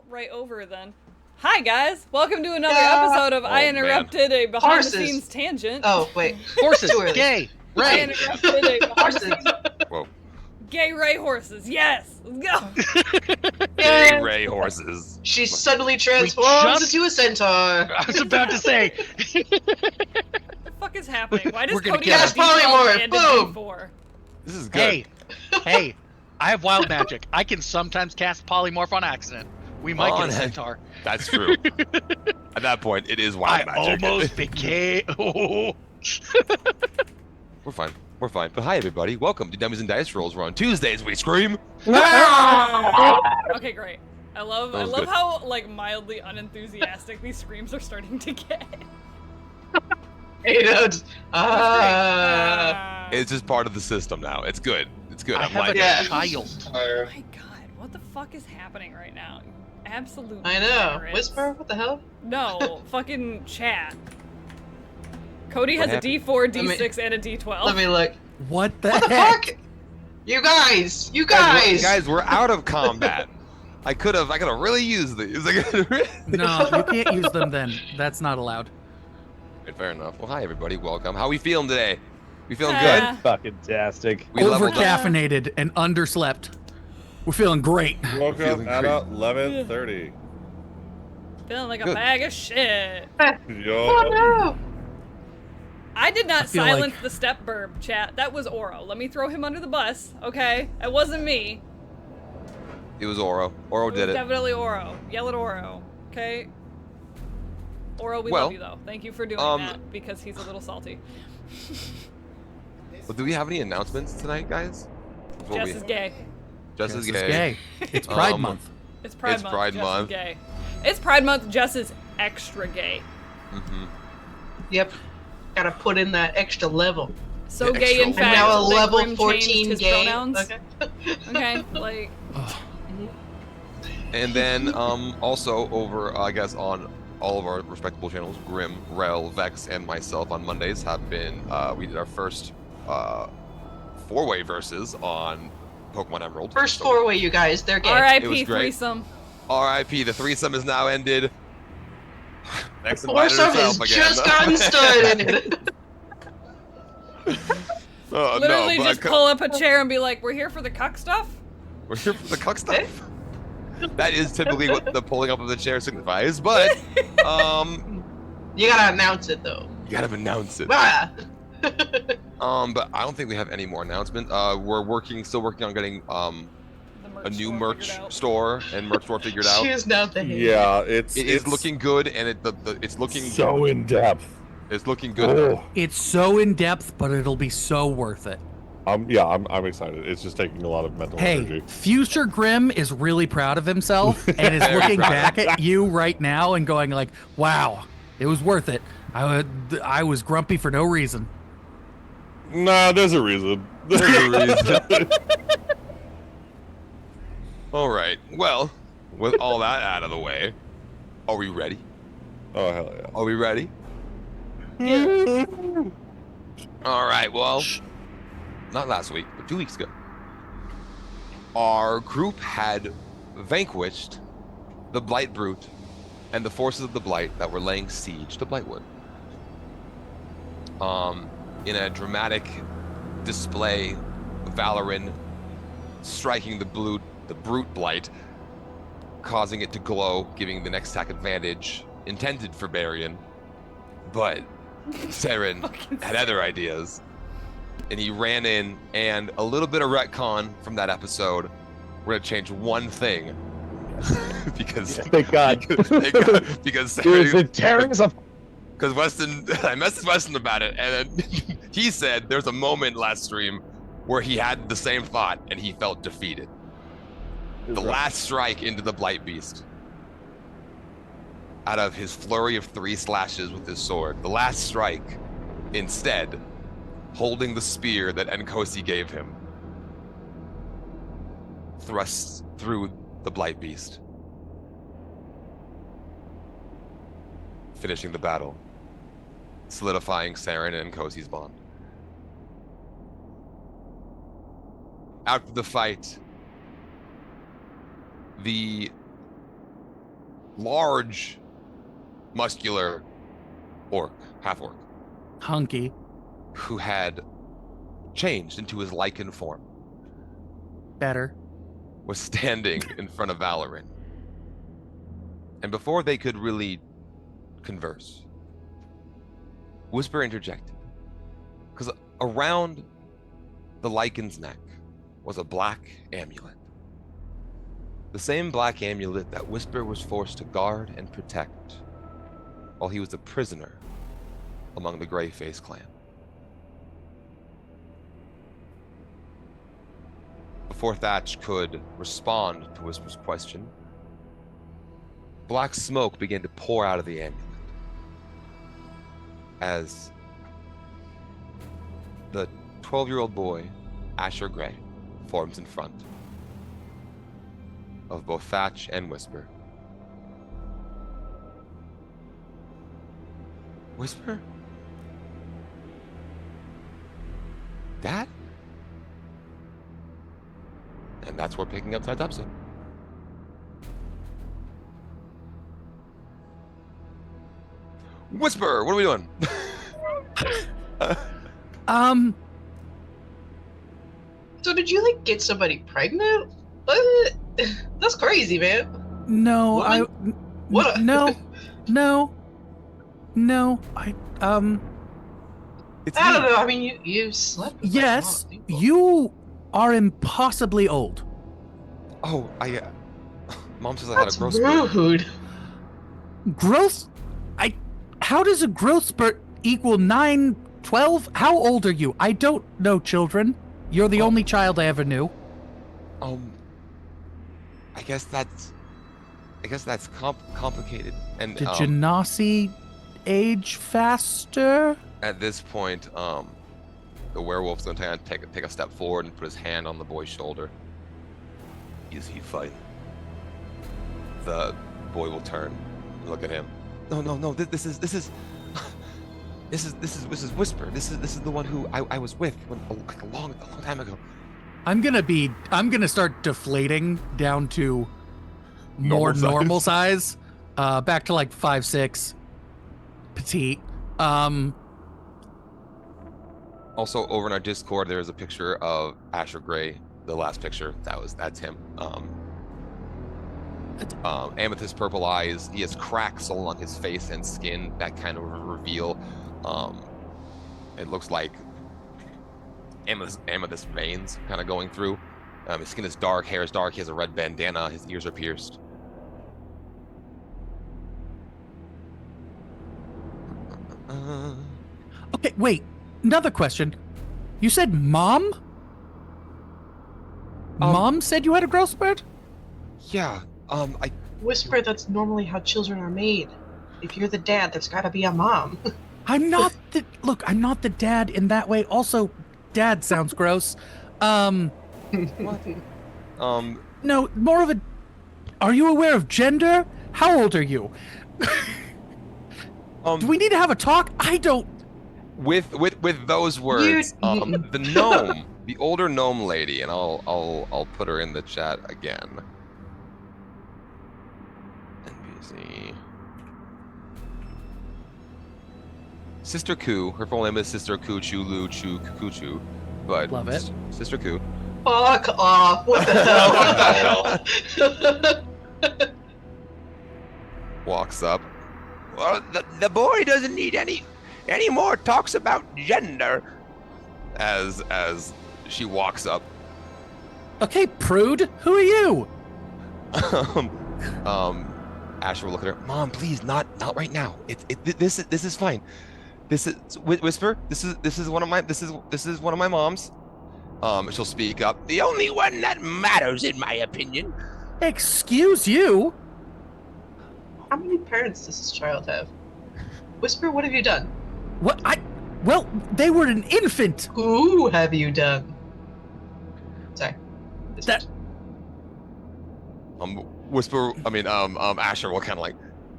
hop right over then. Hi guys, welcome to another episode of I Interrupted a Behind the Scenes Tangent. Oh wait, horses, gay, I Ray. interrupted a behind the scenes. Whoa. Gay Ray horses, yes! Let's go! Gay Ray horses. She suddenly transforms into a centaur. I was about to say. What the fuck is happening? Why does We're gonna Cody get have us. D12 and a Boom. D4? This is good. Hey, I have wild magic. I can sometimes cast polymorph on accident. We might get a centaur. That's true. At that point, it is wild magic. Almost became. Oh. We're fine. We're fine. But hi, everybody. Welcome to Dummies and Dice Rolls, where on Tuesdays we scream. Okay, great. I love good. how like mildly unenthusiastic these screams are starting to get. You know, just, It's just part of the system now. It's good. It's good. I I'm have like a Yeah. child. Oh my god, what the fuck is happening right now? Absolute I know. degenerates. Whisper? What the hell? No, fucking chat. Cody What has happened? a D4, Let me- D6, and a D12. Let me look. What the What the heck? fuck? You guys! Guys, we're out of combat. I could have really used these. No, you can't use them then. That's not allowed. Fair enough. Well, hi, everybody. Welcome. How we feeling today? We feeling Ah. good? Fucking tastic. We leveled up. Over-caffeinated and underslept. We're feeling great. Woke up Feeling at great. 11:30. Feeling like a Good. bag of shit. Oh Yo. no! I did not feel silence like- the step burb, chat. That was Oro. Let me throw him under the bus, okay? It wasn't me. It was Oro. Oro It was did it. definitely Oro. Yell at Oro, okay? Oro, we Well, love you though. Thank you for doing that because he's a little salty. Well, do we have any announcements tonight, guys? Before Jess we- is gay. Jess is This gay. It's Pride Um, Month. It's Pride It's Month. Pride Jess Month. Is gay. It's Pride Month. Jess is extra gay. Mm-hmm. Yep. Gotta put in that extra level. So Yeah, gay, in extra fact, I'm now a that level Grim 14 changed his gay. pronouns. Okay. Okay, like And then also over, I guess, on all of our respectable channels, Grim, Rel, Vex, and myself on Mondays have been, we did our first four-way versus on Pokemon Emerald. First So, four-way, you guys. They're gay. It was R.I.P. great. threesome. R.I.P. The threesome is now ended. Next invited Foursome has herself again. just gotten started. Oh, Literally no, just pull up a chair and be like, "We're here for the cuck stuff." We're here for the cuck stuff. That is typically what the pulling up of the chair signifies, but You gotta announce it though. you gotta announce it. Ah. But I don't think we have any more announcements. We're still working on getting The a new store merch figured out. store and merch store figured out. She is now the hate. Yeah, it's It's looking good, and it's looking so in depth. it's looking good. Oh, It's so in depth, but it'll be so worth it. I'm excited. It's just taking a lot of mental Hey, energy. future Grim is really proud of himself and is Very looking proud. back at you right now and going like, "Wow, it was worth it. I was grumpy for no reason." Nah, there's a reason. There's a reason. All right. Well, with all that out of the way, are we ready? Oh hell yeah. Are we ready? Yeah. All right. Well, not last week, but 2 weeks ago, our group had vanquished the Blight Brute and the forces of the Blight that were laying siege to Blightwood. In a dramatic display, Valoran striking the brute Blight, causing it to glow, giving the next attack advantage, intended for Barian. But Saren had other ideas, and he ran in, and a little bit of retcon from that episode. We're gonna change one thing because Thank God. because tearings of because Weston, I messaged Weston about it, and then he said there's a moment last stream where he had the same thought and he felt defeated. The last strike into the Blight Beast, out of his flurry of 3 slashes with his sword, the last strike, instead, holding the spear that Nkosi gave him, thrusts through the Blight Beast, finishing the battle, solidifying Saren and Nkosi's bond. After the fight, the large, muscular orc, half orc, Hunky. who had changed into his lichen form, Better. was standing in front of Valorin. And before they could really converse, Whisper interjected. Because around the lichen's neck was a black amulet. The same black amulet that Whisper was forced to guard and protect while he was a prisoner among the Greyface clan. Before Thatch could respond to Whisper's question, black smoke began to pour out of the amulet as the 12-year-old boy, Asher Gray, forms in front of both Thatch and Whisper. Whisper? Dad? And that's where we're picking up tonight's episode. Whisper, what are we doing? So did you like get somebody pregnant? That's crazy, man. No, What? What? no, It's I don't me. know. I mean, you slept with like, a lot yes, of people. you are impossibly old. Oh, Mom says I had a That's growth spurt. rude. Growth? How does a growth spurt equal 9, 12? How old are you? I don't know, children. You're the only child I ever knew. I guess that's complicated. And Did Genasi age faster? at this point, the werewolf's gonna take a step forward and put his hand on the boy's shoulder. Is he fine? The boy will turn and look at him. No. This is Whisper. This is the one who I was with a long time ago. I'm gonna start deflating down to more Normal size. normal size. Back to like 5'6", petite. Also, over in our Discord, there is a picture of Asher Gray. The last picture, that's him. Amethyst purple eyes. He has cracks along his face and skin that kind of reveal. It looks like amethyst veins kind of going through. His skin is dark, hair is dark. He has a red bandana. His ears are pierced. Okay, wait. Another question. You said mom? Mom said you had a growth spurt? Yeah. I Whisper, that's normally how children are made. If you're the dad, there's gotta be a mom. I'm not the dad in that way. Also, dad sounds gross. what? No, more of a. Are you aware of gender? How old are you? Do we need to have a talk? I don't. With those words, the gnome, the older gnome lady, and I'll put her in the chat again. NPC. Sister Ku, her full name is Sister Ku Chu Lu Chu Kuchu, but Love it. Sister Ku. Fuck off! What the hell? Walks up. Well, the boy doesn't need any more talks about gender. As she walks up. Okay, prude. Who are you? Asher will look at her. Mom, please, not right now. This is fine. This is Whisper. This is one of my moms. She'll speak up. The only one that matters, in my opinion. Excuse you? How many parents does this child have? Whisper, what have you done? What? Well, they were an infant. Who have you done? Sorry. That. Whisper. I mean, Asher will kind of like.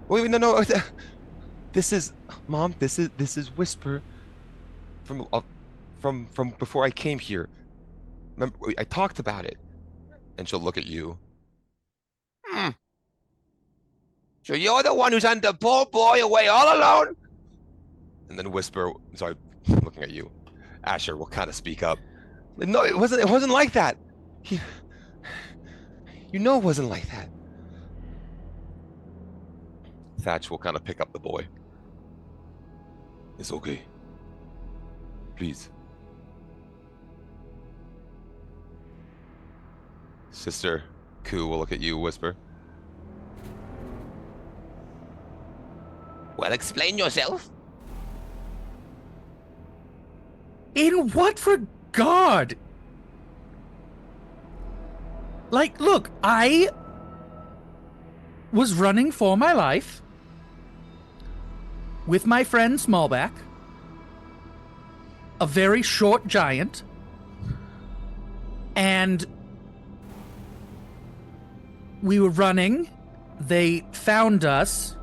Wait, no. This is Mom. This is Whisper. From before I came here. Remember, I talked about it. And she'll look at you. So you're the one who sent the poor boy away all alone? And then Whisper, sorry, looking at you. Asher will kind of speak up. No, it wasn't like that. You know it wasn't like that. Thatch will kind of pick up the boy. It's okay. Please. Sister Koo will look at you, Whisper. Well, explain yourself. In what regard? Like, look, I was running for my life with my friend Smallback, a very short giant, and we were running. They found us,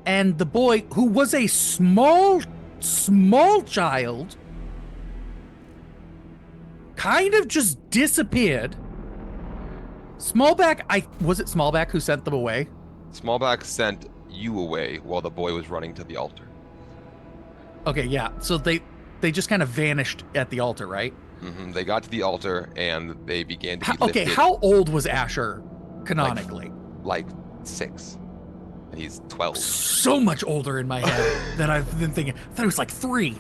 and the boy, who was a small child, kind of just disappeared. Was it Smallback who sent them away? Smallback sent you away while the boy was running to the altar. Okay, yeah. So they just kind of vanished at the altar, right? Mm-hmm. They got to the altar and they began to be Okay, lifted. how old was Asher canonically? Like 6. And he's 12. So much older in my head than I've been thinking. I thought he was like 3.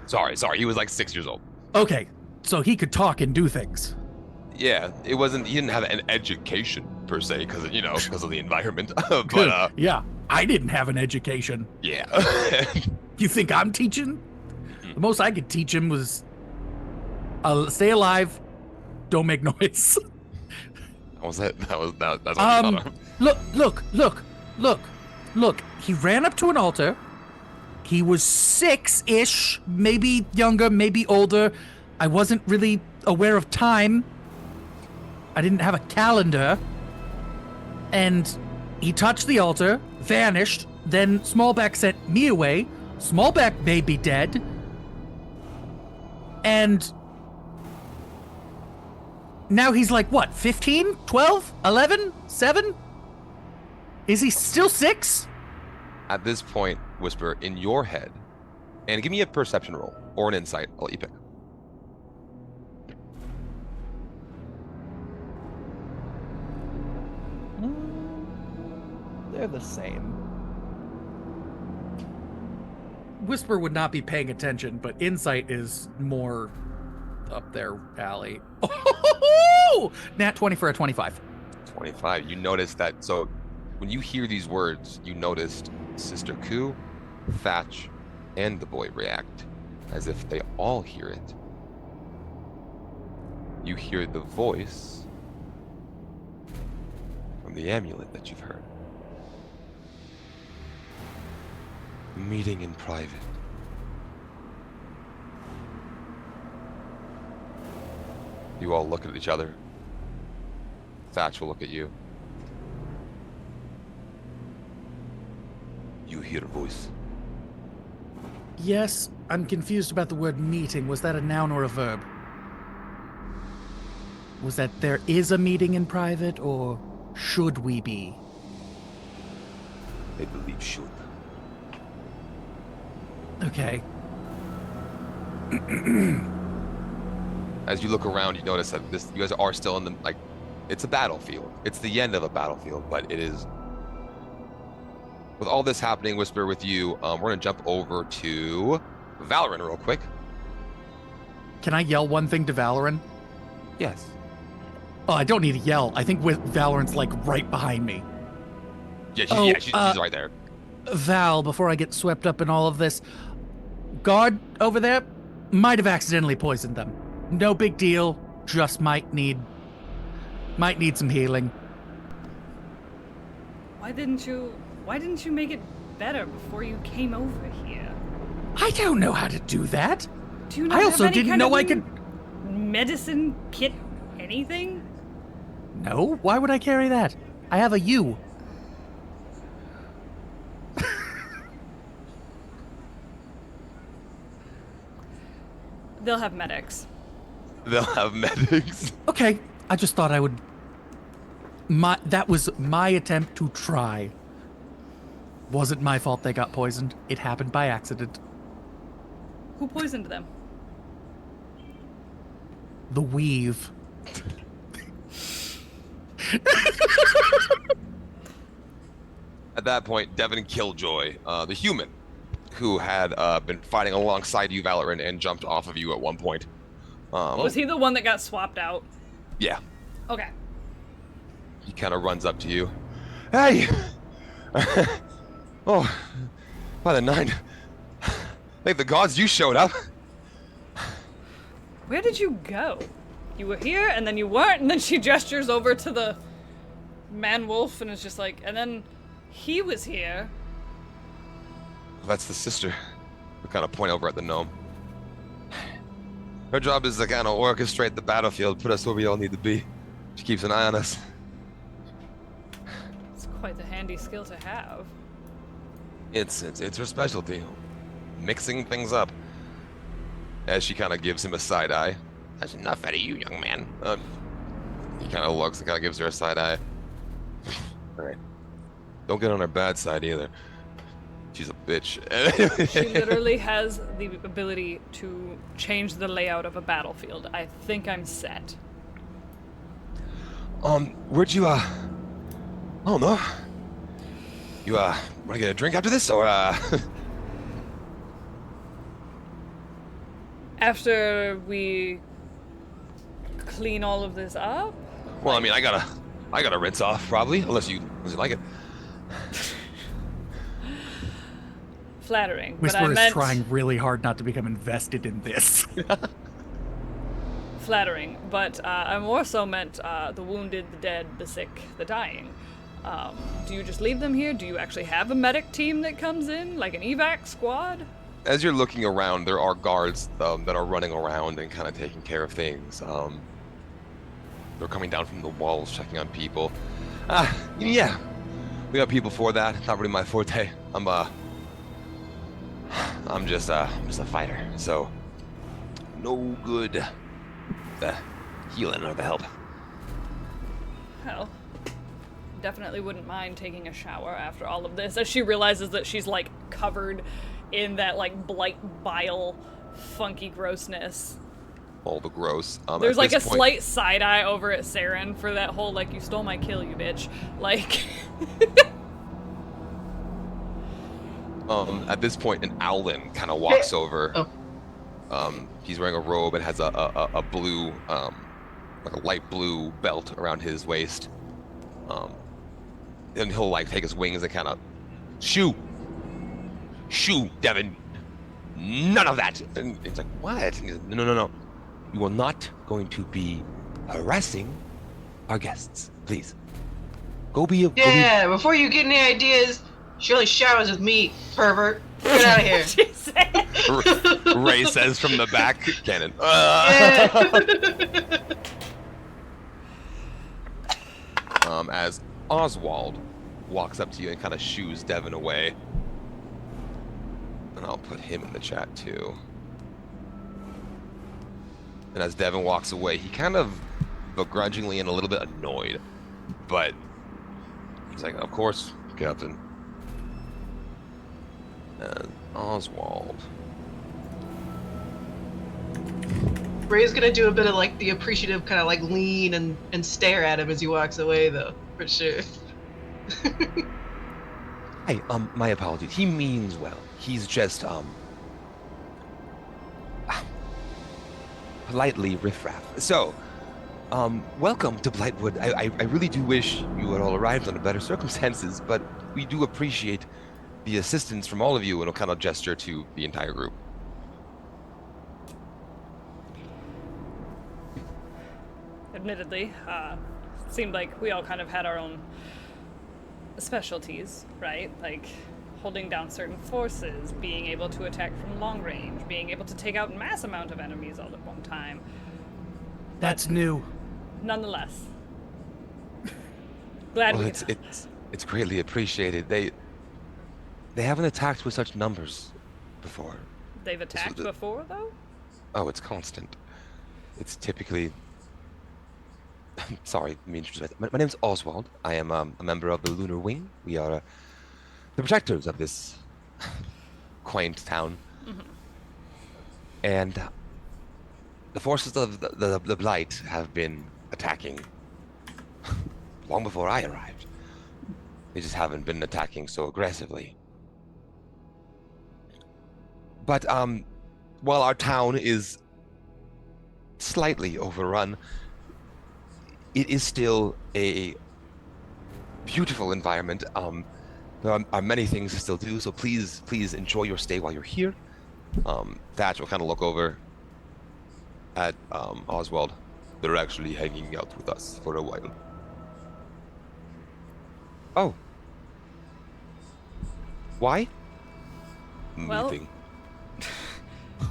Sorry. He was like 6 years old. Okay, so he could talk and do things. Yeah, he didn't have an education per se because of the environment. But Yeah, I didn't have an education. yeah. You think I'm teaching? The most I could teach him was stay alive, don't make noise. That's what you taught him. Look. He ran up to an altar. He was 6-ish, maybe younger, maybe older. I wasn't really aware of time. I didn't have a calendar. And he touched the altar, vanished. Then Smallback sent me away. Smallback may be dead. And now he's like, what, 15, 12, 11, 7? Is he still 6? At this point, Whisper, in your head, and give me a perception roll or an insight. I'll let you pick. They're the same. Whisper would not be paying attention, but insight is more up their alley. Oh! Nat 20 for a 25. 25. You notice that. So when you hear these words, you noticed Sister Koo, Thatch, and the boy react as if they all hear it. You hear the voice from the amulet that you've heard. Meeting in private. You all look at each other. Thatch will look at you. You hear a voice. Yes, I'm confused about the word meeting. Was that a noun or a verb? Was that there is a meeting in private, or should we be? I believe should. Okay. As you look around, you notice that you guys are still in it's a battlefield. It's the end of a battlefield, but it is. With all this happening, Whisper, with you, we're gonna jump over to Valorant real quick. Can I yell one thing to Valorant? Yes. Oh, I don't need to yell. I think Valorant's like right behind me. Yeah, she's right there. Val, before I get swept up in all of this, guard over there might have accidentally poisoned them. No big deal. Just might need some healing. Why didn't you make it better before you came over here? I don't know how to do that. Do you not I have also any didn't kind know of I could. medicine kit, anything? No, why would I carry that? I have a U. They'll have medics. They'll have medics. Okay, I just thought I would That was my attempt to try. Wasn't my fault they got poisoned. It happened by accident. Who poisoned them? The weave. At that point, Devin Killjoy, the human, who had been fighting alongside you, Valorant, and jumped off of you at one point. Was he the one that got swapped out? Yeah. Okay. He kind of runs up to you. Hey! Oh, by the 9. Thank the gods you showed up. Where did you go? You were here, and then you weren't, and then she gestures over to the man-wolf, and is just like, and then he was here. That's the sister. We kind of point over at the gnome. Her job is to kind of orchestrate the battlefield, put us where we all need to be. She keeps an eye on us. It's quite the handy skill to have. It's her specialty, mixing things up. As she kind of gives him a side eye. That's enough out of you, young man. He kind of looks and kind of gives her a side eye. All right. Don't get on her bad side either. She's a bitch. She literally has the ability to change the layout of a battlefield. I think I'm set. Where'd you, I don't know. You, wanna get a drink after this, or, After we clean all of this up? Well, I mean, I gotta rinse off, probably, unless you like it. Flattering, but Whisper I meant... is trying really hard not to become invested in this. Flattering, but I more so meant the wounded, the dead, the sick, the dying. Do you just leave them here? Do you actually have a medic team that comes in, like an evac squad? As you're looking around, there are guards that are running around and kind of taking care of things. They're coming down from the walls, checking on people. Yeah, we got people for that. Not really my forte. I'm just a fighter, so no good. The healing or the help. Hell, definitely wouldn't mind taking a shower after all of this, as she realizes that she's like covered in that like blight bile funky grossness. All the gross. There's like a slight side eye over at Saren for that whole like, you stole my kill, you bitch. Like at this point, an Owlin kind of walks over. He's wearing a robe and has a blue, like a light blue belt around his waist. And he'll like take his wings and kind of shoo, Devin. None of that. And it's like, what? And he's like, no. You are not going to be harassing our guests, please. Yeah, before you get any ideas, she only showers with me, pervert. Get out of here. Ray says from the back, cannon. As Oswald walks up to you and kind of shoos Devin away. And I'll put him in the chat too. And as Devin walks away, he kind of begrudgingly and a little bit annoyed. But he's like, of course, Captain. And Oswald. Ray's gonna do a bit of like the appreciative kind of like lean and stare at him as he walks away, though, for sure. Hey, my apologies. He means well. He's just, politely riffraff. So, welcome to Blightwood. I really do wish you had all arrived under better circumstances, but we do appreciate the assistance from all of you, and will kind of gesture to the entire group. Admittedly, seemed like we all kind of had our own specialties, right? Like holding down certain forces, being able to attack from long range, being able to take out mass amount of enemies all at one time. That's new. Nonetheless, glad Well, we it's greatly appreciated. They haven't attacked with such numbers before. They've attacked before, though? Oh, it's constant. It's typically Sorry, let me introduce myself. My name's Oswald. I am a member of the Lunar Wing. We are the protectors of this quaint town. And the forces of the Blight have been attacking long before I arrived. They just haven't been attacking so aggressively. But while our town is slightly overrun, it is still a beautiful environment. There are many things to still do, so please enjoy your stay while you're here. Thatch will kind of look over at Oswald. They're actually hanging out with us for a while. Oh. Why? Well, Meeting.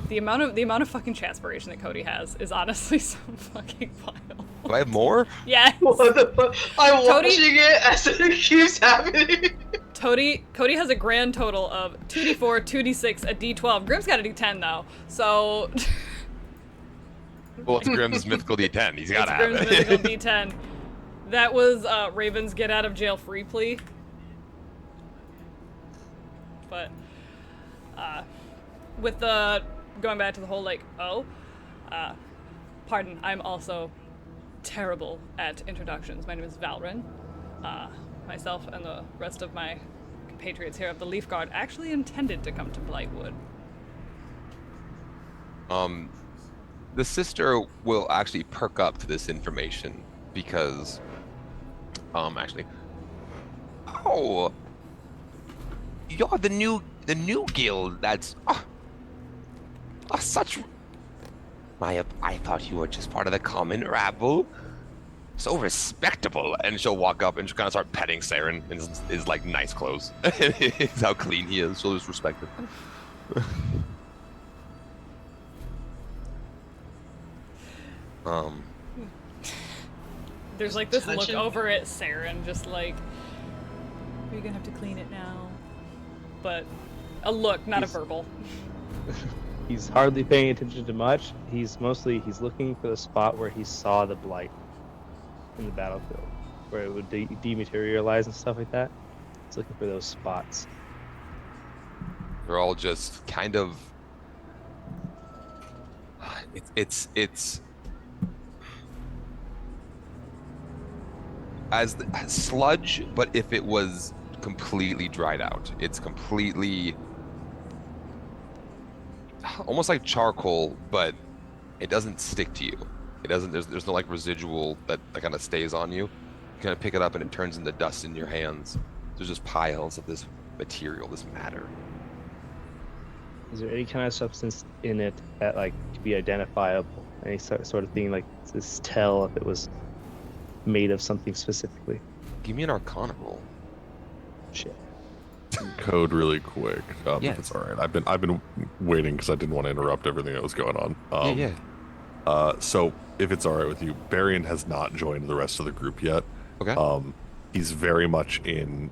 the amount of fucking chatspiration that Cody has is honestly so fucking wild. Do I have more? Yes. What the fuck? I'm Tony- watching it as it keeps happening. Cody has a grand total of 2d4, 2d6, a d12. Grim's got a d10 though, so Well, it's Grimm's mythical D10. He's got to have Grim's it. mythical d10. That was Raven's get out of jail free plea. But with the going back to the whole pardon, I'm also terrible at introductions. My name is Valrin. Myself and the rest of my compatriots here of the Leaf Guard actually intended to come to Blightwood. The sister will actually perk up to this information because, actually, oh, you're the new guild. That's such. I thought you were just part of the common rabble. So respectable. And she'll walk up and she'll kind of start petting Saren in his like nice clothes. It's how clean he is. She'll just respect him. There's like this look Touching. over at Saren, just like, are you gonna have to clean it now? But a look, not a verbal. He's hardly paying attention to much. He's looking for the spot where he saw the blight in the battlefield, where it would dematerialize and stuff like that. He's looking for those spots. They're all just kind of. It's as sludge, but if it was completely dried out, it's completely almost like charcoal, but it doesn't stick to you. It doesn't. There's no like residual that kind of stays on you. You kind of pick it up and it turns into dust in your hands. There's just piles of this material, this matter. Is there any kind of substance in it that like could be identifiable? Any sort of thing like this tell if it was made of something specifically? Give me an Arcana roll. Shit. Code really quick, Yes. if it's all right. I've been waiting because I didn't want to interrupt everything that was going on. Yeah. So if it's all right with you, Barian has not joined the rest of the group yet. Okay. He's very much in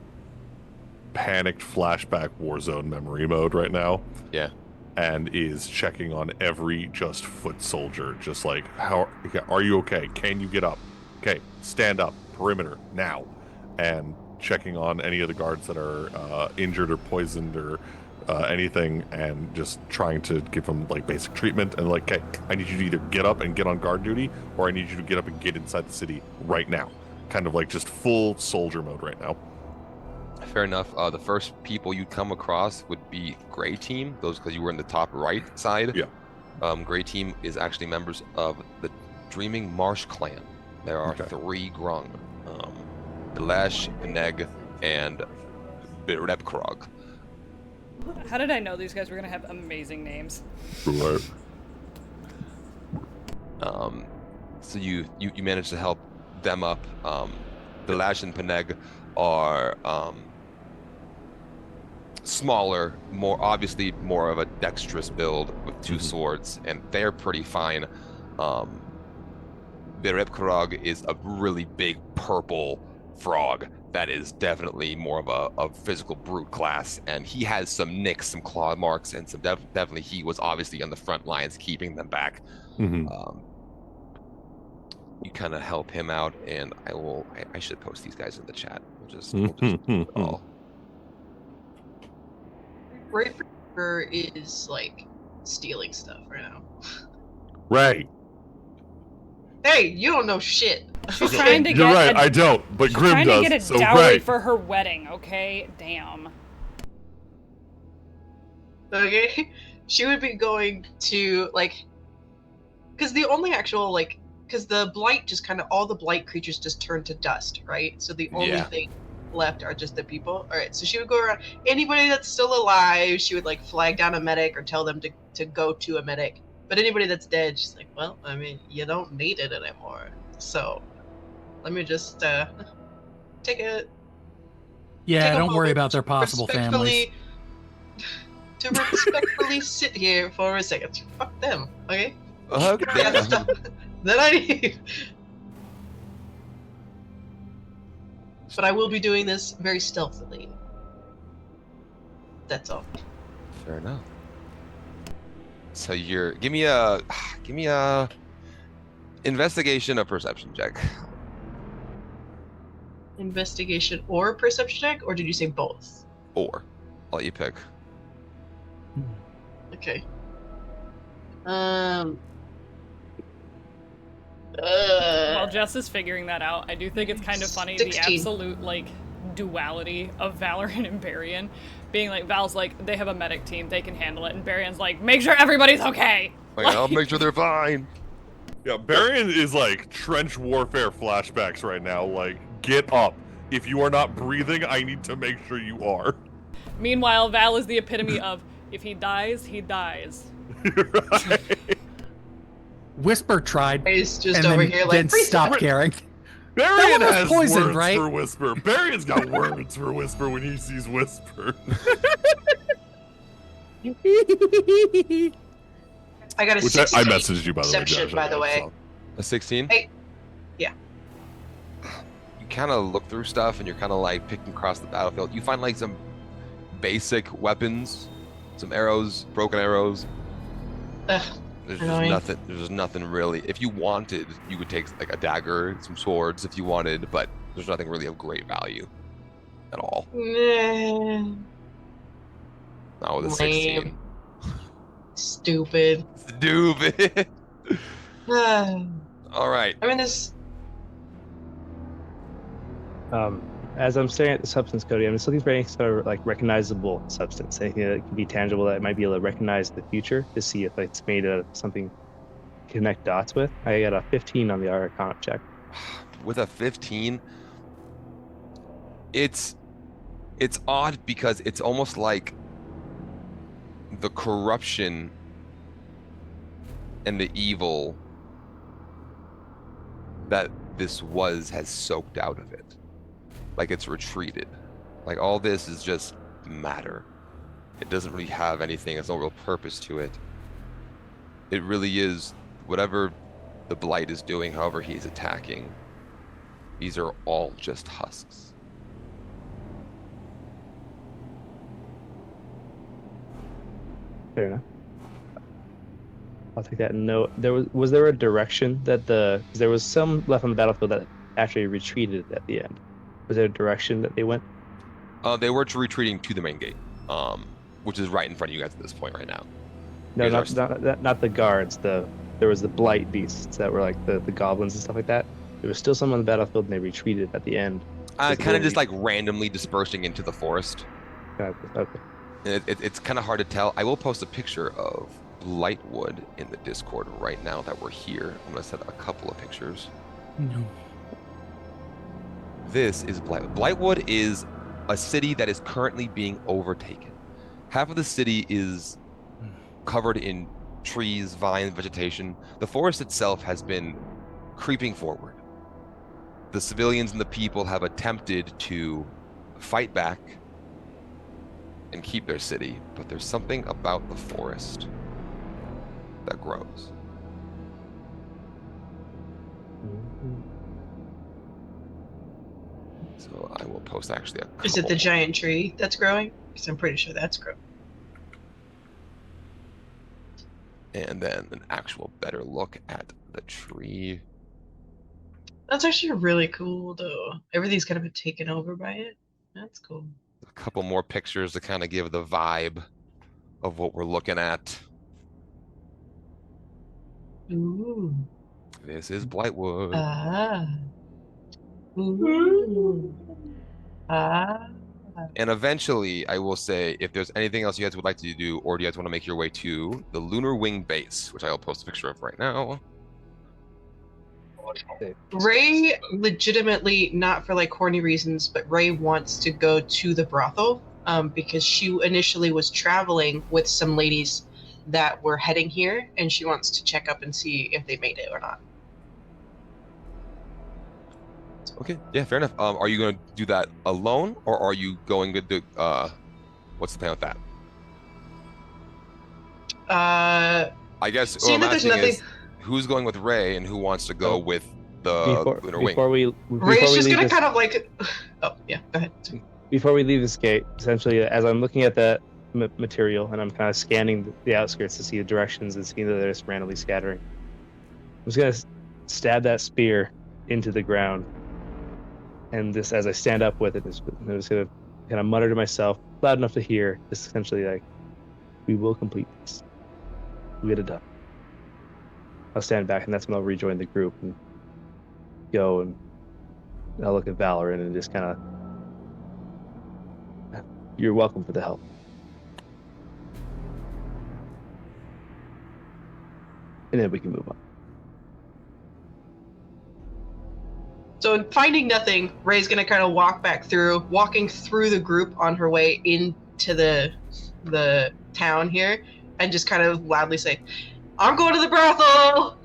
panicked flashback Warzone memory mode right now, Yeah. and is checking on every just foot soldier, just like, how are you okay? Can you get up? Okay, stand up, perimeter now, and checking on any of the guards that are injured or poisoned or anything, and just trying to give them like basic treatment. And like, okay, I need you to either get up and get on guard duty, or I need you to get up and get inside the city right now. Kind of like just full soldier mode right now. Fair enough. The first people you'd come across would be Gray Team. Those because you were in the top right side. Yeah. Gray Team is actually members of the Dreaming Marsh clan. There are Okay. 3 Grung. Delesh, Peneg, and Rebkrog. How did I know these guys were gonna have amazing names? Right. So you managed to help them up. Delesh and Peneg are smaller, more of a dexterous build with 2 swords, and they're pretty fine. Rebkrog is a really big purple frog that is definitely more of a physical brute class, and he has some nicks, some claw marks, and some definitely he was obviously on the front lines keeping them back. Mm-hmm. you kind of help him out, and I should post these guys in the chat. We'll just do it all. Reaper is like stealing stuff right now. Right. Hey, you don't know shit. She's trying to You're get right. a, I don't, but she's Grim trying does. to get a so dowry right. for her wedding, okay? Damn. Okay, she would be going to like, because the only actual like, because the blight just kind of all the blight creatures just turn to dust, right? So the only Yeah. thing left are just the people. All right, so she would go around anybody that's still alive. She would like flag down a medic or tell them to go to a medic. But anybody that's dead, she's like, well, I mean, you don't need it anymore. So let me just take a Yeah, take a don't worry moment about their to possible families. To respectfully sit here for a second. Fuck them, okay? Oh, I got stuff that I need. But I will be doing this very stealthily. That's all. fair enough. So give me a investigation or perception check. Investigation or perception check, or did you say both? Or I'll let you pick. Okay. While Jess is figuring that out, I do think it's kind of funny 16. the absolute like duality of Valorant and Barian. Being like, Val's like, they have a medic team, they can handle it, and Barian's like, make sure everybody's okay. Like, I'll make sure they're fine. Yeah, Barian is like trench warfare flashbacks right now. Like, get up. If you are not breathing, I need to make sure you are. Meanwhile, Val is the epitome of, if he dies, he dies. Right. Whisper tried, He's just and over then, here like, then "Freeze stopped it." caring. Barian one was has poisoned, words right? for Whisper. Barian's got words for Whisper when he sees Whisper. I got a Which 16 I messaged you, by the way, perception, Josh. by the way. A 16? Hey. Yeah. You kind of look through stuff, and you're kind of like picking across the battlefield. You find like some basic weapons, some arrows, broken arrows. Ugh, There's annoying. just nothing. There's nothing really. If you wanted, you could take like a dagger, some swords, if you wanted, but there's nothing really of great value at all. nah. Not with a Lame. 16. Stupid. Stupid. I All right. mean, this. As I'm staring at the substance, Cody, I'm just looking for any sort of like recognizable substance, anything that can be tangible that I might be able to recognize the future to see if it's made out of something to connect dots with. I got a 15 on the Arcana check. With a 15, it's odd because it's almost like the corruption and the evil that this has soaked out of it. Like it's retreated. Like all this is just matter. It doesn't really have anything. There's no real purpose to it. It really is whatever the Blight is doing, however he's attacking. These are all just husks. Fair enough. I'll take that note. Was there a direction that 'cause there was some left on the battlefield that actually retreated at the end? Was there a direction that they went? They were retreating to the main gate, which is right in front of you guys at this point right now. No, You guys not the guards. There was the blight beasts that were like the goblins and stuff like that. There was still some on the battlefield, and they retreated at the end. Kind of just like randomly dispersing into the forest. Okay. It's kind of hard to tell. I will post a picture of Blightwood in the Discord right now that we're here. I'm going to set a couple of pictures. No. This is Blightwood. Blightwood is a city that is currently being overtaken. Half of the city is covered in trees, vines, vegetation. The forest itself has been creeping forward. The civilians and the people have attempted to fight back and keep their city, but there's something about the forest that grows. So I will post actually a couple. Is it the giant tree that's growing? Because I'm pretty sure that's growing. And then an actual better look at the tree. That's actually really cool, though. Everything's kind of been taken over by it. That's cool. A couple more pictures to kind of give the vibe of what we're looking at. Ooh. This is Blightwood. Ah. Ooh. Ah. And eventually, I will say, if there's anything else you guys would like to do, or do you guys want to make your way to the Lunar Wing base, which I'll post a picture of right now. Ray legitimately, not for like corny reasons, but Ray wants to go to the brothel because she initially was traveling with some ladies that were heading here, and she wants to check up and see if they made it or not. Okay, yeah, fair enough. Are you going to do that alone, or are you going to do, what's the plan with that? I guess what seeing I'm that there's asking nothing, is, who's going with Ray and who wants to go with the Lunar Wing? Ray's just gonna kind of like, oh yeah, go ahead. Before we leave this gate, essentially, as I'm looking at that material and I'm kind of scanning the outskirts to see the directions and seeing that they're just randomly scattering, I'm just gonna stab that spear into the ground, and just as I stand up with it, I'm just gonna kind of mutter to myself, loud enough to hear, just essentially like, "We will complete this. We get it done." I'll stand back, and that's when I'll rejoin the group and go, and I'll look at Valorant and just kind of, "You're welcome for the help." And then we can move on. So finding nothing, Ray's gonna kind of walking through the group on her way into the town here, and just kind of loudly say, "I'm going to the brothel,"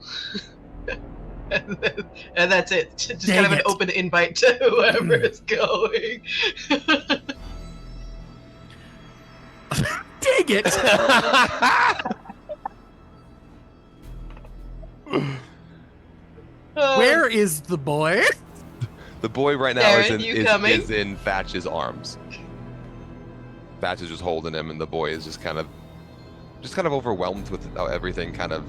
and that's it. Just kind of an open invite to whoever is going. Dang it! Where is the boy? The boy right now Darren, is in Thatch's arms. Thatch is just holding him, and the boy is just kind of overwhelmed with how everything kind of.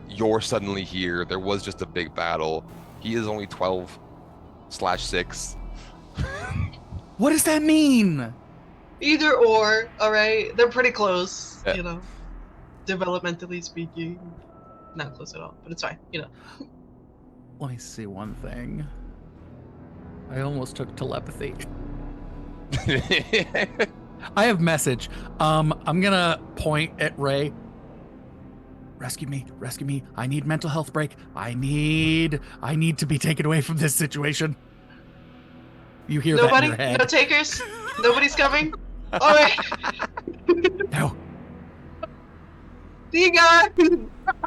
You're suddenly here. There was just a big battle. He is only 12/6. What does that mean? Either or, all right. They're pretty close, Yeah. you know, developmentally speaking. Not close at all, but it's fine, you know. Let me see one thing. I almost took telepathy. I have message. I'm gonna point at Ray. Rescue me, rescue me. I need mental health break. I need to be taken away from this situation. You hear that in your head. No takers? Nobody's coming? All right. No. See you guys.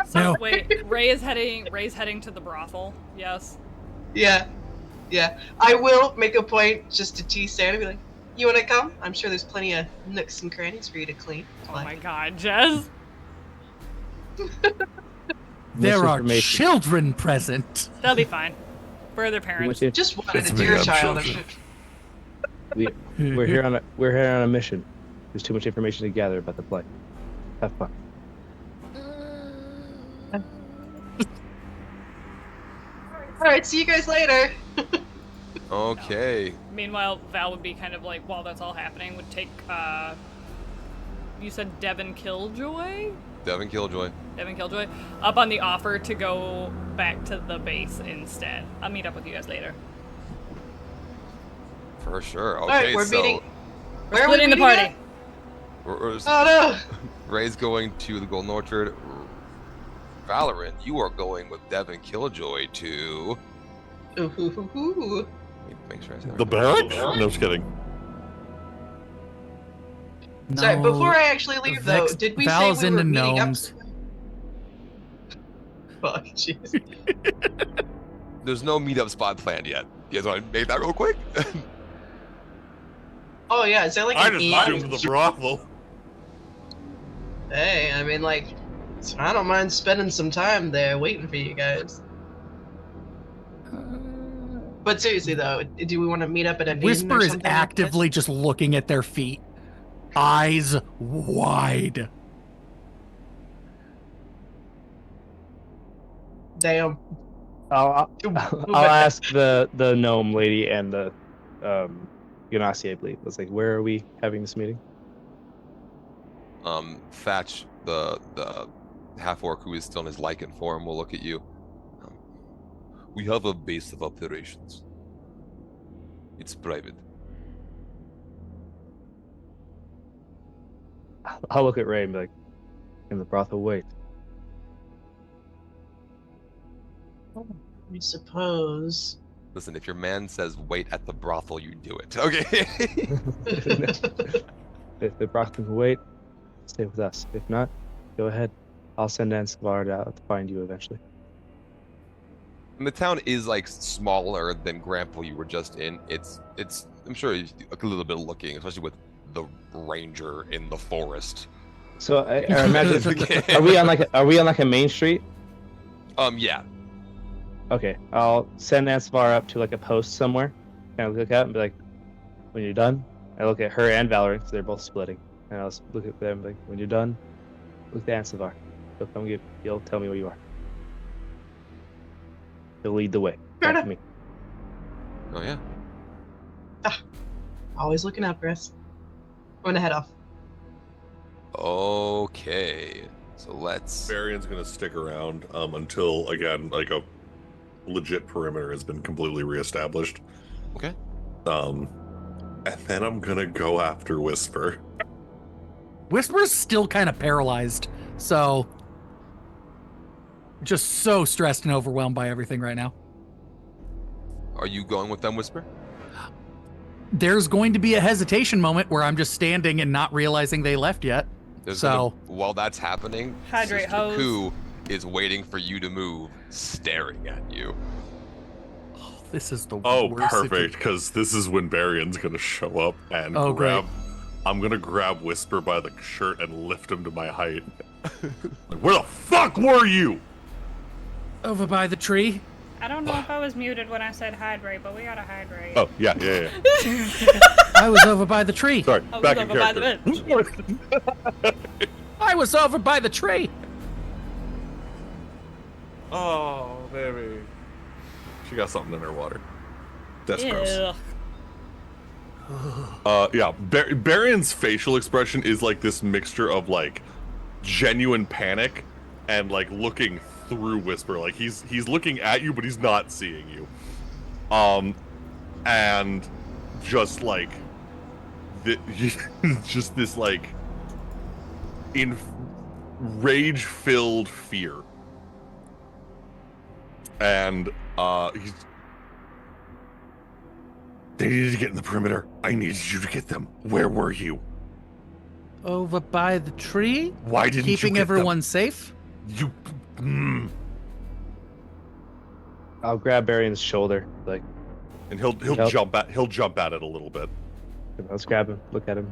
So No. wait, Ray's heading to the brothel. Yes. Yeah. I will make a point just to tease Sarah and be like, "You want to come? I'm sure there's plenty of nooks and crannies for you to clean." Oh my God, Jez. There are children present. They'll be fine. For their parents. Just wanted to do your child. We're here on a mission. There's too much information to gather about the play. Have fun. All right, see you guys later. Okay. Meanwhile, Val would be kind of like, while that's all happening, would take, you said Devin Killjoy? Devin Killjoy. Devin Killjoy, up on the offer to go back to the base instead. I'll meet up with you guys later. For sure. Okay, All right, we're so meeting. We're splitting the party. at? we're- Oh no. Ray's going to the Golden Orchard. Valorant, you are going with Devin Killjoy to. Ooh. Make sure I say that The right. barracks? No, just kidding. Sorry, No, before I actually leave though, Vex- did we Val's say we were into meeting gnomes. up? Fuck, jeez. There's no meetup spot planned yet. You guys want to make that real quick? Oh yeah, is that like I an just E? assumed the brothel. Hey, I mean like, so I don't mind spending some time there waiting for you guys. But seriously though, do we want to meet up at an inn or Whisper is something like this? actively just looking at their feet, eyes wide. Damn. I'll ask the gnome lady and the Ganassi, I believe. It's like, where are we having this meeting? Thatch, the half orc who is still in his lichen form, will look at you. We have a base of operations. It's private. I'll look at Ray and be like, "In the brothel, wait." I suppose. Listen, if your man says wait at the brothel, you do it. Okay. If the brothel can wait, stay with us. If not, go ahead. I'll send Ansvar out to find you eventually. And the town is like smaller than Grample you were just in. It's I'm sure a little bit looking, especially with the ranger in the forest. So I imagine, are we on like a main street? Yeah. Okay, I'll send Ansvar up to like a post somewhere, kind of look out and be like, "When you're done," I look at her and Valerie because they're both splitting, and I'll look at them like, "When you're done, look at Ansvar. He'll tell me where you are. He'll lead the way. Back to me." Oh yeah. Always looking up, Chris. I'm gonna head off. Okay. So let's. Varian's gonna stick around until again like a legit perimeter has been completely reestablished. Okay. And then I'm gonna go after Whisper. Whisper's still kind of paralyzed, so just so stressed and overwhelmed by everything right now. Are you going with them, Whisper? There's going to be a hesitation moment where I'm just standing and not realizing they left yet. While that's happening, Hydrate Sister hose. Ku is waiting for you to move, staring at you. This is the Oh, worst. perfect, because this is when Varian's gonna show up and Oh, grab. great. I'm gonna grab Whisper by the shirt and lift him to my height. Like, where the fuck were you? Over by the tree. I don't know if I was muted when I said hydrate, but we gotta hydrate. Oh yeah. I was over by the tree. Sorry, I was back in over by the character. I was over by the tree. Oh, baby. She got something in her water. That's gross. Ew. Yeah, Baron's facial expression is like this mixture of like genuine panic and like looking through Whisper. Like he's looking at you, but he's not seeing you. And just like just this like in rage-filled fear. And they needed to get in the perimeter. I needed you to get them. Where were you? Over by the tree? Why didn't you Keeping get everyone safe? them? You I'll grab Barion's shoulder, like, and he'll Yep. jump at it a little bit. let's grab him, look at him.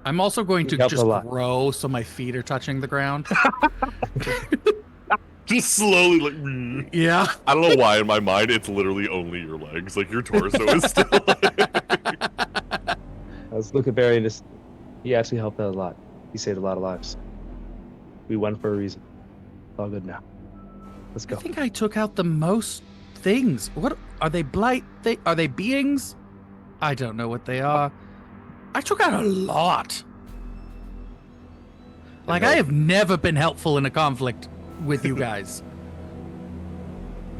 I'm also going to Help a just lot. grow so my feet are touching the ground. Just slowly like Yeah. I don't know why in my mind it's literally only your legs. Like your torso is still Let's look at Barry and just, he actually helped out a lot. He saved a lot of lives. We won for a reason. It's all good now. Let's I go. think I took out the most things. What are they? Are they beings? I don't know what they are. I took out a lot. Like I have never been helpful in a conflict with you guys.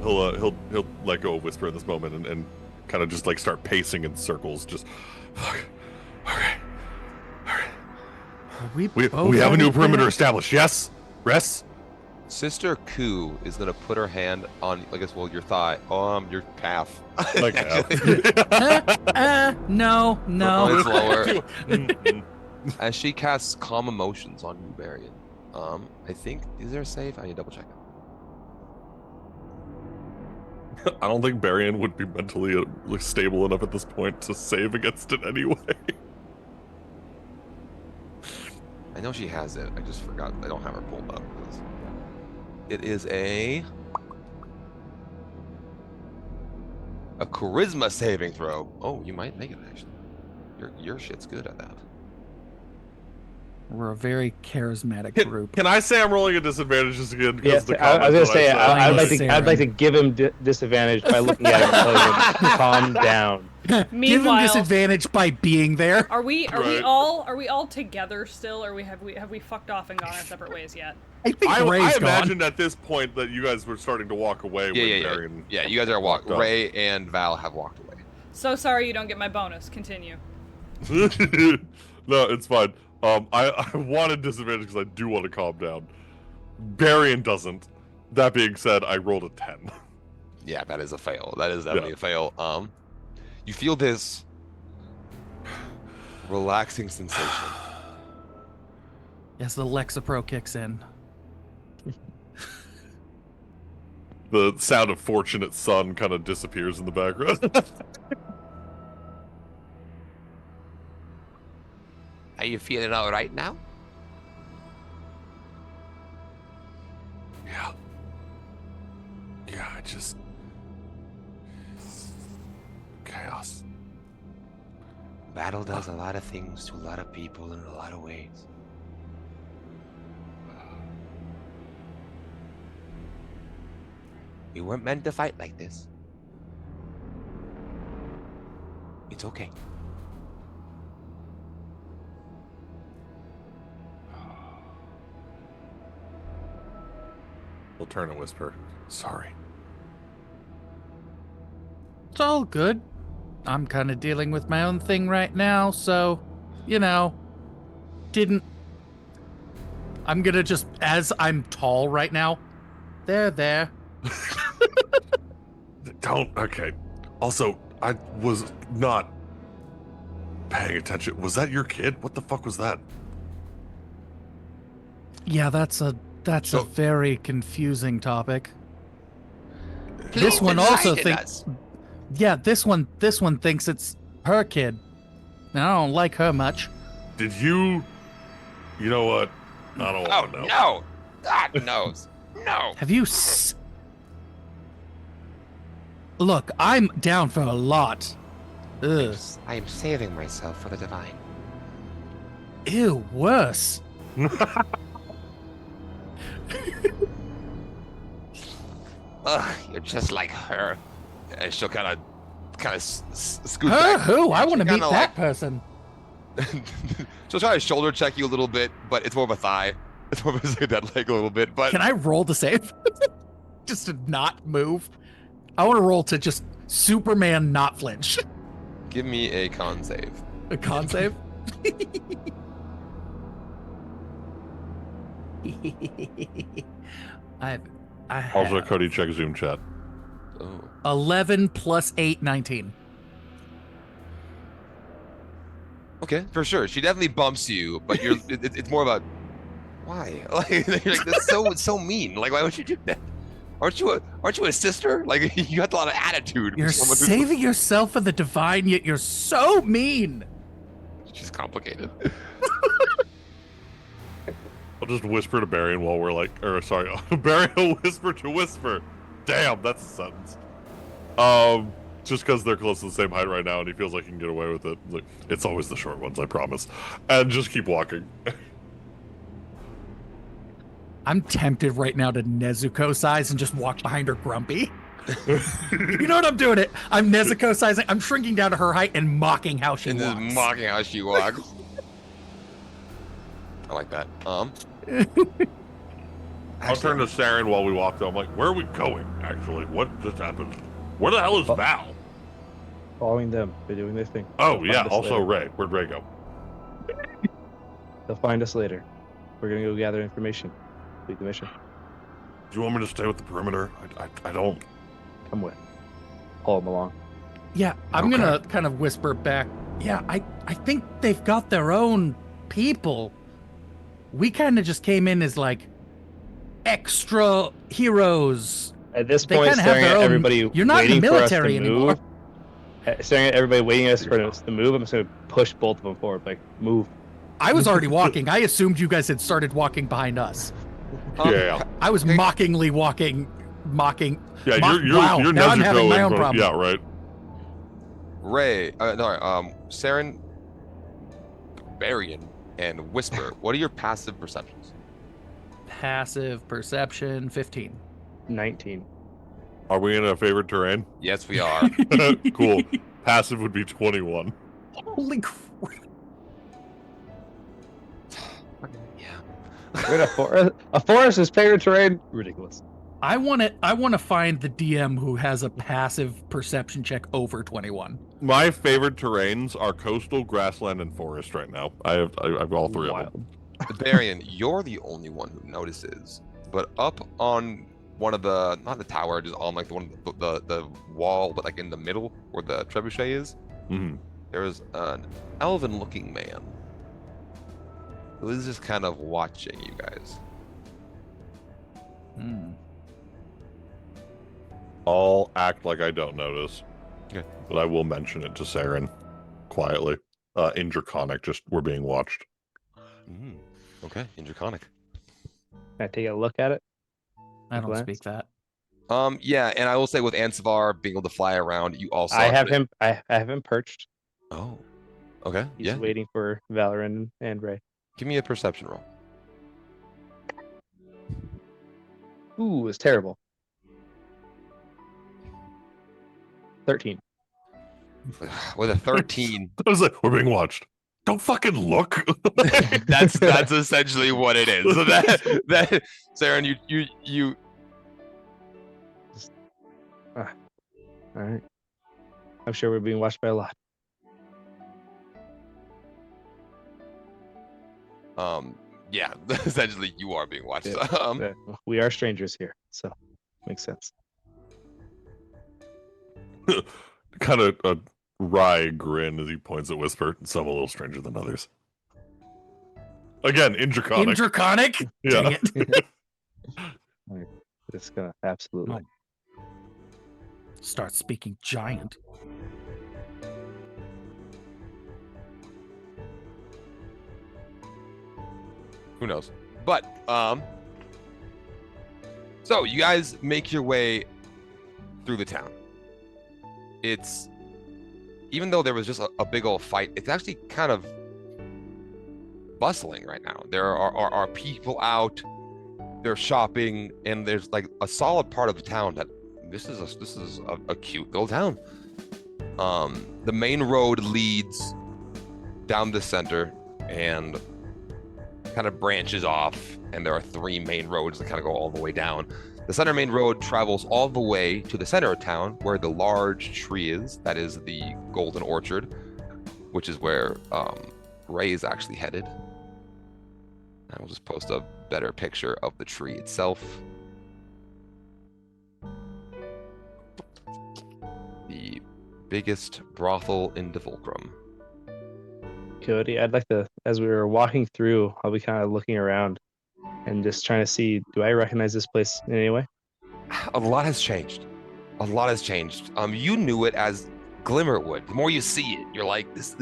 he'll let go of Whisper at this moment and kind of just like start pacing in circles. Just okay. We We both have a new already perimeter been- established. Yes. Rest. Sister Ku is gonna put her hand on, I guess, well, your thigh, your calf. Like No. It's lower. Mm-mm. As she casts Calm Emotions on you, Varian. I think, is there a save? I need to double check it. I don't think Barian would be mentally stable enough at this point to save against it anyway. I know she has it. I just forgot. I don't have her pulled up. It is a charisma saving throw. Oh, you might make it actually. Your shit's good at that. We're a very charismatic group. Can I say I'm rolling a disadvantage just again because Yes, of the I was comments gonna say that I I'd said? like to give him disadvantage by looking at him and telling him to calm down. Give him Meanwhile- disadvantage by being there. Are we Right. all together still, or have we fucked off and gone our separate ways yet? I think I Ray's gone. imagined at this point that you guys were starting to walk away when Marion... Yeah, you guys are walked up. Ray and Val have walked away. So sorry you don't get my bonus. Continue. No, it's fine. I wanted disadvantage because I do want to calm down. Barian doesn't. That being said, I rolled a 10. Yeah, that is a fail. That is definitely a fail. You feel this relaxing sensation. Yes, the Lexapro kicks in. The sound of Fortunate Son kind of disappears in the background. Are you feeling all right now? Yeah. Yeah, I just... chaos. Battle does a lot of things to a lot of people in a lot of ways. We weren't meant to fight like this. It's okay. He'll turn and whisper, sorry. It's all good. I'm kind of dealing with my own thing right now, so, you know, I'm gonna just, as I'm tall right now, there. Okay. Also, I was not paying attention. Was that your kid? What the fuck was that? Yeah, that's a So- very confusing topic. This one also thinks, yeah, this one thinks it's her kid. And I don't like her much. Did you know what? I don't Oh, want to know. no! God knows. No! Have you Look, I'm down for a lot. Ugh. I am saving myself for the divine. Ew, worse. Ugh, you're just like her. And she'll kind of scoot Her back. who? I want to She'll meet kinda that person. She'll try to shoulder check you a little bit, but it's more of a thigh. It's more of a dead leg a little bit, but Can I roll to save? Just to not move? I want to roll to just Superman not flinch. give me a con save. A con save? I Also, have Cody, check Zoom chat. Oh. 11 plus 8, 19. Okay, for sure. She definitely bumps you, but it's more about why? Like you're like that's so mean. Like why would you do that? Aren't you a sister? Like you got a lot of attitude. You're for someone who- saving yourself for the divine, yet you're so mean. She's complicated. I'll just whisper to Barian while we're like, or sorry, Barian will whisper to whisper. Damn, that's a sentence. Just because they're close to the same height right now and he feels like he can get away with it. Like, it's always the short ones, I promise. And just keep walking. I'm tempted right now to Nezuko size and just walk behind her grumpy. You know what I'm doing? I'm Nezuko sizing. I'm shrinking down to her height and mocking how she And walks. just mocking how she walks. I like that. I'll turn to Saren while we walk though. I'm like, where are we going, actually? What just happened? Where the hell is Val? Following them, they're doing their thing. Oh, They'll yeah, find us also later. Ray. Where'd Ray go? They'll find us later. We're gonna go gather information. Complete the mission. Do you want me to stay with the perimeter? I don't. Come with. Haul them along. Yeah, I'm Okay. gonna kind of whisper back. Yeah, I think they've got their own people. We kind of just came in as like extra heroes. At this They point, kinda have staring their at own- everybody You're not in waiting the for us to military anymore. move. Staring at everybody waiting for us to move, I'm just gonna push both of them forward. Like, move. I was already walking. I assumed you guys had started walking behind us. Yeah. I was mockingly walking, mocking. Yeah, Mock- you're wow, now I'm Nezuko having my in own front- problem. Yeah, right. Ray, no, Saren, Barian And Whisper, what are your passive perceptions? Passive perception 15. 19. Are we in a favorite terrain? Yes, we are. Cool. Passive would be 21. Holy crap. Yeah. Wait, a forest is favorite terrain? Ridiculous. I want to find the DM who has a passive perception check over 21. My favorite terrains are coastal, grassland, and forest right now. I've all three of them. Barian, you're the only one who notices, but up on one of the, not the tower, just on like the wall, but like in the middle where the trebuchet is, there's an elven-looking man who is just kind of watching you guys. I'll act like I don't notice. Okay. But I will mention it to Saren quietly. In Draconic, just we're being watched. Okay, in Draconic. Can I take a look at it? I don't Glance? speak that. Yeah, and I will say with Ansavar being able to fly around, you also I have him perched. Oh. Okay. He's Yeah. waiting for Valorant and Ray. Give me a perception roll. Ooh, it's terrible. 13. With a 13. I was like, we're being watched. Don't fucking look. that's essentially what it is. So that Saren, you All right. I'm sure we're being watched by a lot. yeah, essentially you are being watched. Yeah. We are strangers here, so makes sense. Kind of a wry grin as he points at Whisper. Some a little stranger than others. Again, in Draconic. In Draconic? Yeah. Dang it. It's gonna absolutely. Start speaking giant. Who knows? But so you guys make your way through the town. It's, even though there was just a big old fight, it's actually kind of bustling right now. There are people out, they're shopping, and there's like a solid part of the town that this is a cute little town. The main road leads down the center and kind of branches off, and there are 3 main roads that kind of go all the way down. The center main road travels all the way to the center of town where the large tree is. That is the Golden Orchard, which is where Ray is actually headed. I will just post a better picture of the tree itself. The biggest brothel in Devolkrim. Cody, I'd like to, as we were walking through, I'll be kind of looking around and just trying to see, do I recognize this place in any way? A lot has changed. A lot has changed. You knew it as Glimmerwood. The more you see it, you're like, this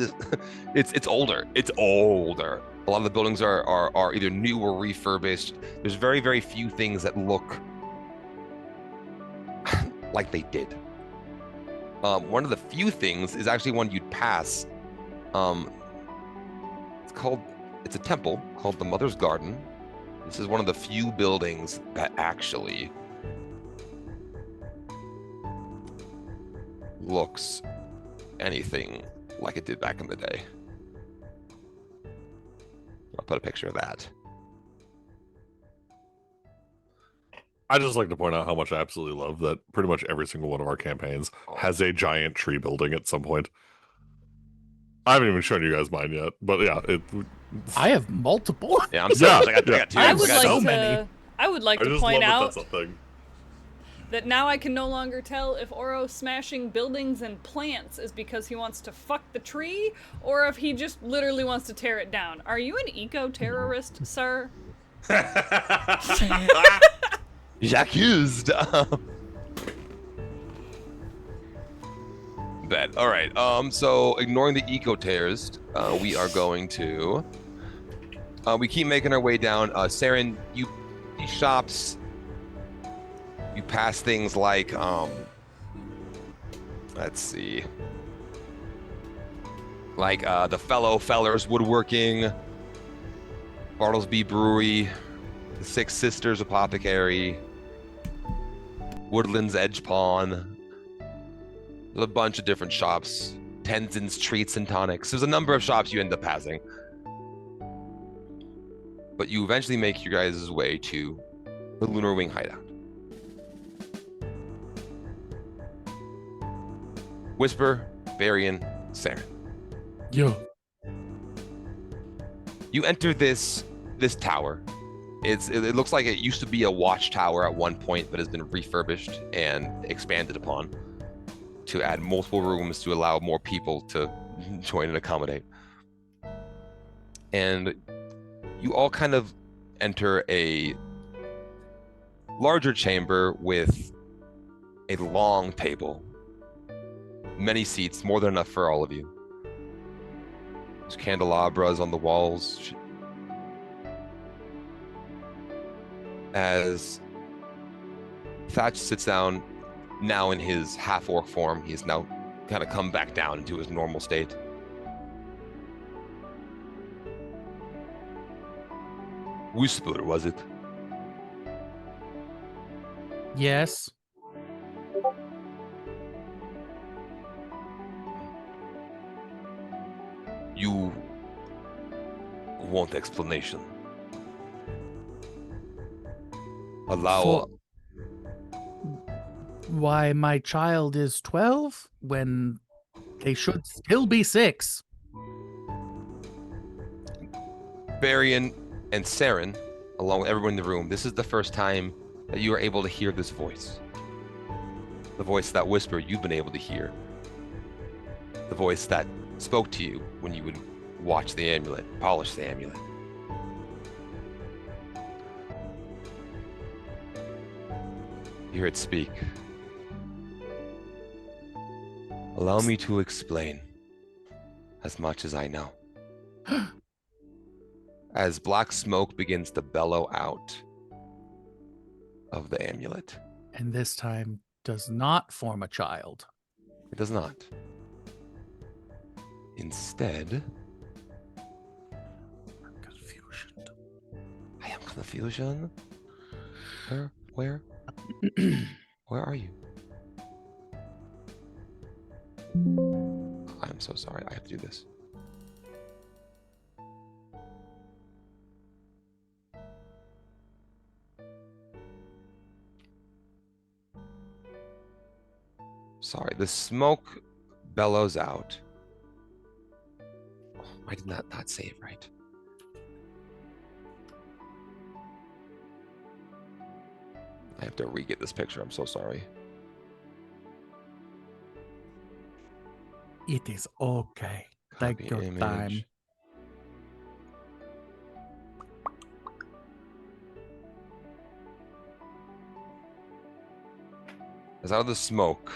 it's older. It's older. A lot of the buildings are either new or refurbished. There's very, very few things that look like they did. One of the few things is actually one you'd pass. It's a temple called the Mother's Garden. This is one of the few buildings that actually looks anything like it did back in the day. I'll put a picture of that. I just like to point out how much I absolutely love that pretty much every single one of our campaigns has a giant tree building at some point. I haven't even shown you guys mine yet, but yeah, I have multiple. Yeah, I'm sorry. I got 2. I would like so to. many. I would like I to just point love out that that's a thing. that now I can no longer tell if Oro smashing buildings and plants is because he wants to fuck the tree, or if he just literally wants to tear it down. Are you an eco-terrorist, sir? J'accused. Bet. All right. So ignoring the eco-terrorist, we are going to. We keep making our way down. Saren, these shops. You pass things like, let's see, like the fellow fellers woodworking. Bartlesby Brewery, the Six Sisters Apothecary, Woodlands Edge Pawn. There's a bunch of different shops. Tenzin's Treats and Tonics. There's a number of shops you end up passing. But you eventually make your guys' way to the Lunar Wing hideout. Whisper, Varian, Saren. Yo. You enter this tower. It looks like it used to be a watchtower at one point, but has been refurbished and expanded upon to add multiple rooms to allow more people to join and accommodate. And you all kind of enter a larger chamber with a long table, many seats, more than enough for all of you. There's candelabras on the walls. As Thatch sits down, now in his half-orc form, he has now kind of come back down into his normal state. Whisper, was it? Yes. You want explanation? Allow. Why my child is 12 when they should still be 6. Varian and Saren, along with everyone in the room, this is the first time that you are able to hear this voice. The voice that Whisper you've been able to hear. The voice that spoke to you when you would watch the amulet, polish the amulet. You hear it speak. Allow me to explain as much as I know. As black smoke begins to bellow out of the amulet. And this time does not form a child. It does not. Instead, Confusion. I am confusion. Where? Where are you? I'm so sorry. I have to do this. Sorry, the smoke bellows out. Oh, I did not save right. I have to re-get this picture. I'm so sorry. It is okay. Take Copy your image. time. As out of the smoke,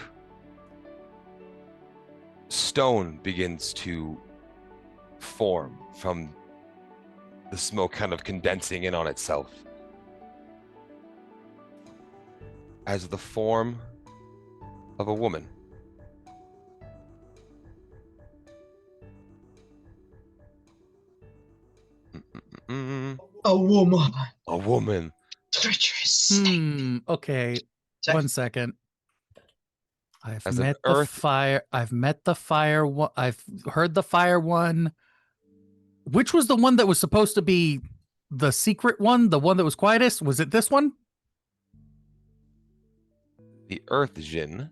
stone begins to form from the smoke kind of condensing in on itself. As the form of a woman. A woman. A woman. Treacherous. Okay. Check. 1 second. I've As an met the earth- fire. I've met the fire one. I've heard the fire one. Which was the one that was supposed to be the secret one? The one that was quietest? Was it this one? The earth Jinn.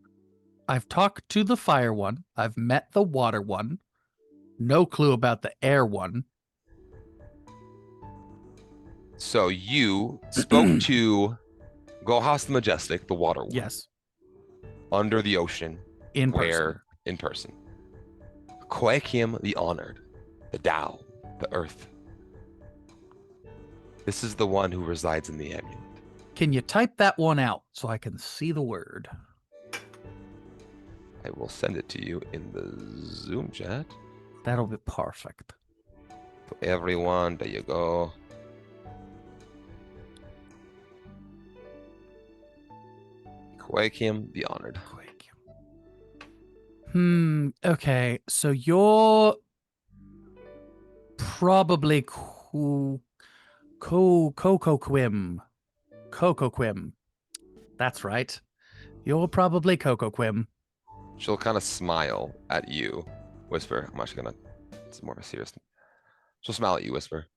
I've talked to the fire one. I've met the water one. No clue about the air one. So you spoke to Gohas the Majestic, the water one. Yes. Under the ocean. In person. Where? In person. Koakim the Honored. The Tao. The earth. This is the one who resides in the amulet. Can you type that one out so I can see the word? I will send it to you in the Zoom chat. That'll be perfect. To everyone, there you go. Koakim the Honored. Okay. So you're probably cool. Cocoquim. Cocoquim. That's right. You're probably Cocoquim. She'll kind of smile at you, Whisper. I'm actually gonna. It's more of a serious. She'll smile at you, Whisper.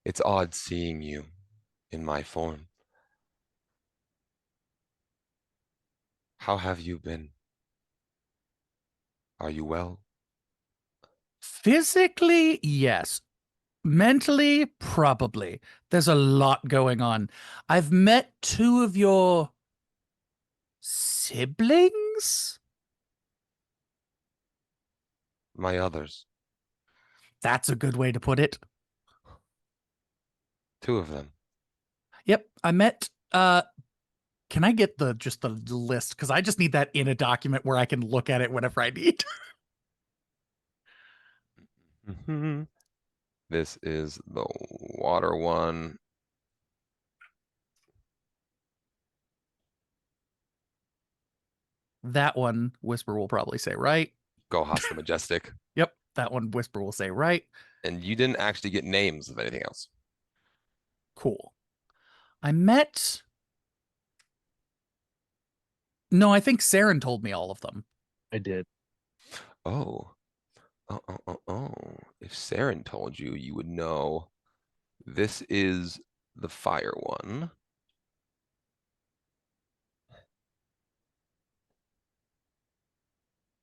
It's odd seeing you in my form. How have you been? Are you well? Physically, yes. Mentally, probably. There's a lot going on. I've met two of your siblings? My others. That's a good way to put it. Two of them. Yep, I met can I get the list? Because I just need that in a document where I can look at it whenever I need. This is the water one. That one, Whisper will probably say right. Go Haas the Majestic. Yep, that one, Whisper will say right. And you didn't actually get names of anything else. Cool. I met. No, I think Saren told me all of them. I did. Oh. Oh. If Saren told you, you would know. This is the fire one.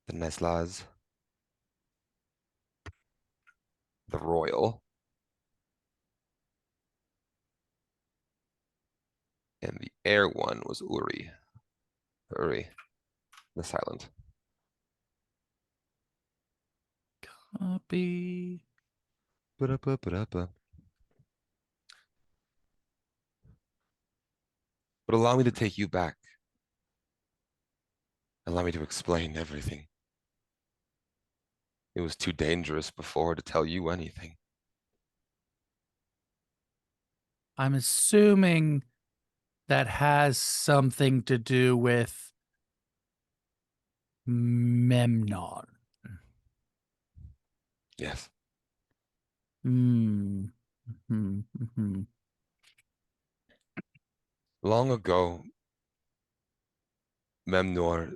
The Neslas. The royal. And the air one was Uri. Uri. The silent. Copy. Ba-da-ba-ba-da-ba. But allow me to take you back. Allow me to explain everything. It was too dangerous before to tell you anything. I'm assuming that has something to do with Memnon. Yes. Hmm. Long ago, Memnor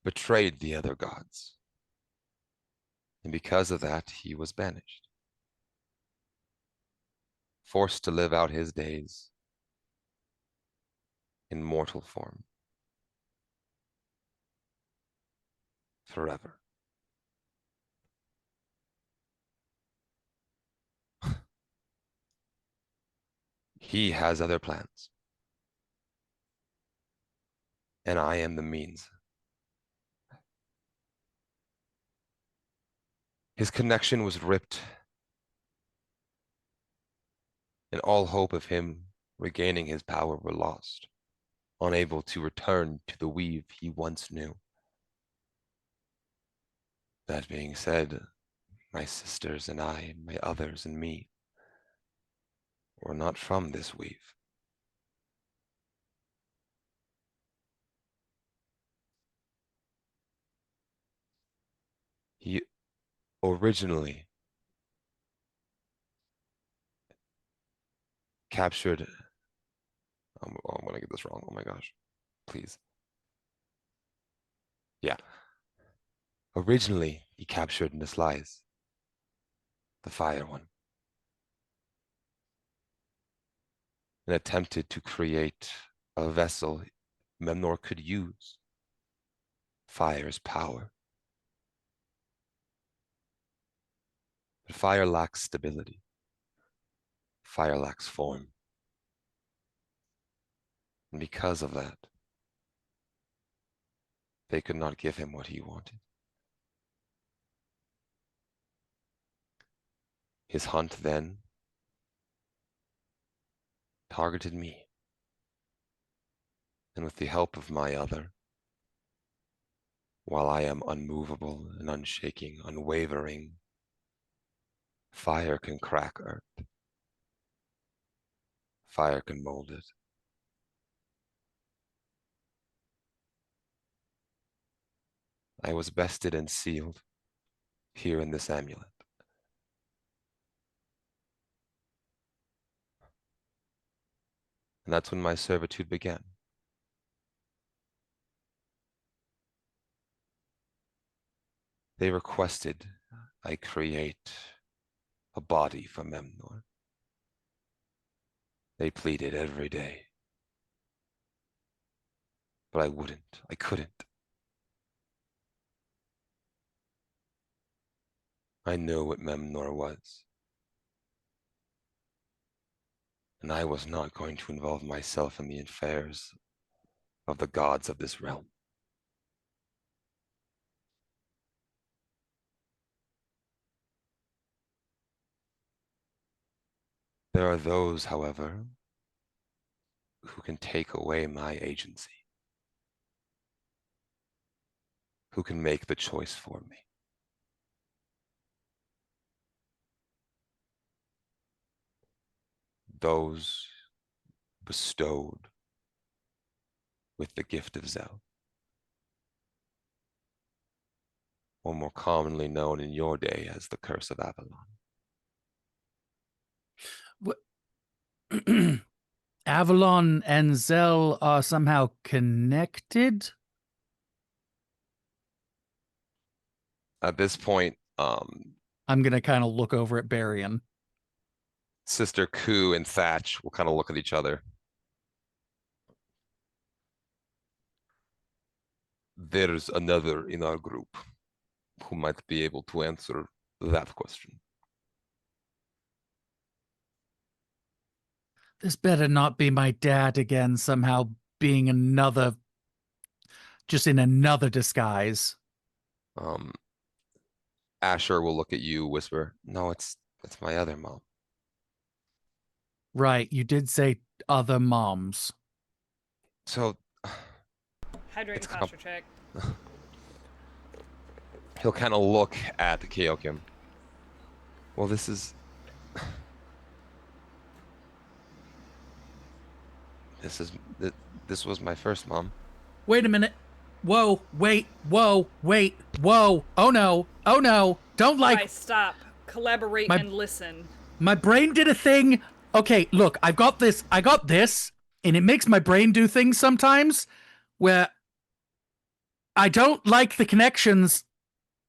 betrayed the other gods. And because of that, he was banished. Forced to live out his days in mortal form. Forever. He has other plans. And I am the means. His connection was ripped, and all hope of him regaining his power were lost, unable to return to the weave he once knew. That being said, my sisters and I, my others and me, were not from this weave. He originally captured. I'm gonna get this wrong. Oh my gosh. Please. Yeah. Originally, he captured Nislies, the fire one, and attempted to create a vessel Memnor could use. Fire's power. But fire lacks stability. Fire lacks form. And because of that, they could not give him what he wanted. His hunt then targeted me. And with the help of my other, while I am unmovable and unshaking, unwavering, fire can crack earth. Fire can mold it. I was bested and sealed here in this amulet. And that's when my servitude began. They requested I create a body for Memnor. They pleaded every day. But I wouldn't. I couldn't. I knew what Memnor was. And I was not going to involve myself in the affairs of the gods of this realm. There are those, however, who can take away my agency, who can make the choice for me. Those bestowed with the gift of Zel, or more commonly known in your day as the Curse of Avalon. Avalon and Zell are somehow connected? At this point, I'm going to kind of look over at Barian. Sister Ku and Thatch will kind of look at each other. There's another in our group who might be able to answer that question. This better not be my dad again, somehow being another, just in another disguise. Asher will look at you, whisper, "No, it's my other mom." Right, you did say other moms. So Hydrate It's and posture check. he'll kind of look at Keokim. Well, this is this was my first mom. Wait a minute. Whoa, wait, whoa, wait, whoa. Oh no, don't like. Guys, stop. Collaborate and listen. My brain did a thing. Okay, look, I got this, and it makes my brain do things sometimes where I don't like the connections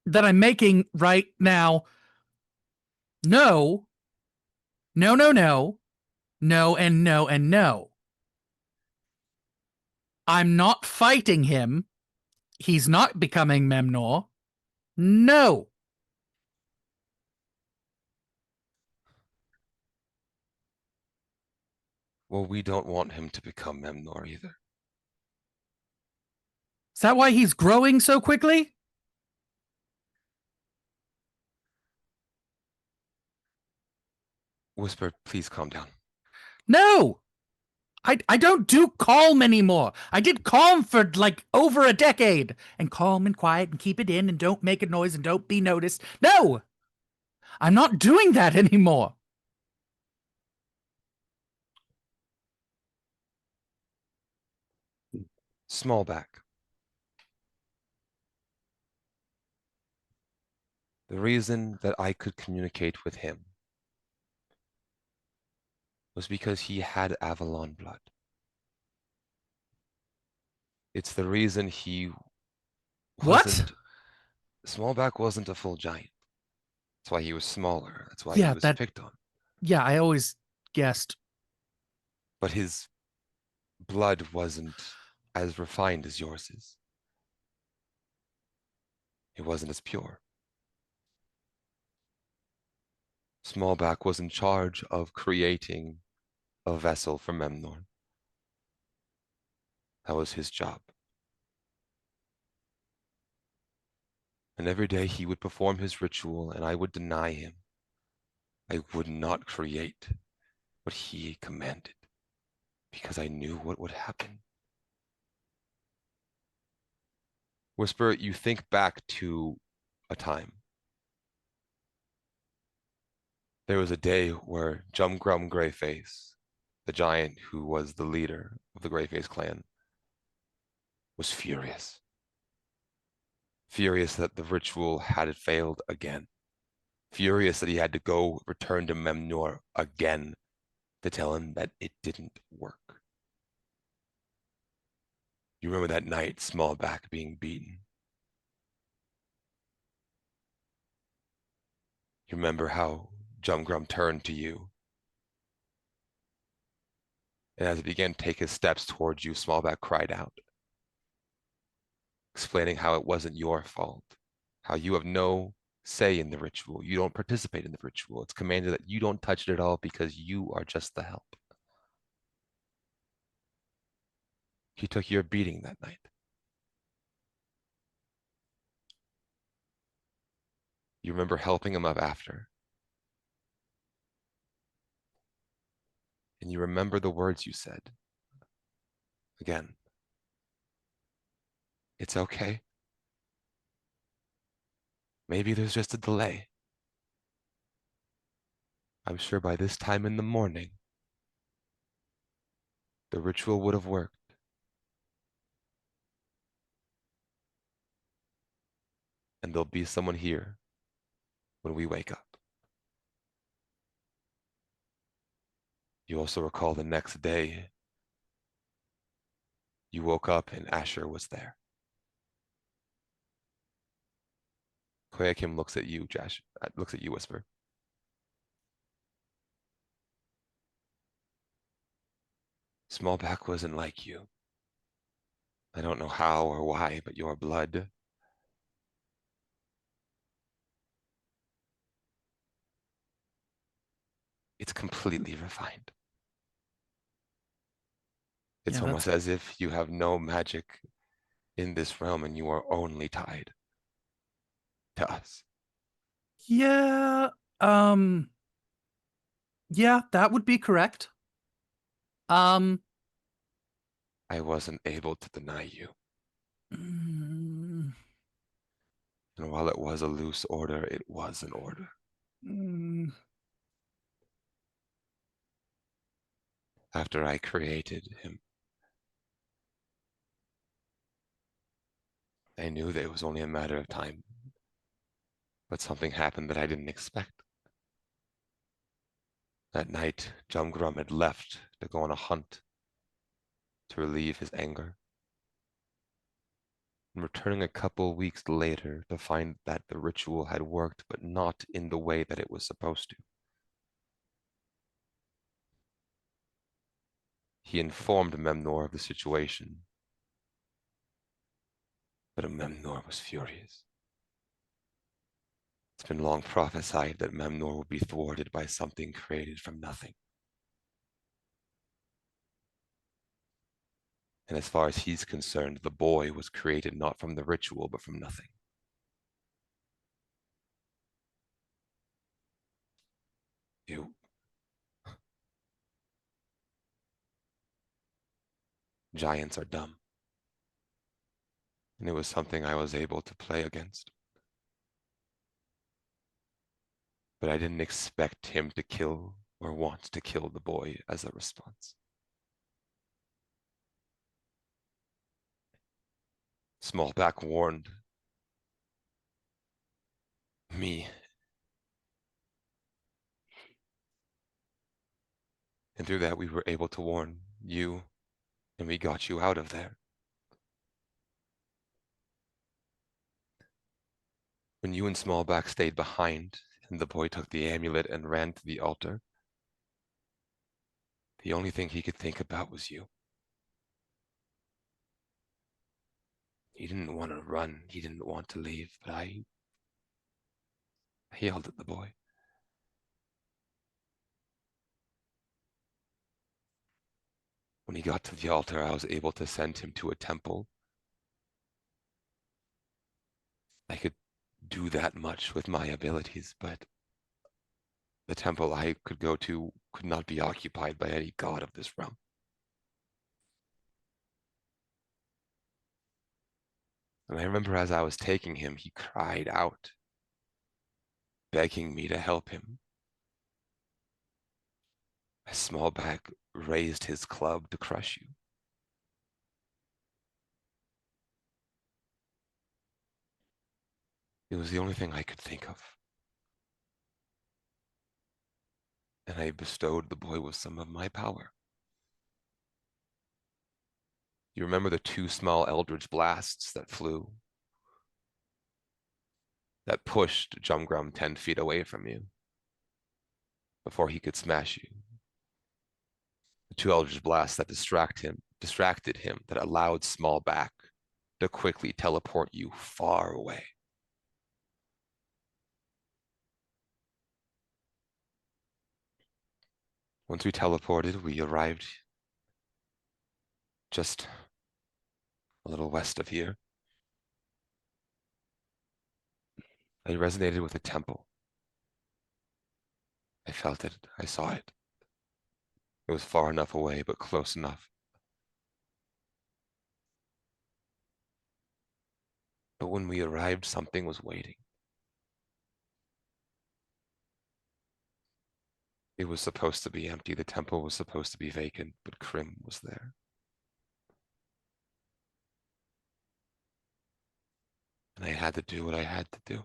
that I'm making right now. No, no, no, no, no, and no, and no. I'm not fighting him. He's not becoming Memnor. No. Well, we don't want him to become Memnor either. Is that why he's growing so quickly? Whisper, please calm down. No. I don't do calm anymore. I did calm for like over a decade. And calm and quiet and keep it in and don't make a noise and don't be noticed. No. I'm not doing that anymore. Smallback. The reason that I could communicate with him was because he had Avalon blood. It's the reason he wasn't... Smallback wasn't a full giant. That's why he was smaller. That's why he was picked on. Yeah, I always guessed. But his blood wasn't as refined as yours is. It wasn't as pure. Smallback was in charge of creating a vessel for Memnor. That was his job. And every day he would perform his ritual and I would deny him. I would not create what he commanded because I knew what would happen. Whisper, you think back to a time. There was a day where Jumgrum Greyface, the giant who was the leader of the Greyface clan, was furious. furious that the ritual had failed again, furious that he had to go return to Memnor again to tell him that it didn't work. You remember that night, Smallback being beaten. You remember how Jumgrum turned to you. And as he began to take his steps towards you, Smallback cried out, explaining how it wasn't your fault, how you have no say in the ritual. You don't participate in the ritual. It's commanded that you don't touch it at all because you are just the help. He took your beating that night. You remember helping him up after. And you remember the words you said. Again, it's okay. Maybe there's just a delay. I'm sure by this time in the morning, the ritual would have worked. And there'll be someone here when we wake up. You also recall the next day, you woke up and Asher was there. Koyakim looks at you, Whisper. Smallback wasn't like you. I don't know how or why, but your blood, it's completely refined. It's Yeah, almost as if you have no magic in this realm and you are only tied to us. Yeah, yeah, that would be correct. I wasn't able to deny you. Mm, And while it was a loose order, it was an order. mm, After I created him, I knew that it was only a matter of time. But something happened that I didn't expect. That night, Jumgrum had left to go on a hunt to relieve his anger. And returning a couple weeks later to find that the ritual had worked, but not in the way that it was supposed to. He informed Memnor of the situation, but Memnor was furious. It's been long prophesied that Memnor will be thwarted by something created from nothing. And as far as he's concerned, the boy was created not from the ritual, but from nothing. You. Giants are dumb. And it was something I was able to play against. But I didn't expect him to kill or want to kill the boy as a response. Smallback warned me. And through that, we were able to warn you, and we got you out of there. When you and Smallback stayed behind, and the boy took the amulet and ran to the altar, the only thing he could think about was you. He didn't want to run, he didn't want to leave, but I yelled at the boy. When he got to the altar, I was able to send him to a temple. I could do that much with my abilities, but the temple I could go to could not be occupied by any god of this realm. And I remember as I was taking him, he cried out, begging me to help him. As Smallback raised his club to crush you. It was the only thing I could think of. And I bestowed the boy with some of my power. You remember the 2 small eldritch blasts that flew? That pushed Jumgrum 10 feet away from you before he could smash you. The 2 eldritch blasts that distracted him, that allowed Smallback to quickly teleport you far away. Once we teleported, we arrived just a little west of here. I resonated with the temple. I felt it. I saw it. It was far enough away, but close enough. But when we arrived, something was waiting. It was supposed to be empty. The temple was supposed to be vacant, but Krim was there. And I had to do what I had to do.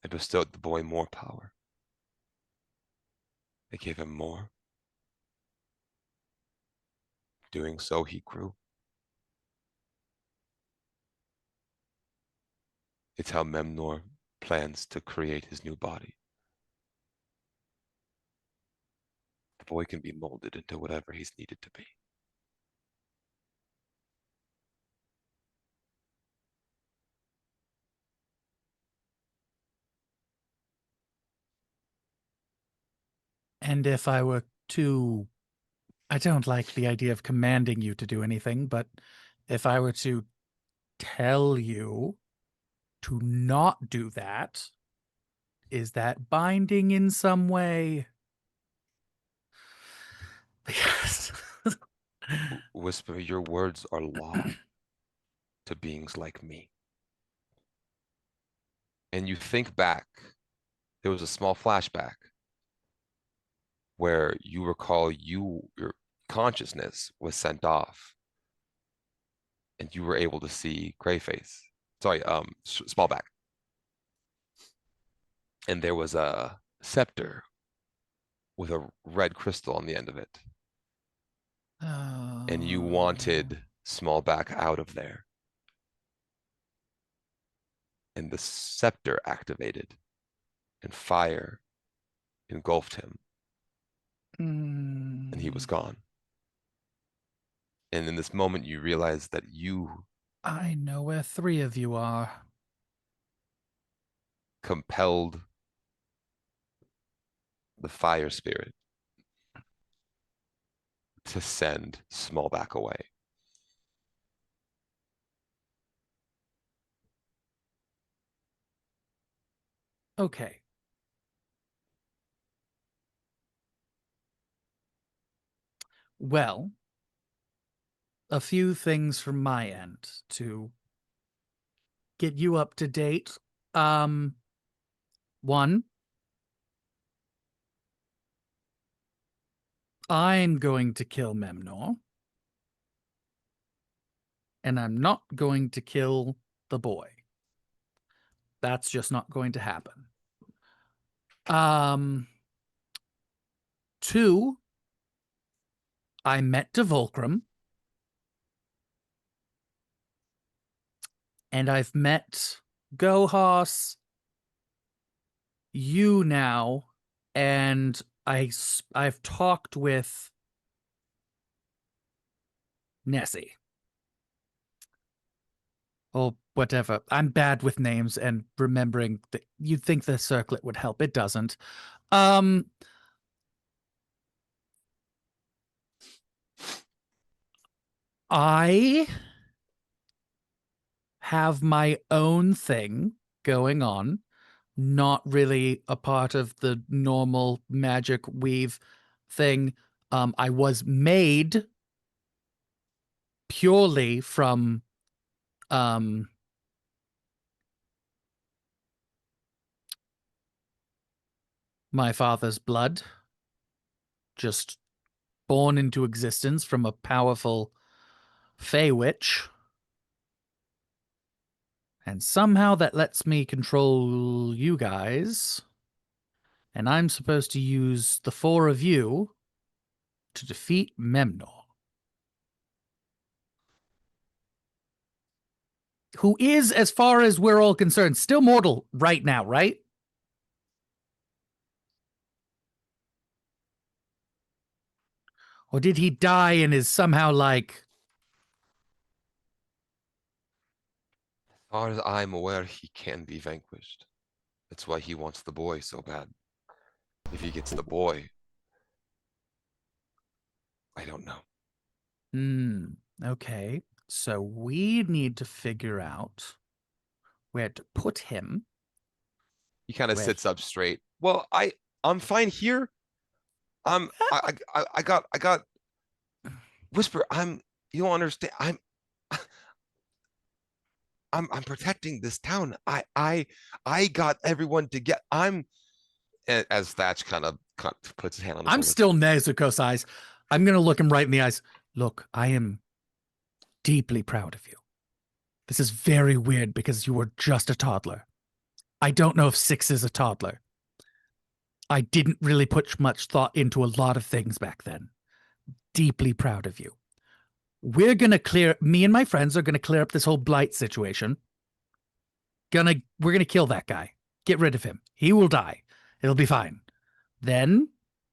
I bestowed the boy more power. I gave him more. Doing so, he grew. It's how Memnor plans to create his new body. The boy can be molded into whatever he's needed to be. And if I were to, I don't like the idea of commanding you to do anything, but if I were to tell you to not do that, is that binding in some way? Because Whisper, your words are law to beings like me. And you think back, there was a small flashback where you recall your consciousness was sent off and you were able to see Greyface. Sorry, Smallback. And there was a scepter with a red crystal on the end of it. And you wanted Smallback out of there. And the scepter activated and fire engulfed him. And he was gone. And in this moment, you realize that you I know where 3 of you are. compelled the fire spirit to send Smallback away. Okay. Well, a few things from my end to get you up to date. One, I'm going to kill Memnor. And I'm not going to kill the boy. That's just not going to happen. 2, I met Devolkrim. And I've met Gohas, you now, and I've talked with Nessie. Or whatever. I'm bad with names and remembering that you'd think the circlet would help. It doesn't. I have my own thing going on, not really a part of the normal magic weave thing. I was made purely from my father's blood, just born into existence from a powerful Fey witch. And somehow that lets me control you guys. And I'm supposed to use the 4 of you to defeat Memnor. Who is, as far as we're all concerned, still mortal right now, right? Or did he die and is somehow like... As far as I'm aware, he can be vanquished. That's why he wants the boy so bad. If he gets the boy, I don't know. Okay. So we need to figure out where to put him. He kind of Where- sits up straight. Well, I'm fine here. I got Whisper. You don't understand. I'm protecting this town. I got everyone to get. As Thatch kind of puts his hand on his I'm shoulder. still Nezuko size. I'm going to look him right in the eyes. Look, I am deeply proud of you. This is very weird because you were just a toddler. I don't know if 6 is a toddler. I didn't really put much thought into a lot of things back then. Deeply proud of you. Me and my friends are going to clear up this whole blight situation. We're going to kill that guy. Get rid of him. He will die. It'll be fine. Then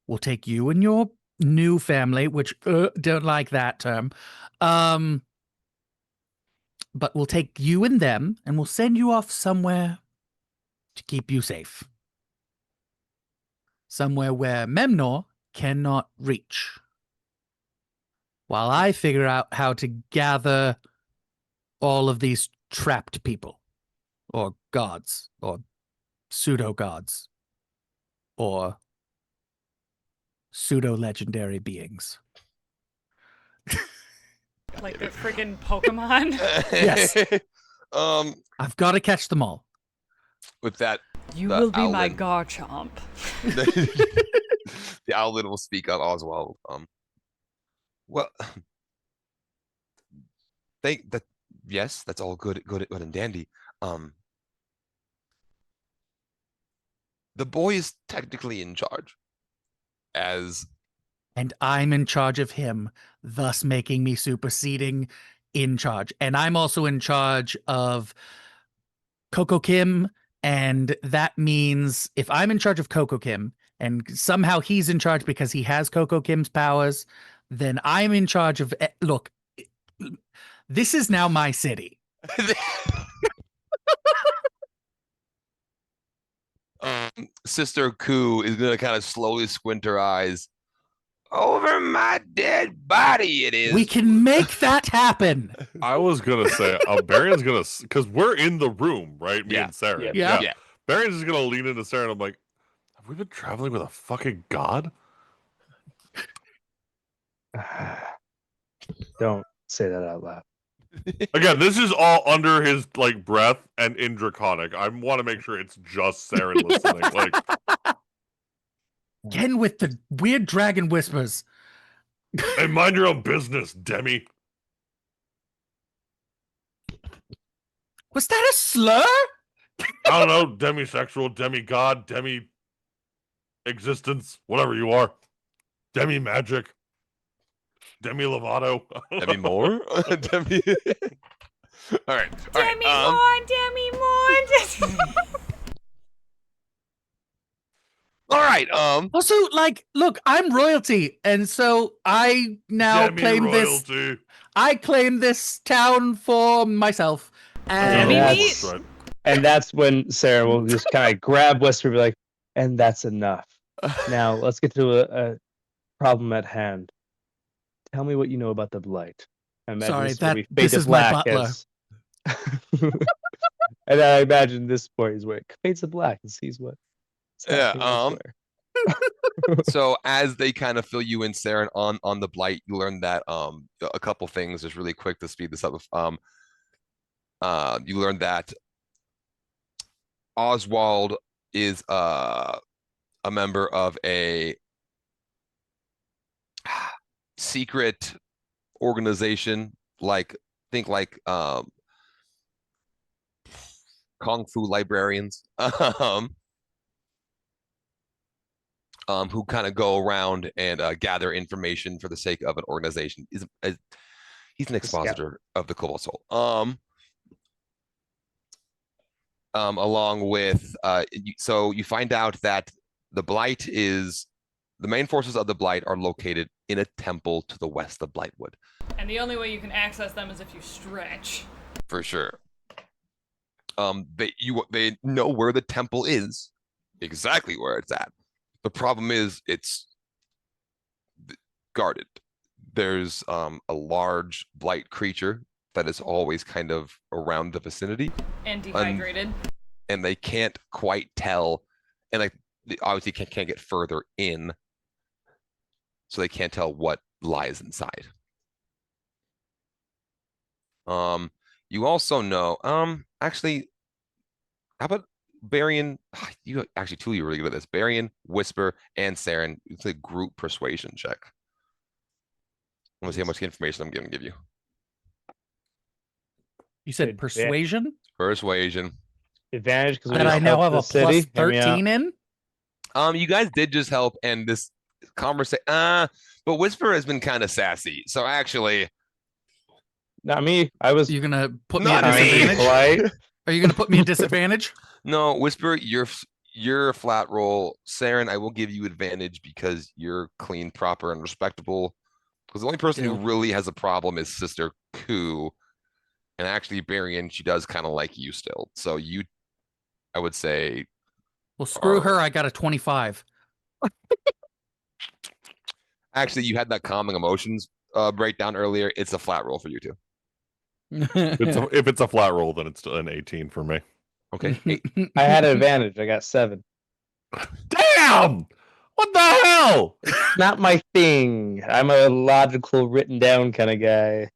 we'll take you and your new family, which don't like that term. But we'll take you and them and we'll send you off somewhere to keep you safe. Somewhere where Memnor cannot reach. While I figure out how to gather all of these trapped people, or gods, or pseudo-gods, or pseudo-legendary beings. Like the friggin' Pokemon. Yes. Um, I've got to catch them all. with that, You the will be my Owlin- Garchomp. the Owlin will speak up Oswald. Well, yes, that's all good and dandy. The boy is technically in charge. And I'm in charge of him, thus making me superseding in charge. And I'm also in charge of Coco Kim, and that means if I'm in charge of Coco Kim, and somehow he's in charge because he has Coco Kim's powers, then I'm in charge of... Look, this is now my city. Sister Koo is gonna kind of slowly squint her eyes. Over my dead body, it is. We can make that happen. I was gonna say, Barion's gonna, because we're in the room, right? Me Yeah. and Sarah. Yeah. Barion's just gonna lean into Sarah, and I'm like, have we been traveling with a fucking god? Don't say that out loud. Again, this is all under his like breath and in Draconic. I want to make sure it's just Sarah listening. Like, Again with the weird dragon whispers. hey, mind your own business, Demi. Was that a slur? I don't know, demisexual, demigod, demi existence, whatever you are. Demi magic. Demi Lovato. Demi Moore? Demi. All right. Demi All Moore. All right. Also, like, look, I'm royalty, and so I now Demi claim royalty. this. I claim this town for myself. And Demi Yeah, meat? that's right. And that's when Sarah will just kind of grab Whisper and be like, and that's enough. Now let's get to a problem at hand. Tell me what you know about the blight. I imagine Sorry, this, will be this fade to is my black butler. as- and I imagine this point is where it fades to black and sees what. Yeah, elsewhere. so as they kind of fill you in, Sarah, on the blight, you learn that a couple things just really quick to speed this up. You learn that Oswald is a member of a secret organization, like kung fu librarians, who kind of go around and gather information for the sake of an organization. He's an expositor of the Cobalt Soul. Along with so you find out that the main forces of the Blight are located in a temple to the west of Blightwood. And the only way you can access them is if you stretch. For sure. They know where the temple is, exactly where it's at. The problem is it's guarded. There's a large Blight creature that is always kind of around the vicinity. And dehydrated. And they can't quite tell, and like they obviously can't get further in, so they can't tell what lies inside. You also know, actually, how about Barian? You actually, two of you are really good at this. Barian, Whisper, and Saren. It's a group persuasion check. I want to see how much information I'm going to give you. You said persuasion? Persuasion. Advantage because And I now have a plus 13 in? You guys did just help, and this conversation, but Whisper has been kind of sassy. So actually, not me. I was. You're gonna put me Not at me. disadvantage? Are you gonna put me at disadvantage? No, Whisper, you're a flat roll. Saren, I will give you advantage because you're clean, proper, and respectable. Because the only person who really has a problem is Sister Koo. And actually, Barian, she does kind of like you still. So you, I would say. Well, screw her. I got a 25. Actually, you had that calming emotions breakdown earlier. It's a flat roll for you too. If it's a flat roll, then it's an 18 for me. Okay. I had an advantage. I got 7. Damn! What the hell? Not my thing. I'm a logical, written down kind of guy.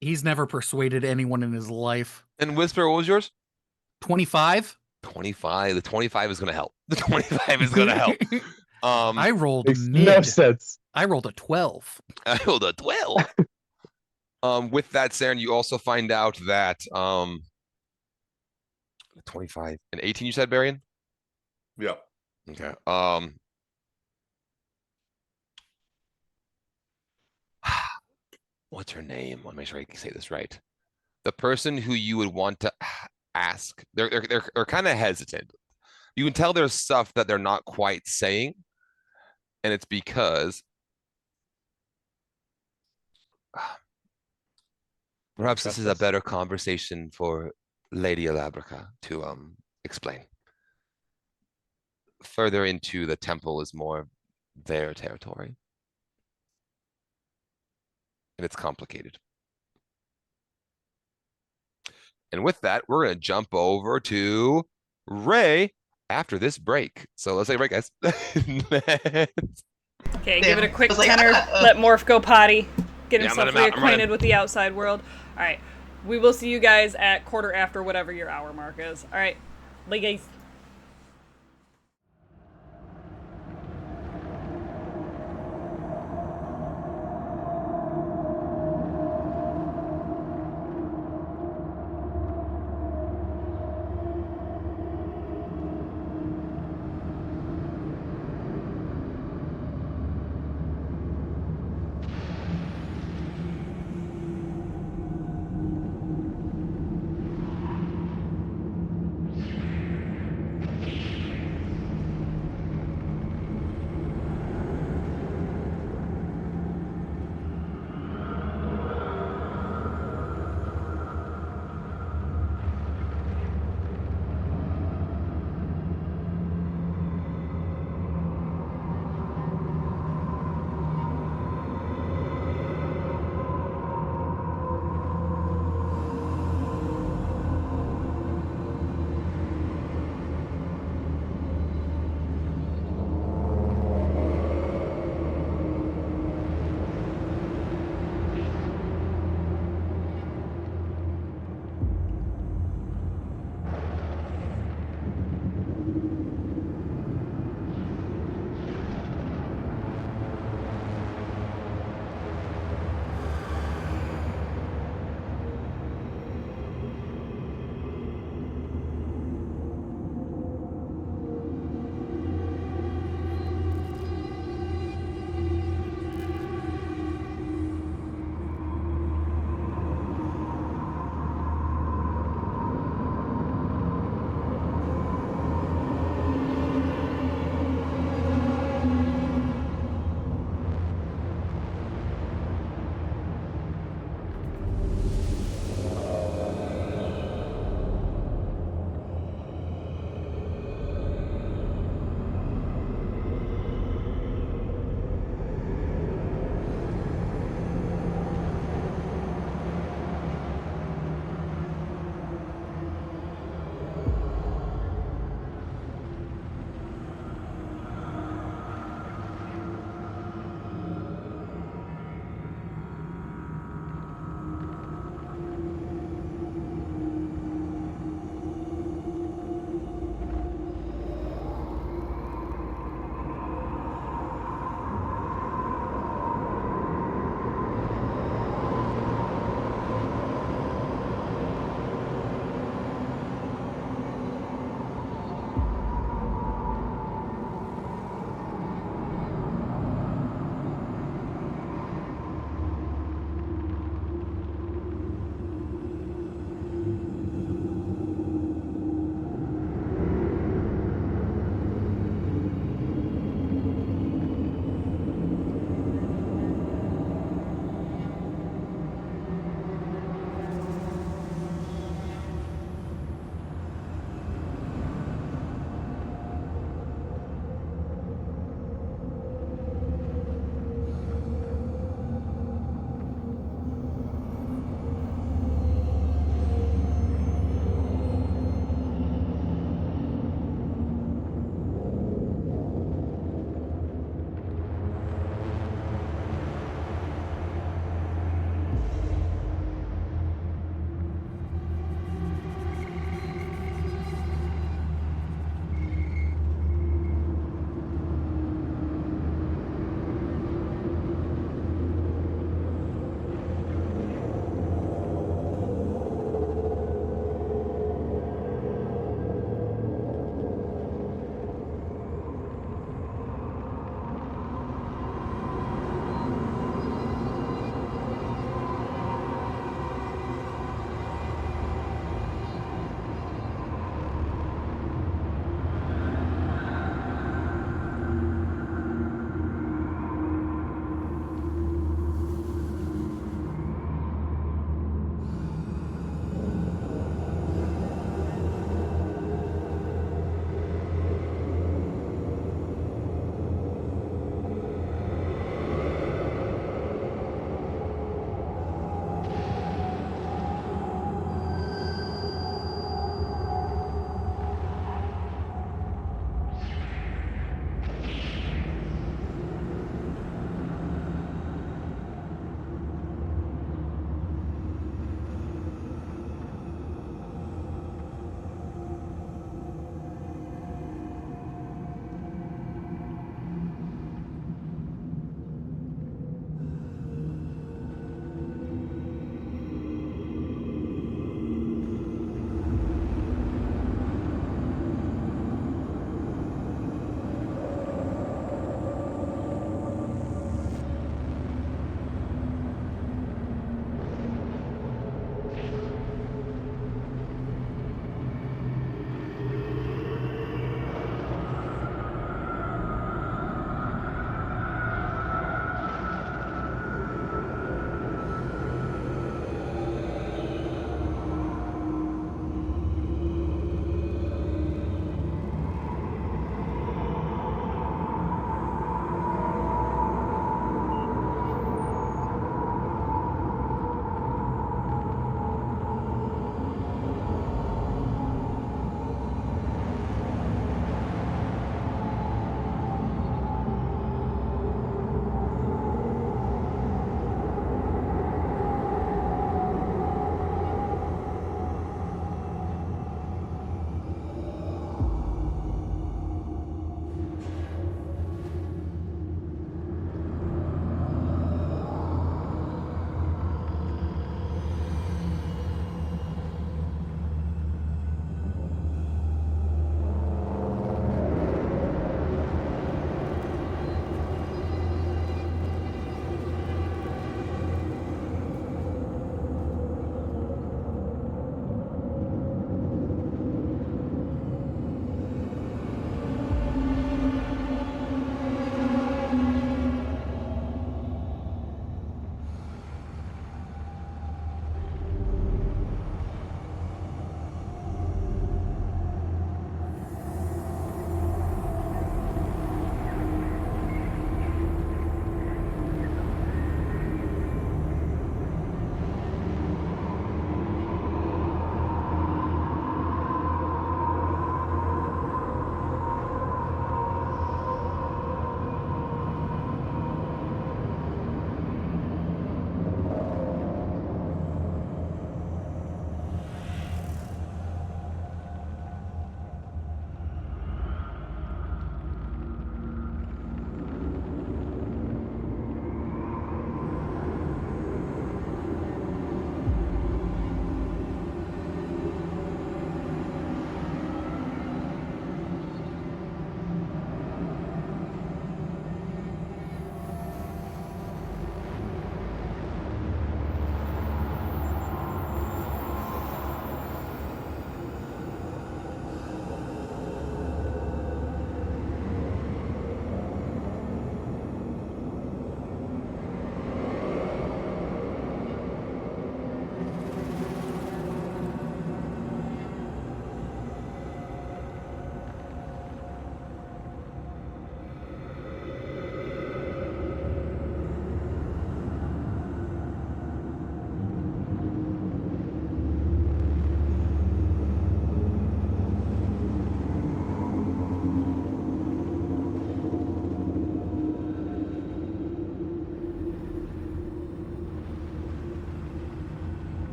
He's never persuaded anyone in his life. And Whisper, what was yours? 25? 25. The 25 is going to help. The 25 is going to help. I rolled Makes mid. no sense. I rolled a 12. I rolled a 12. With that, Saren, you also find out that 25 and 18, you said, Barian? Yeah. Okay. What's her name? I want to make sure I can say this right. The person who you would want to ask, they're kind of hesitant. You can tell there's stuff that they're not quite saying, and it's because perhaps this is a better conversation for Lady Alabrica to explain. Further into the temple is more their territory. And it's complicated. And with that, we're going to jump over to Ray after this break. So let's take a break, guys. Okay, give it a quick tenor. Let Morph go potty. Get Yeah, himself reacquainted with the outside world. All right. We will see you guys at quarter after whatever your hour mark is. All right. Bye, guys.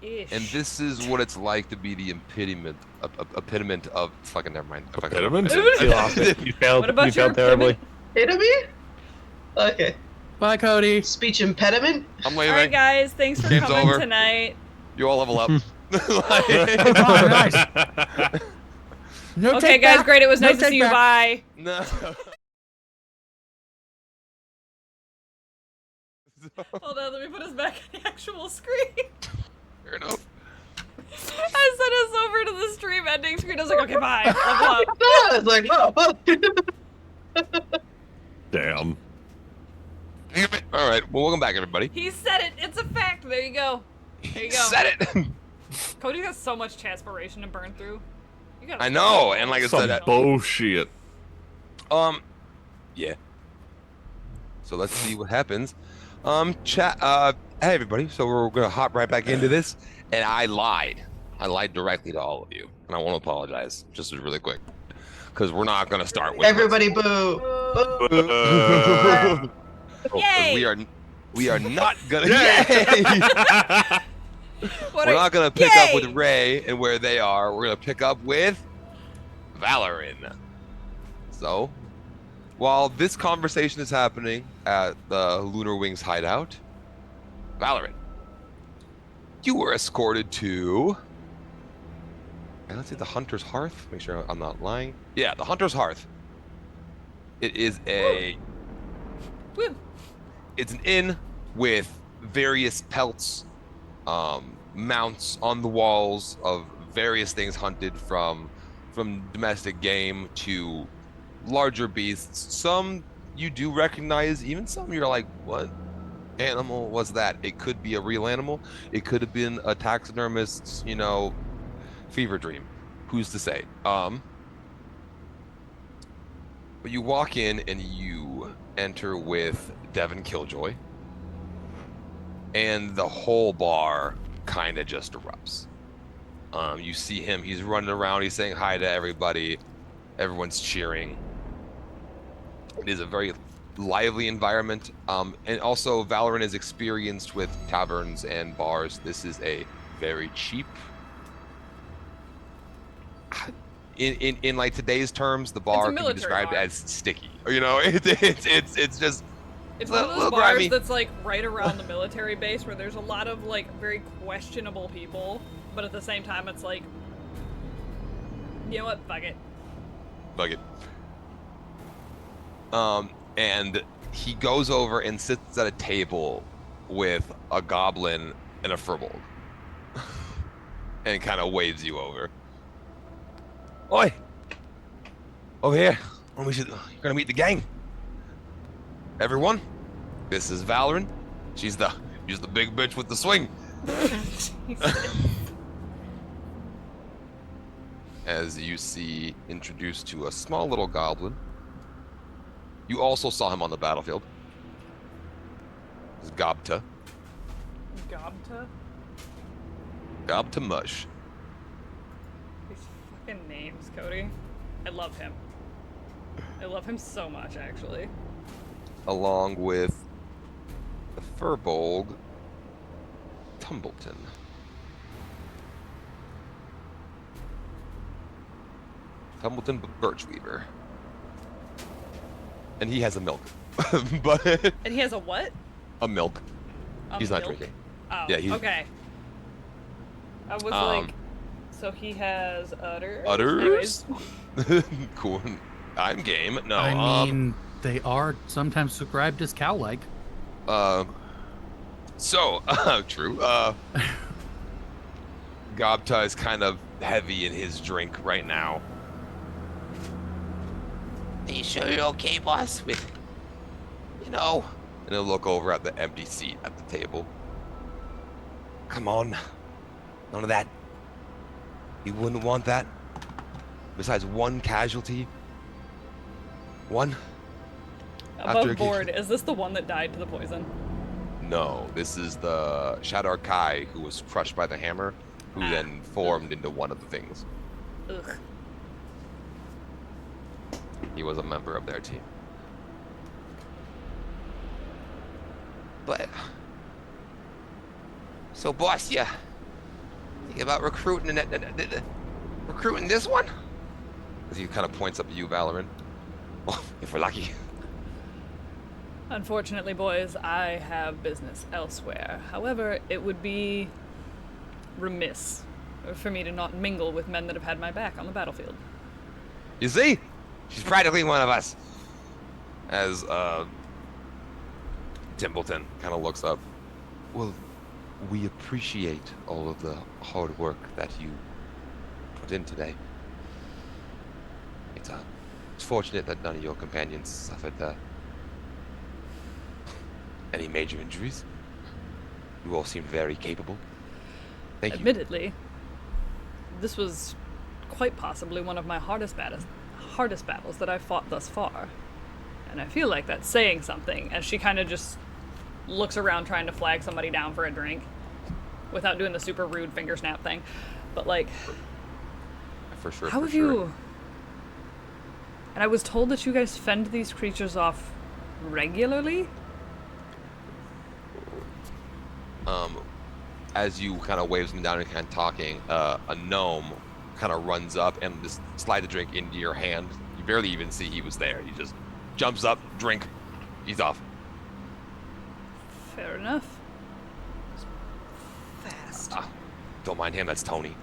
Ish. And this is what it's like to be the epitome of fucking never mind. Impediment? You lost it. You failed. What about You failed your terribly. Enemy? Okay. Bye, Cody. Speech impediment? I'm All leaving. right, guys. Thanks for Game's coming over. tonight. You all level up. Oh, nice. No Okay, take guys. back. Great. It was No nice to take see you. back. Bye. No. Hold on. Let me put us back on the actual screen. Fair enough. I sent us over to the stream ending screen. I was like, okay, bye. Level up. I was like, oh, Damn. All right. Well, welcome back, everybody. He said it. It's a fact. There you go. There you go. Said it. Cody has so much transpiration to burn through. You gotta I know, and like I Some said, bullshit. yeah. So let's see what happens. Chat. Hey everybody. So we're gonna hop right back into this, and I lied. I lied directly to all of you, and I want to apologize just really quick, because we're not gonna start with everybody boo. Yay! We are not gonna. Yay! What We're are- not gonna pick up with Yay! Ray and where they are. We're gonna pick up with Valorin. So, while this conversation is happening at the Lunar Wings hideout, Valorin, you were escorted to. Let's see, the Hunter's Hearth. Make sure I'm not lying. Yeah, the Hunter's Hearth. It is a. Woo. It's an inn with various pelts, mounts on the walls of various things hunted, from domestic game to larger beasts. Some you do recognize, even some you're like, what animal was that? It could be a real animal. It could have been a taxidermist's, fever dream. Who's to say? But you walk in and you enter with Devin Killjoy, and the whole bar kind of just erupts. You see him, he's running around, he's saying hi to everybody, everyone's cheering. It is a very lively environment, and also Valorin is experienced with taverns and bars. This is a very cheap, in like today's terms, the bar can be military described bar. as sticky. It's just It's a one of those little bars grimy. that's like right around the military base where there's a lot of like very questionable people, but at the same time it's like, you know what, fuck it. Fuck it. And he goes over and sits at a table with a goblin and a furbolg, and kind of waves you over. Oi! Over here. You're gonna meet the gang. Everyone, this is Valorin. She's the big bitch with the swing. As you see, introduced to a small little goblin. You also saw him on the battlefield. This is Gobta. Gobta? Gobta Mush. These fucking names, Cody. I love him. I love him so much, actually. Along with the Furbolg, Tumbleton. Tumbleton Birchweaver. And he has a milk. But And he has a what? a milk. He's not milk? drinking. Oh, Yeah, he's- okay. I was like, so he has udders? Udders? Anyways. Cool. I'm game. No, I mean, they are sometimes described as cow-like. True. Gobta is kind of heavy in his drink right now. Are you sure you're okay, boss? And he'll look over at the empty seat at the table. Come on. None of that. You wouldn't want that. Besides one casualty. One? After- Above board, is this the one that died to the poison? No, this is the Shadar Kai who was crushed by the hammer, who then formed into one of the things. Ugh. He was a member of their team. But so boss, Think about recruiting recruiting this one? As he kind of points up at you, Valoran. Well, if we're lucky. Unfortunately, boys, I have business elsewhere. However, it would be remiss for me to not mingle with men that have had my back on the battlefield. You see? She's practically one of us. As Templeton kind of looks up. Well, we appreciate all of the hard work that you put in today. It's fortunate that none of your companions suffered any major injuries. You all seem very capable. Thank you. Admittedly, this was quite possibly one of my hardest battles that I've fought thus far. And I feel like that's saying something, as she kind of just looks around trying to flag somebody down for a drink without doing the super rude finger snap thing. But like, For sure. how for have sure. you... And I was told that you guys fend these creatures off regularly? As you kind of waves him down and kind of talking, a gnome kind of runs up and just slides the drink into your hand. You barely even see he was there. He just jumps up, drink, he's off. Fair enough. Fast. Don't mind him, that's Tony.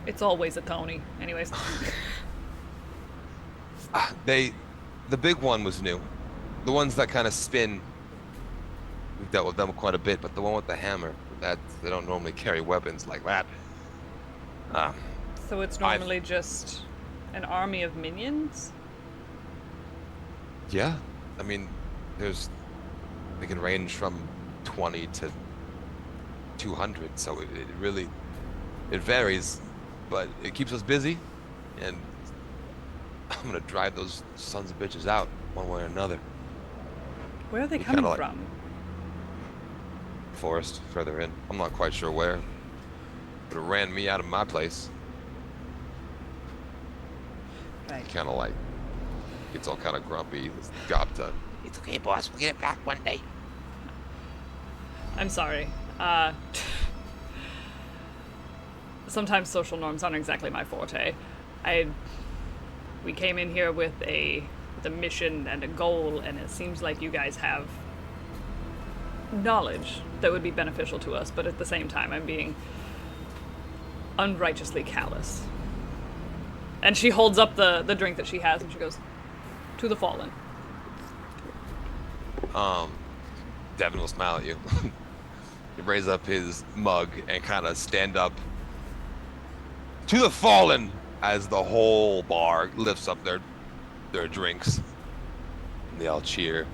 It's always a Tony. Anyways. The big one was new. The ones that kind of spin, we've dealt with them quite a bit, but the one with the hammer, they don't normally carry weapons like that. So it's normally just an army of minions? Yeah, I mean, they can range from 20 to 200, so it varies, but it keeps us busy, and I'm gonna drive those sons of bitches out one way or another. Where are they You coming kinda from? Forest further in. I'm not quite sure where, but it ran me out of my place. Right. Kind of like gets all kind of grumpy. This job done. It's okay, boss. We'll get it back one day. I'm sorry. Sometimes social norms aren't exactly my forte. We came in here with a mission and a goal, and it seems like you guys have knowledge that would be beneficial to us, but at the same time, I'm being unrighteously callous. And she holds up the drink that she has, and she goes, "To the fallen." Devin will smile at you. He raises up his mug and kind of stand up. To the fallen, as the whole bar lifts up their drinks. And they all cheer.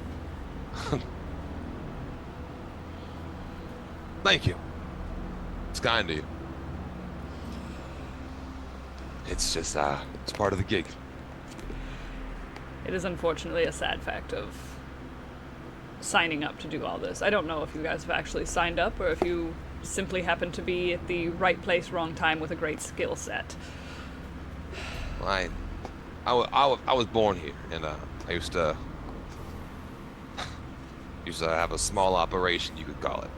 Thank you. It's kind of you. It's just, it's part of the gig. It is unfortunately a sad fact of signing up to do all this. I don't know if you guys have actually signed up or if you simply happen to be at the right place, wrong time with a great skill set. Well, I was born here, and I used to have a small operation, you could call it.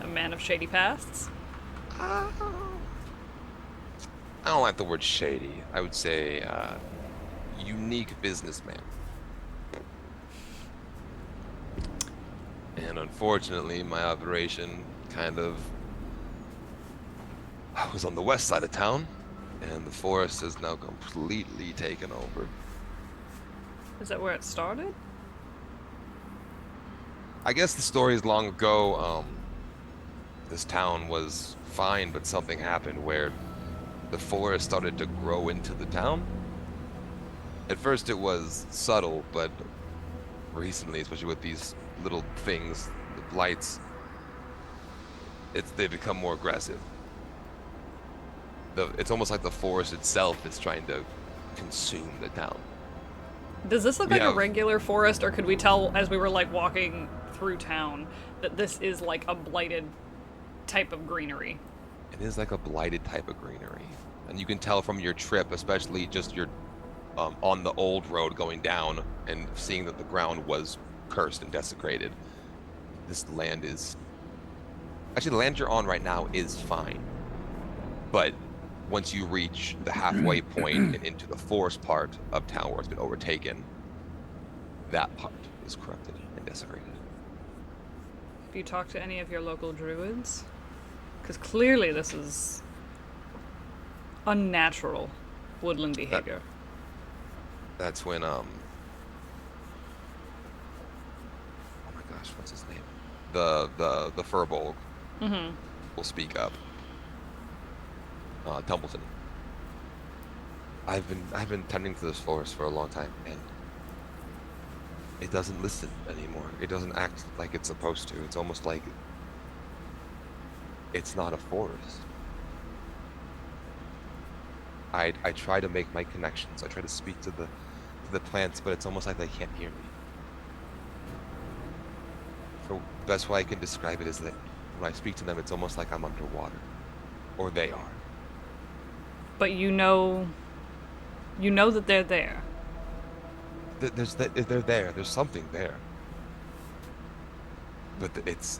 A man of shady pasts? I don't like the word shady. I would say unique businessman. And unfortunately, my operation I was on the west side of town, and the forest has now completely taken over. Is that where it started? I guess the story is long ago. This town was fine, but something happened where the forest started to grow into the town. At first it was subtle, but recently, especially with these little things, the blights, they become more aggressive. It's almost like the forest itself is trying to consume the town. Does this look like Yeah. a regular forest, or could we tell as we were like walking through town that this is like a blighted type of greenery? It is like a blighted type of greenery, and you can tell from your trip, especially just your on the old road going down and seeing that the ground was cursed and desecrated. This land is Actually, the land you're on right now is fine. But once you reach the halfway point and into the forest part of town where it's been overtaken, that part is corrupted and desecrated. Have you talked to any of your local druids? Because clearly this is unnatural woodland behavior. That's when oh my gosh, what's his name? The Furbolg will speak up. Tumbleton. I've been tending to this forest for a long time, and it doesn't listen anymore. It doesn't act like it's supposed to. It's almost like it's not a forest. I try to make my connections. I try to speak to the plants, but it's almost like they can't hear me. The best way I can describe it is that when I speak to them, it's almost like I'm underwater, or they are. But you know that they're there. They're there. There's something there. But it's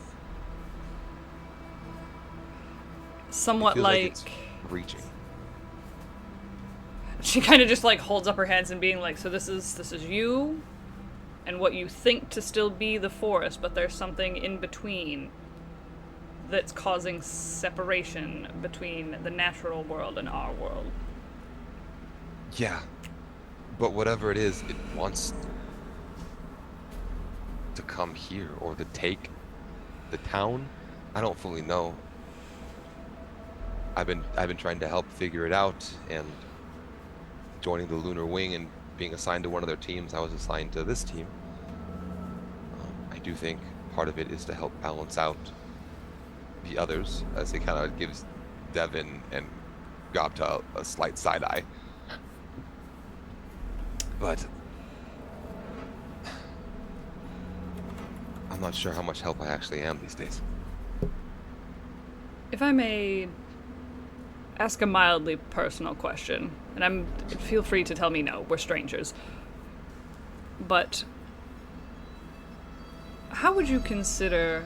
somewhat it feels like it's reaching. She kind of just like holds up her hands and being like, so this is you and what you think to still be the forest, but there's something in between that's causing separation between the natural world and our world. Yeah. But whatever it is, it wants to come here or to take the town. I don't fully know. I've been trying to help figure it out, and joining the Lunar Wing and being assigned to one of their teams, I was assigned to this team. I do think part of it is to help balance out the others, as it kind of gives Devin and Gopta a slight side eye. But I'm not sure how much help I actually am these days. If I may ask a mildly personal question, and feel free to tell me no, we're strangers. But how would you consider,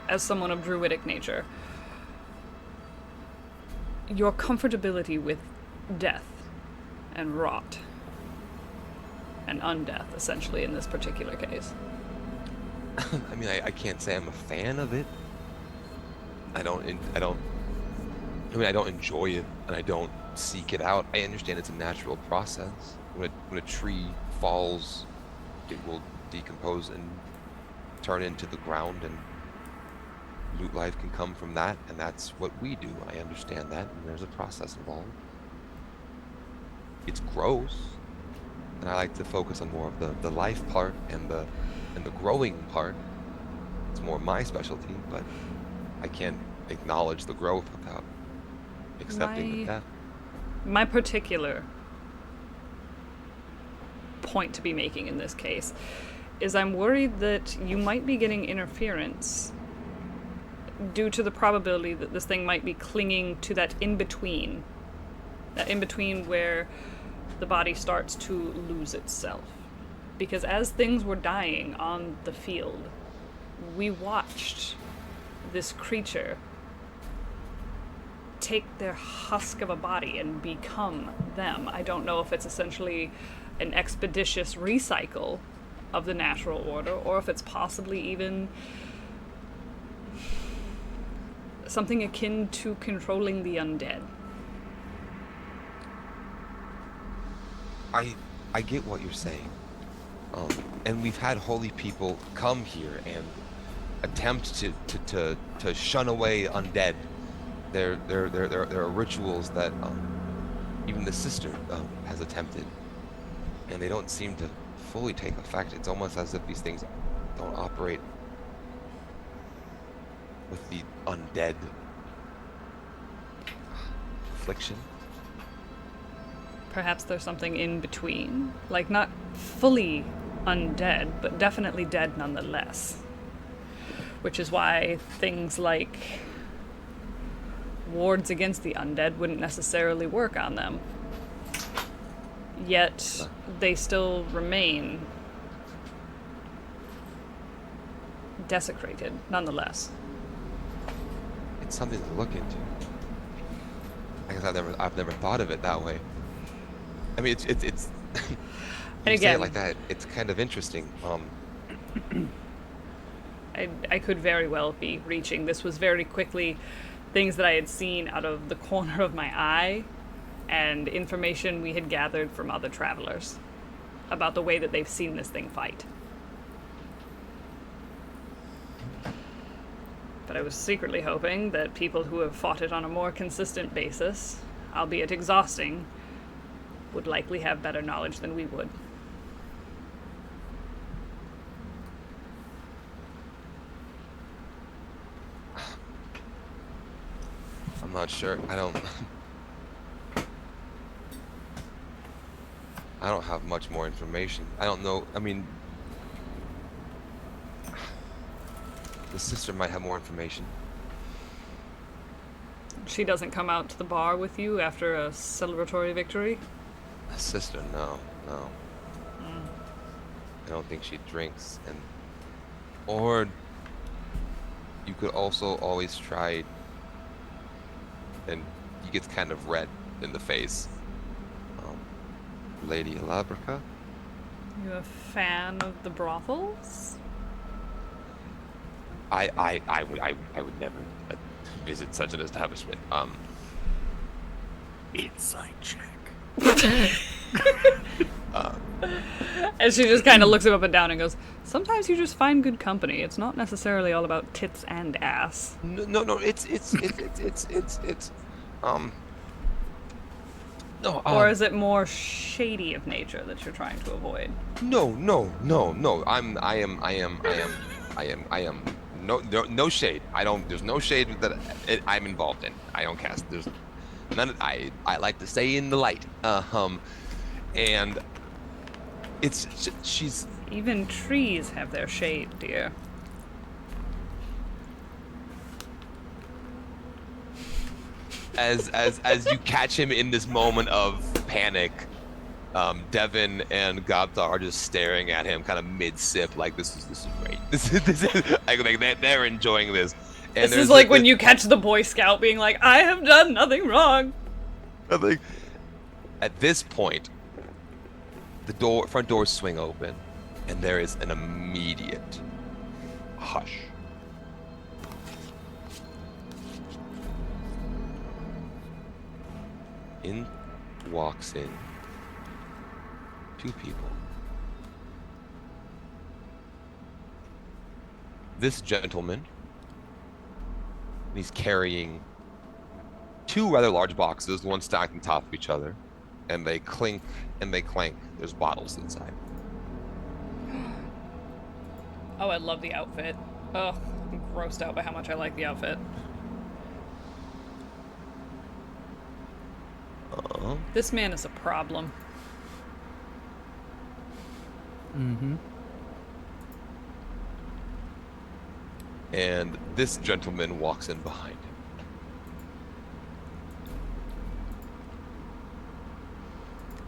as someone of druidic nature, your comfortability with death and rot and undeath, essentially, in this particular case? I mean, I can't say I'm a fan of it. I don't enjoy it, and I don't seek it out. I understand it's a natural process. When a tree falls, it will decompose and turn into the ground, and loot life can come from that, and that's what we do. I understand that, and there's a process involved. It's gross, and I like to focus on more of the life part and the growing part. It's more my specialty, but I can't acknowledge the growth without accepting the death. My particular point to be making in this case is I'm worried that you might be getting interference due to the probability that this thing might be clinging to that in-between where the body starts to lose itself. Because as things were dying on the field, we watched this creature take their husk of a body and become them. I don't know if it's essentially an expeditious recycle of the natural order, or if it's possibly even something akin to controlling the undead. I get what you're saying. And we've had holy people come here and attempt to shun away undead. There are rituals that even the sister has attempted, and they don't seem to fully take effect. It's almost as if these things don't operate with the undead affliction. Perhaps there's something in between, like not fully undead, but definitely dead nonetheless. Which is why things like wards against the undead wouldn't necessarily work on them. Yet, they still remain desecrated, nonetheless. It's something to look into. I guess I've never thought of it that way. I mean, it's And you say again, it like that, it's kind of interesting. I could very well be reaching. This was very quickly things that I had seen out of the corner of my eye and information we had gathered from other travelers about the way that they've seen this thing fight. But I was secretly hoping that people who have fought it on a more consistent basis, albeit exhausting, would likely have better knowledge than we would. I'm not sure. I don't have much more information. I don't know. I mean, the sister might have more information. She doesn't come out to the bar with you after a celebratory victory? The sister, no. I don't think she drinks, or you could also always try, and he gets kind of red in the face. Lady Alabrica? You a fan of the brothels? I would never visit such an establishment. Inside check. And she just kind of looks him up and down and goes, sometimes you just find good company. It's not necessarily all about tits and ass. No, it's no. Or is it more shady of nature that you're trying to avoid? No. I am no shade. There's no shade that I'm involved in. I don't cast. There's none. I like to stay in the light. And she's. Even trees have their shade, dear. As you catch him in this moment of panic, Devin and Gobda are just staring at him, kind of mid-sip, like this is great. This is like they're enjoying this. And this is like when you catch the Boy Scout being like, I have done nothing wrong. I think at this point, the front doors swing open, and there is an immediate hush. In walks in two people. This gentleman, he's carrying two rather large boxes, one stacked on top of each other, and they clink and they clank. There's bottles inside. Oh, I love the outfit. Ugh, I'm grossed out by how much I like the outfit. This man is a problem. Mm-hmm. And this gentleman walks in behind him.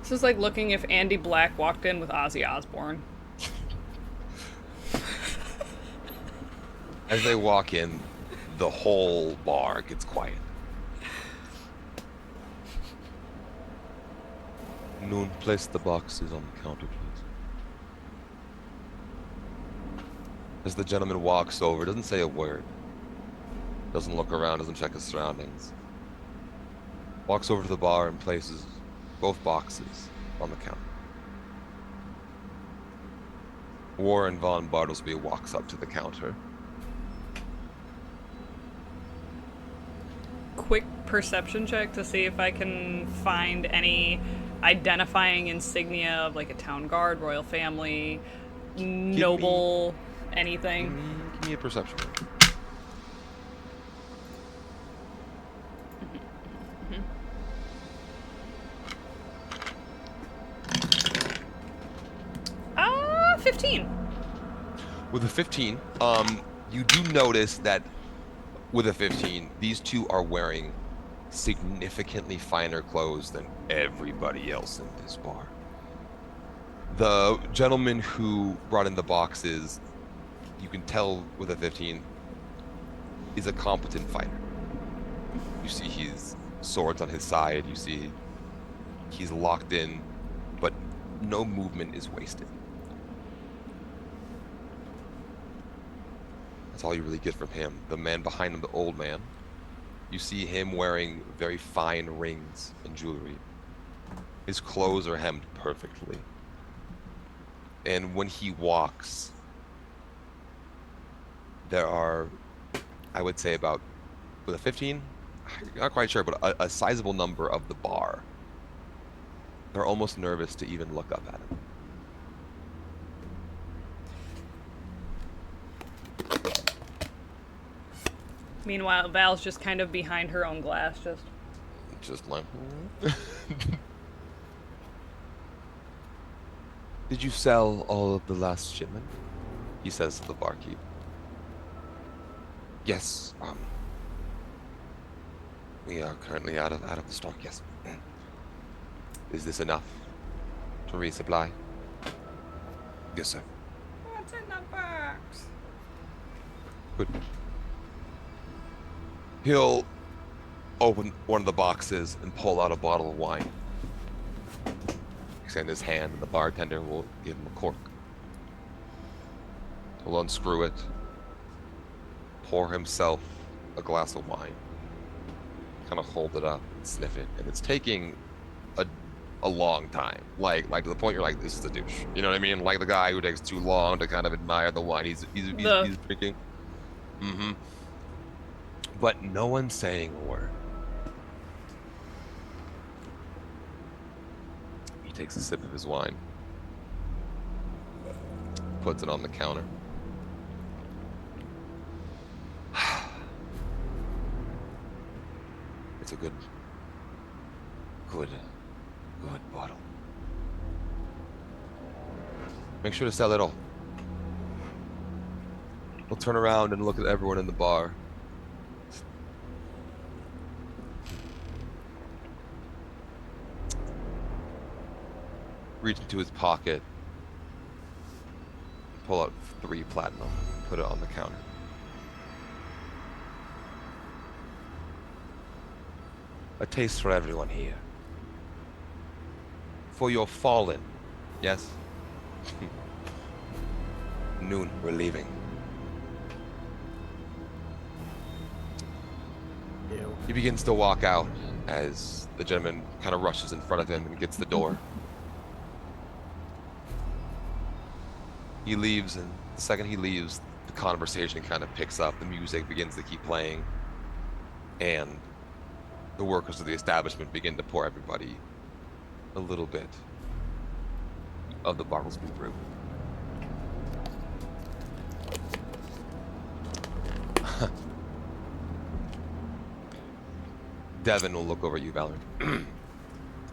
This is like looking if Andy Black walked in with Ozzy Osbourne. As they walk in, the whole bar gets quiet. Noon, place the boxes on the counter, please. As the gentleman walks over, doesn't say a word. Doesn't look around, doesn't check his surroundings. Walks over to the bar and places both boxes on the counter. Warren von Bartlesby walks up to the counter. Quick perception check to see if I can find any identifying insignia of like a town guard, royal family, noble, anything. Give me a perception. Ah, 15. With a 15, you do notice that with a 15, these two are wearing significantly finer clothes than everybody else in this bar. The gentleman who brought in the boxes you can tell with a 15 is a competent fighter. You see his swords on his side, you see he's locked in, but no movement is wasted. That's all you really get from him. The man behind him, the old man, you see him wearing very fine rings and jewelry. His clothes are hemmed perfectly. And when he walks, there are, I would say about, with a 15, I'm not quite sure, but a sizable number of the bar. They're almost nervous to even look up at him. Meanwhile, Val's just kind of behind her own glass, Just like... Did you sell all of the last shipment? He says to the barkeep. Yes, we are currently out of the stock, yes. Is this enough to resupply? Yes, sir. What's in the box? Good. He'll open one of the boxes and pull out a bottle of wine. Extend his hand, and the bartender will give him a cork. He'll unscrew it, pour himself a glass of wine, kind of hold it up and sniff it, and it's taking a long time. Like to the point you're like, this is a douche. You know what I mean? Like the guy who takes too long to kind of admire the wine he's drinking. Mm-hmm. But no one's saying a word. He takes a sip of his wine, puts it on the counter. It's a good bottle. Make sure to sell it all. We'll turn around and look at everyone in the bar. Reach into his pocket, pull out 3 platinum, put it on the counter. A taste for everyone here. For your fallen, yes? Noon, we're leaving. Ew. He begins to walk out as the gentleman kind of rushes in front of him and gets the door. He leaves, and the second he leaves, the conversation kind of picks up. The music begins to keep playing, and the workers of the establishment begin to pour everybody a little bit of the Bartlesby brew. Devin will look over at you, Valerie.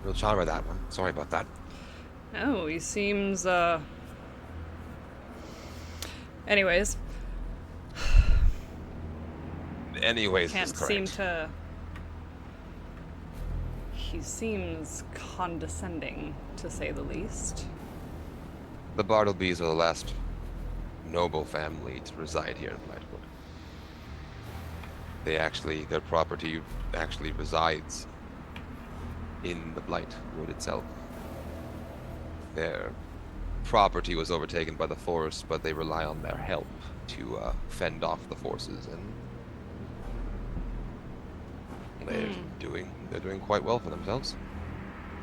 Real charmer, that one. Sorry about that. Oh, he seems, Anyways. Anyways, Can't is correct. seem to... He seems condescending, to say the least. The Bartlebys are the last noble family to reside here in Blightwood. Their property actually resides in the Blightwood itself. Their property was overtaken by the forest, but they rely on their help to fend off the forces, and they're doing quite well for themselves.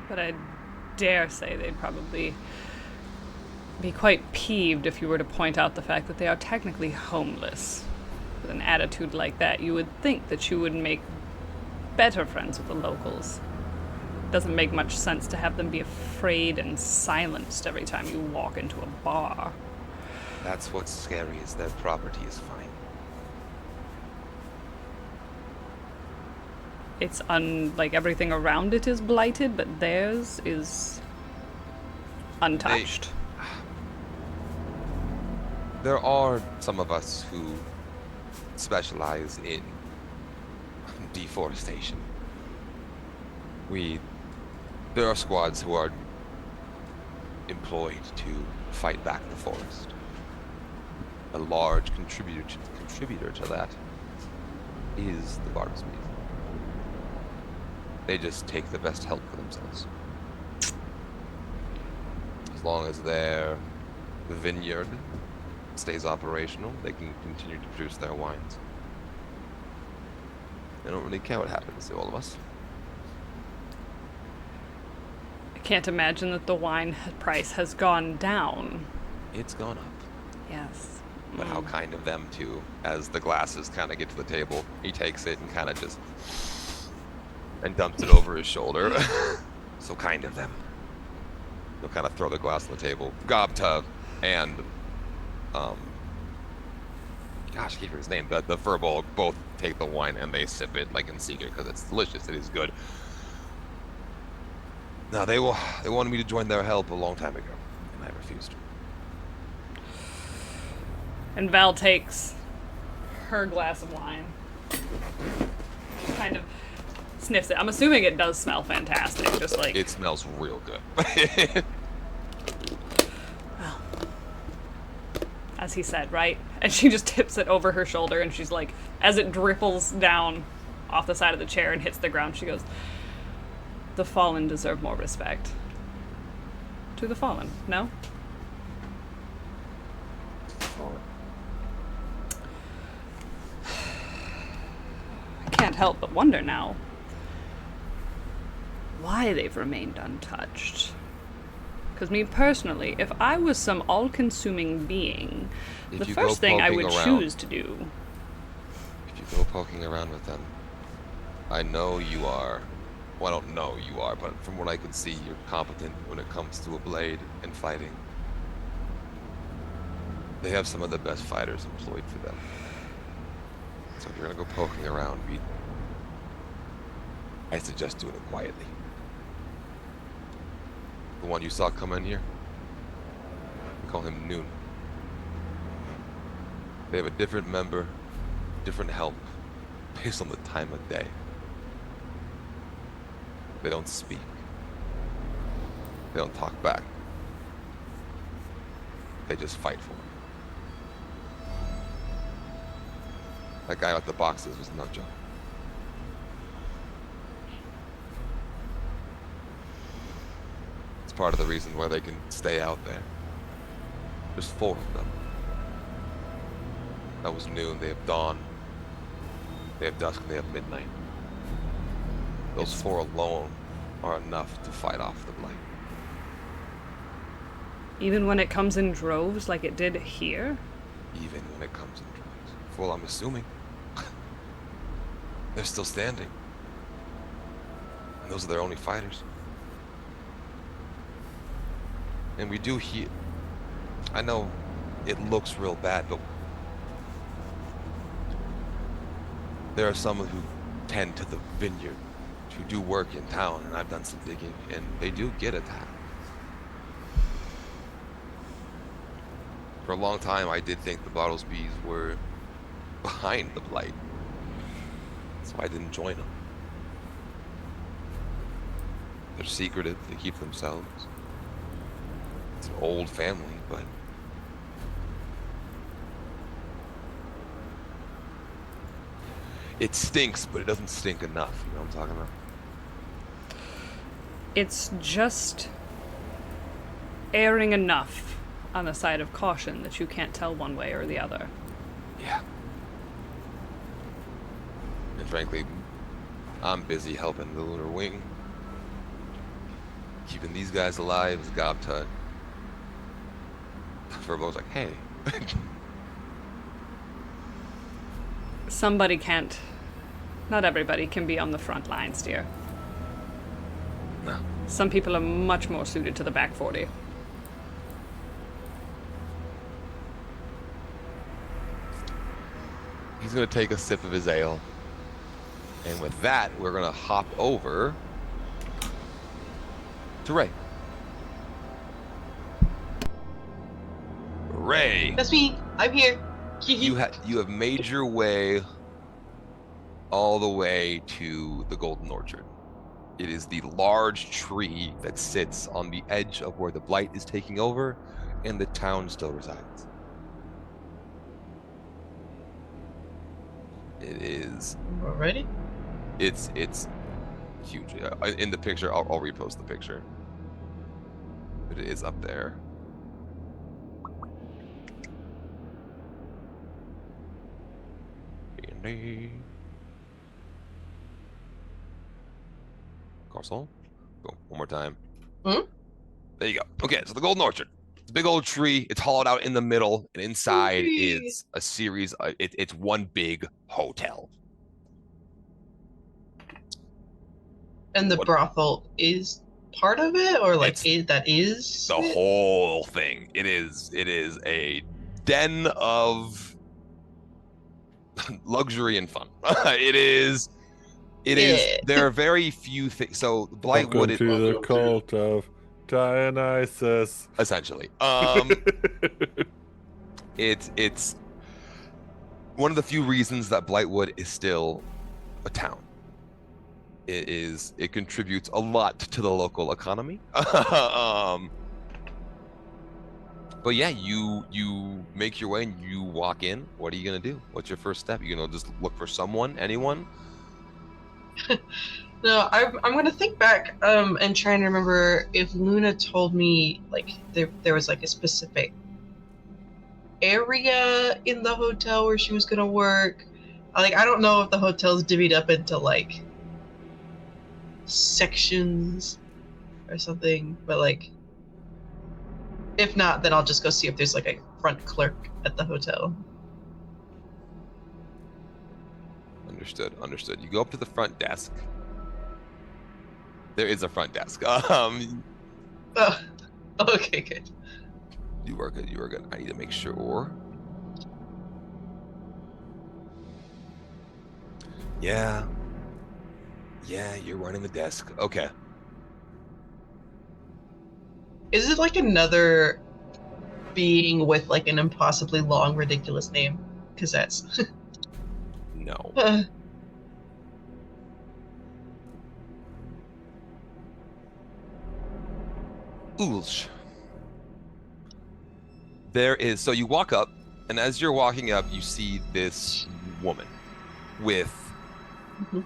But I dare say they'd probably be quite peeved if you were to point out the fact that they are technically homeless. With an attitude like that, you would think that you would make better friends with the locals. Doesn't make much sense to have them be afraid and silenced every time you walk into a bar. That's what's scary, is their property is fine. It's like everything around it is blighted, but theirs is untouched. There are some of us who specialize in deforestation. There are squads who are employed to fight back the forest. a large contributor to that is the Bartlesby. They just take the best help for themselves. As long as their vineyard stays operational, they can continue to produce their wines. They don't really care what happens to all of us. I can't imagine that the wine price has gone down. It's gone up. Yes. But how kind of them too. As the glasses kind of get to the table, he takes it and kind of just and dumps it over his shoulder. So kind of them. He'll kind of throw the glass on the table. Gobtub and gosh, I can't remember his name. The Furball both take the wine and they sip it like in secret because it's delicious. It is good. Now they wanted me to join their help a long time ago, and I refused. And Val takes her glass of wine. Kind of sniffs it. I'm assuming it does smell fantastic, just like... It smells real good. Well, as he said, right? And she just tips it over her shoulder, and she's like, as it dripples down off the side of the chair and hits the ground, she goes, "The fallen deserve more respect." To the fallen, no? I can't help but wonder now why they've remained untouched. Because me personally, if I was some all-consuming being, the first thing I would choose to do... If you go poking around with them, I know you are... Well, I don't know you are, but from what I can see, you're competent when it comes to a blade and fighting. They have some of the best fighters employed for them. So if you're gonna go poking around, I suggest doing it quietly. The one you saw come in here, we call him Noon. They have a different member, different help, based on the time of day. They don't speak. They don't talk back. They just fight for it. That guy with the boxes was no joke. It's part of the reason why they can stay out there. There's 4 of them. That was noon. They have dawn. They have dusk and they have midnight. Those 4 alone are enough to fight off the blight. Even when it comes in droves like it did here? Even when it comes in droves. Well, I'm assuming. They're still standing. And those are their only fighters. And we do hear... I know it looks real bad, but... there are some who tend to the vineyard, who do work in town, and I've done some digging, and they do get attacked. For a long time, I did think the Bartlesbys were behind the blight, so I didn't join them. They're secretive, they keep themselves. It's an old family, but it stinks, but it doesn't stink enough. You know what I'm talking about? It's just erring enough on the side of caution that you can't tell one way or the other. Yeah. And frankly, I'm busy helping the Lunar Wing. Keeping these guys alive is gob tut. Furbo's like, hey. Somebody can't... Not everybody can be on the front lines, dear. No. Some people are much more suited to the back 40. He's gonna take a sip of his ale. And with that, we're gonna hop over to Ray. Ray, That's me. I'm here. you have made your way all the way to the Golden Orchard. It is the large tree that sits on the edge of where the blight is taking over and the town still resides. It is. Already? It's huge. In the picture, I'll repost the picture. But it is up there. Castle. Go one more time. Hmm? There you go. Okay, so the Golden Orchard. It's a big old tree. It's hollowed out in the middle, and inside Tree. is a series. It's one big hotel. And the What- brothel is part of it, or like It's that is The it? whole thing. It is a den of luxury and fun. It is. Yeah. There are very few things. So Blightwood, Welcome to the cult of Dionysus. essentially. It's one of the few reasons that Blightwood is still a town. It contributes a lot to the local economy. But yeah, you make your way and you walk in. What are you gonna do? What's your first step? You gonna just look for someone, anyone? No, I'm gonna think back and try and remember if Luna told me like there was like a specific area in the hotel where she was gonna work. Like I don't know if the hotel's divvied up into like sections or something, but like if not, then I'll just go see if there's like a front clerk at the hotel. Understood. You go up to the front desk. There is a front desk. Oh, okay, good. You are good. I need to make sure. Yeah, you're running the desk. Okay. Is it like another being with like an impossibly long, ridiculous name? Because that's. No. Ulsh. There is, so you walk up, and as you're walking up, you see this woman with Mhm.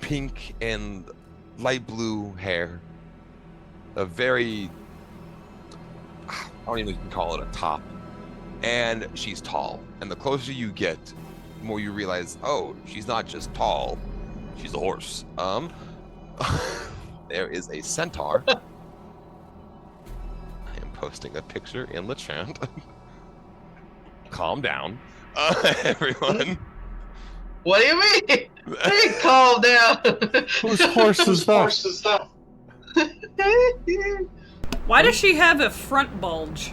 pink and light blue hair, a very, I don't even know if you can call it a top, and she's tall. And the closer you get, the more you realize, oh, she's not just tall, she's a horse. There is a centaur. I am posting a picture in the chat. Calm down, everyone. What do you mean? Hey, calm down. Whose horse is that? Why does she have a front bulge?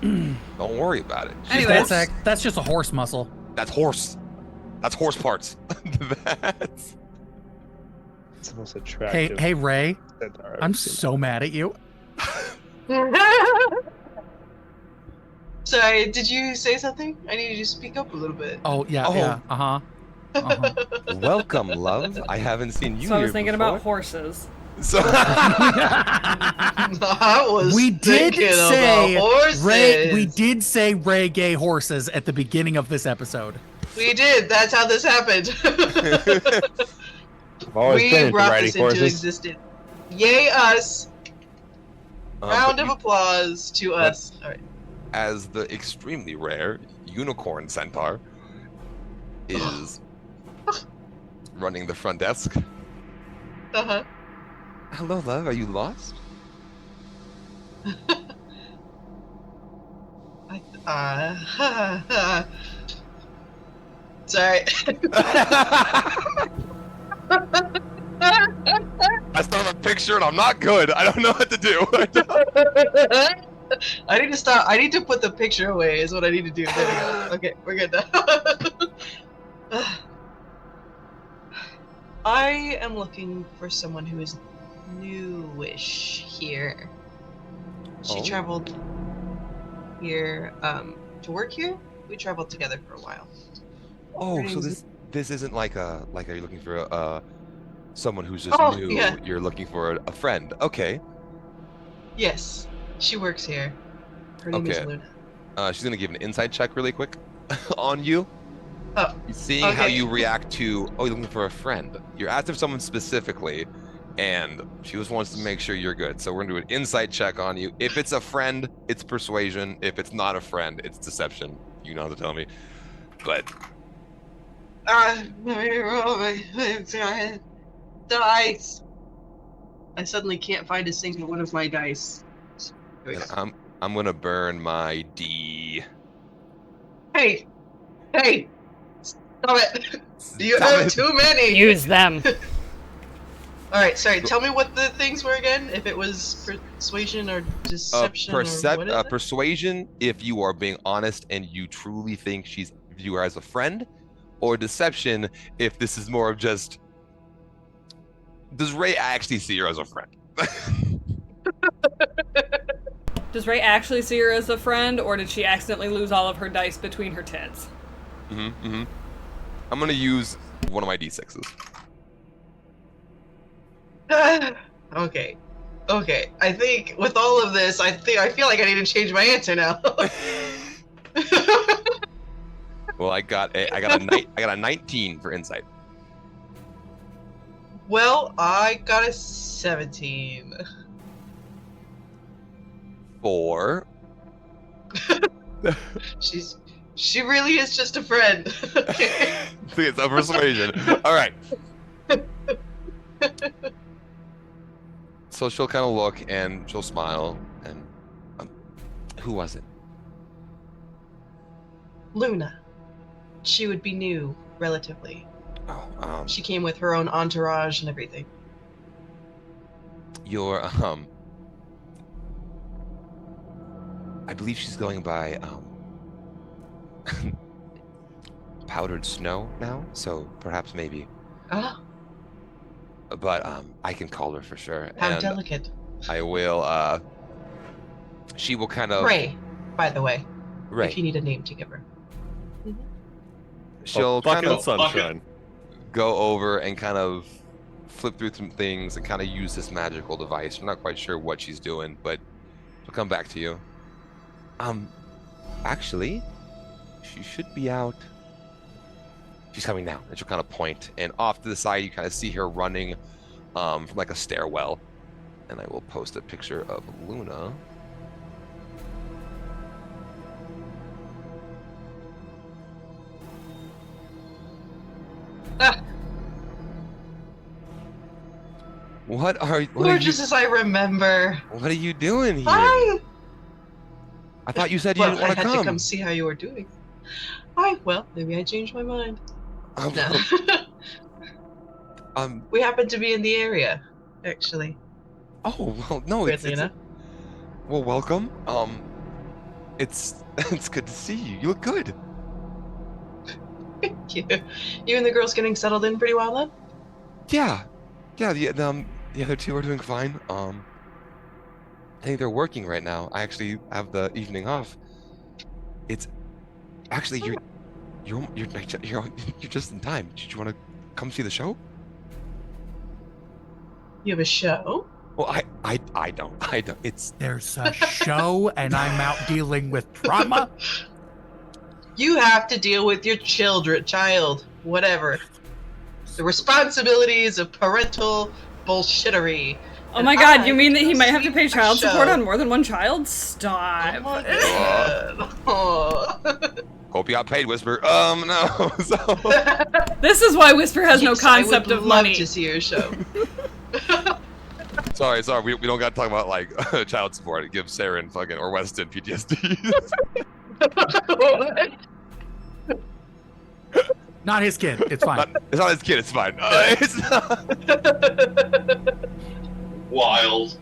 Don't worry about it. Anyways. That's just a horse muscle. That's horse. That's horse parts. That's. It's the most attractive. Hey Ray, centaur I've I'm seen. so mad at you. Sorry, did you say something? I need you to speak up a little bit. Oh yeah, Oh. yeah. Uh-huh. Welcome, love. I haven't seen you So I here was thinking before. about horses. So I was We did thinking say about horses. Ray. We did say Ray gay horses at the beginning of this episode. We did. That's how this happened. I've always been We into brought riding this into horses. existence. Yay us! Round but of you- applause to us. All right. as the extremely rare unicorn centaur is running the front desk. Uh huh. Hello, love. Are you lost? Sorry. I saw the picture and I'm not good. I don't know what to do. I need to stop. I need to put the picture away. Is what I need to do. There we go. Okay, we're good now. I am looking for someone who is newish here. She Oh. traveled here to work here. We traveled together for a while. Oh, so this isn't like are you looking for someone who's just Oh, new? yeah. You're looking for a friend. Okay. Yes, she works here. Her name is Okay. Luna. She's gonna give an insight check really quick. on you. Oh, Seeing how okay. you react to, oh, you're looking for a friend. You're after someone specifically, and she just wants to make sure you're good. So we're gonna do an insight check on you. If it's a friend, it's persuasion. If it's not a friend, it's deception. You know how to tell me. But let me roll my dice. I suddenly can't find a single one of my dice. Here we go. I'm gonna burn my D. Hey, stop it! You Stop have it. too many. Use them. All right, sorry. Tell me what the things were again. If it was persuasion or deception or what is it? Persuasion, if you are being honest and you truly think she's view her as a friend, or deception, if this is more of just, does Ray actually see her as a friend? Does Ray actually see her as a friend, or did she accidentally lose all of her dice between her tits? I'm gonna use one of my D6s. Okay. I think with all of this, I feel like I need to change my answer now. Well, I got a 19 for insight. Well, I got a 17. 4. She really is just a friend. See, it's a persuasion. All right. So she'll kind of look and she'll smile and who was it? Luna. She would be new, relatively. Oh, She came with her own entourage and everything. You're I believe she's going by powdered snow now, so perhaps maybe. Ah, But I can call her for sure. how and delicate. I will she will kind of Ray, by the way, Ray. if you need a name to give her. She'll kind Bucket of sunshine. go over and kind of flip through some things and kind of use this magical device. I'm not quite sure what she's doing, but she'll come back to you. Actually, she should be out. She's coming now, and she'll kind of point, and off to the side, you kind of see her running from like a stairwell. And I will post a picture of Luna. Ah, What are you? gorgeous as I remember. What are you doing here? Hi. I thought you said you Well, didn't I want had to to come. come see how you were doing. Hi. Well, maybe I changed my mind. No. We happen to be in the area, actually. Oh well, no, Weirdly enough. well, welcome. It's it's good to see you. You look good. Thank you. You and the girls getting settled in pretty well then? Yeah. The other two are doing fine. I think they're working right now. I actually have the evening off. It's actually you're just in time. Did you want to come see the show? You have a show? Well, I don't. It's There's a show, and I'm out dealing with trauma. You have to deal with your child, whatever. The responsibilities of parental bullshittery. Oh And my god, you I mean that he go might have see to pay a child support show. on more than one child? Stop. Oh my god. Oh. hope you got paid, Whisper. No. So This is why Whisper has no Yes, I concept would of love money. to see your show. sorry. We don't got to talk about like child support. It gives Sarah and fucking or Weston PTSD. Not his kid. It's fine. It's not his kid. It's fine. It's not. Wild.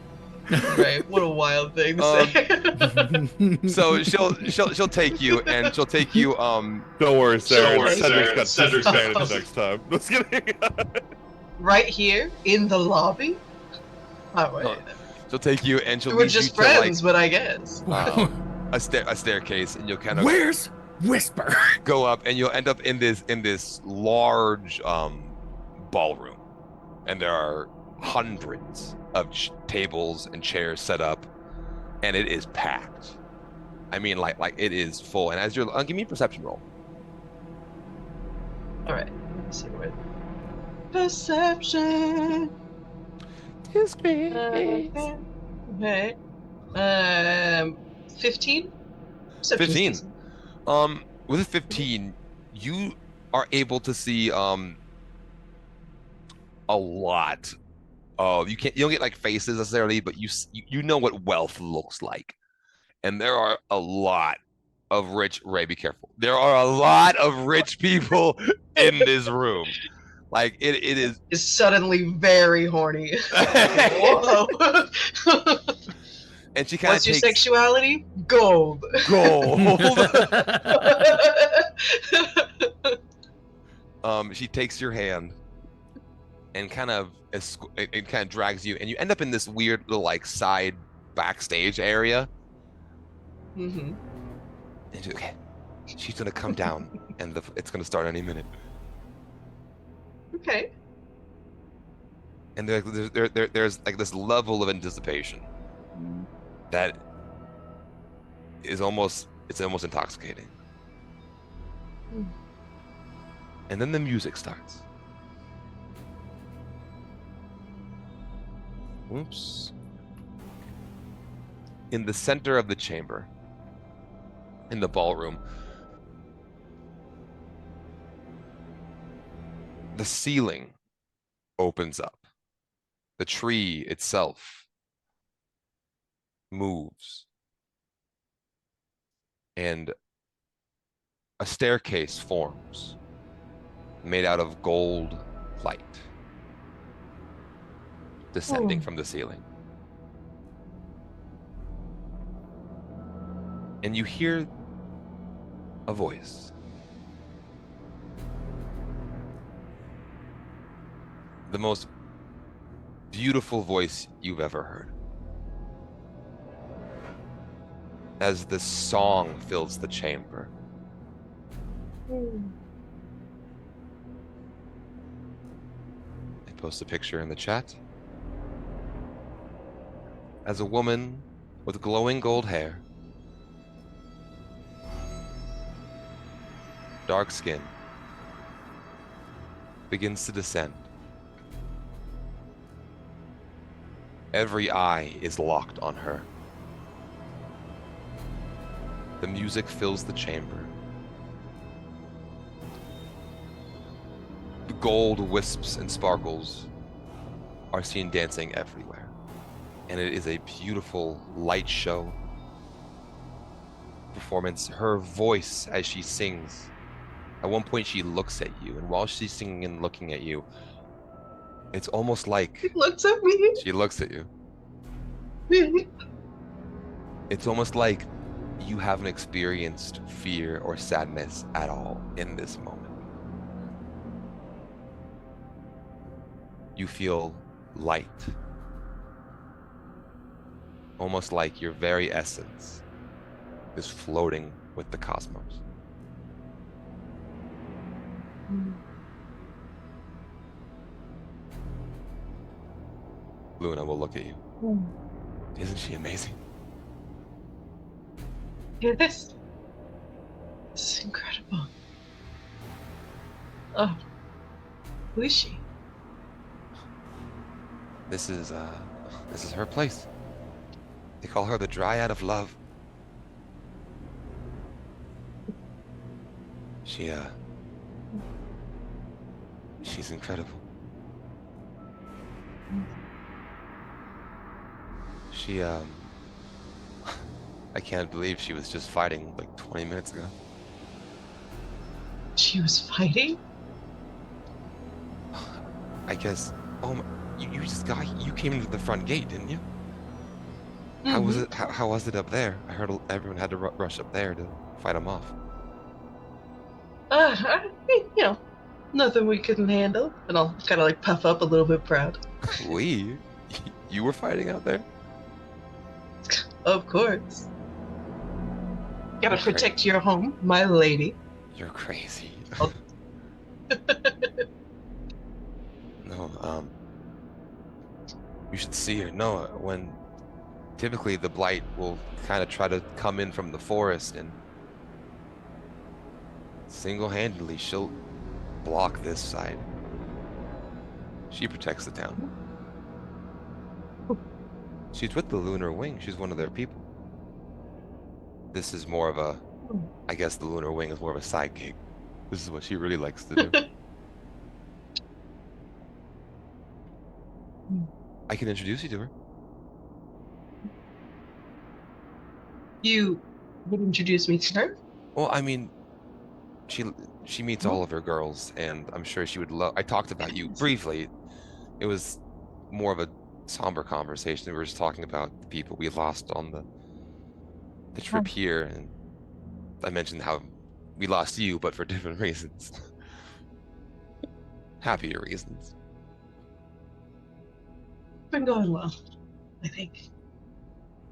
Right, what a wild thing to say. So she'll take you and she'll take you Don't worry, Sarah. Don't worry, Cedric's Sarah. got Cedric's got disadvantage puzzle. next time. Just kidding. Right here in the lobby? Alright. she'll take you and she'll We're lead just you to, friends, but I guess. like a staircase, and you'll kind of Where's Whisper? go up and you'll end up in this large ballroom, and there are hundreds of tables and chairs set up, and it is packed. I mean, like it is full. And as you're give me a perception roll. All right. Let's see where. Perception. Okay. 15. Perception's 15. decent. With a 15, you are able to see a lot of, you don't get like faces necessarily, but you know what wealth looks like. And there are a lot of rich, Ray, be careful. There are a lot of rich people in this room. Like it is Is suddenly very horny. Whoa. and she kind of What's your takes sexuality? Gold. gold. She takes your hand and kind of it kind of drags you, and you end up in this weird little like side backstage area. Mm-hmm. And okay, she's gonna come down, and it's gonna start any minute. Okay. And there's like this level of anticipation that is almost intoxicating. And then the music starts. Oops. In the center of the chamber, in the ballroom, the ceiling opens up. The tree itself moves. And a staircase forms made out of gold light descending from the ceiling. And you hear a voice. The most beautiful voice you've ever heard. As this song fills the chamber. I post a picture in the chat. As a woman with glowing gold hair, dark skin, begins to descend. Every eye is locked on her. The music fills the chamber. The gold wisps and sparkles are seen dancing everywhere. And it is a beautiful light show performance. Her voice as she sings, at one point she looks at you, and while she's singing and looking at you, it's almost like She looks at me. she looks at you. It's almost like you haven't experienced fear or sadness at all in this moment. You feel light. Almost like your very essence is floating with the cosmos. Luna will look at you. Isn't she amazing? Yes. This is incredible. Oh. Who is she? This is her place. They call her the Dryad of Love. She's incredible. I can't believe she was just fighting like 20 minutes ago. She was fighting? I guess. Oh, you came into the front gate, didn't you? How was it? How was it up there? I heard everyone had to rush up there to fight them off. Nothing we couldn't handle. And I'll kind of like puff up a little bit proud. You were fighting out there? Of course. Gotta protect your home, my lady. You're crazy. Oh. No, you should see her. No, when typically the blight will kind of try to come in from the forest and single-handedly she'll block this side. She protects the town. She's with the Lunar Wing. She's one of their people. This is more of a, I guess the Lunar Wing is more of a side gig. This is what she really likes to do. I can introduce you to her. You would introduce me to her? Well, I mean, she meets all of her girls, and I'm sure she would love. I talked about you briefly. It was more of a somber conversation. We were just talking about the people we lost on the trip here, and I mentioned how we lost you, but for different reasons. Happier reasons. Been going well, I think.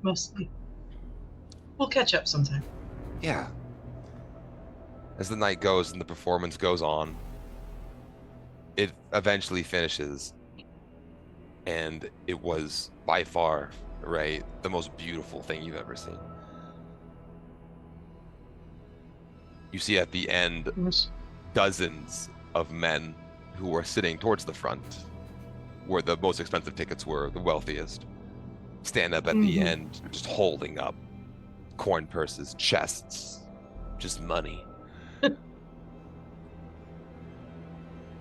Mostly. We'll catch up sometime. Yeah. As the night goes and the performance goes on, it eventually finishes. And it was by far, right, the most beautiful thing you've ever seen. You see at the end dozens of men who were sitting towards the front, where the most expensive tickets were, the wealthiest, stand up at the end, just holding up coin purses, chests, just money.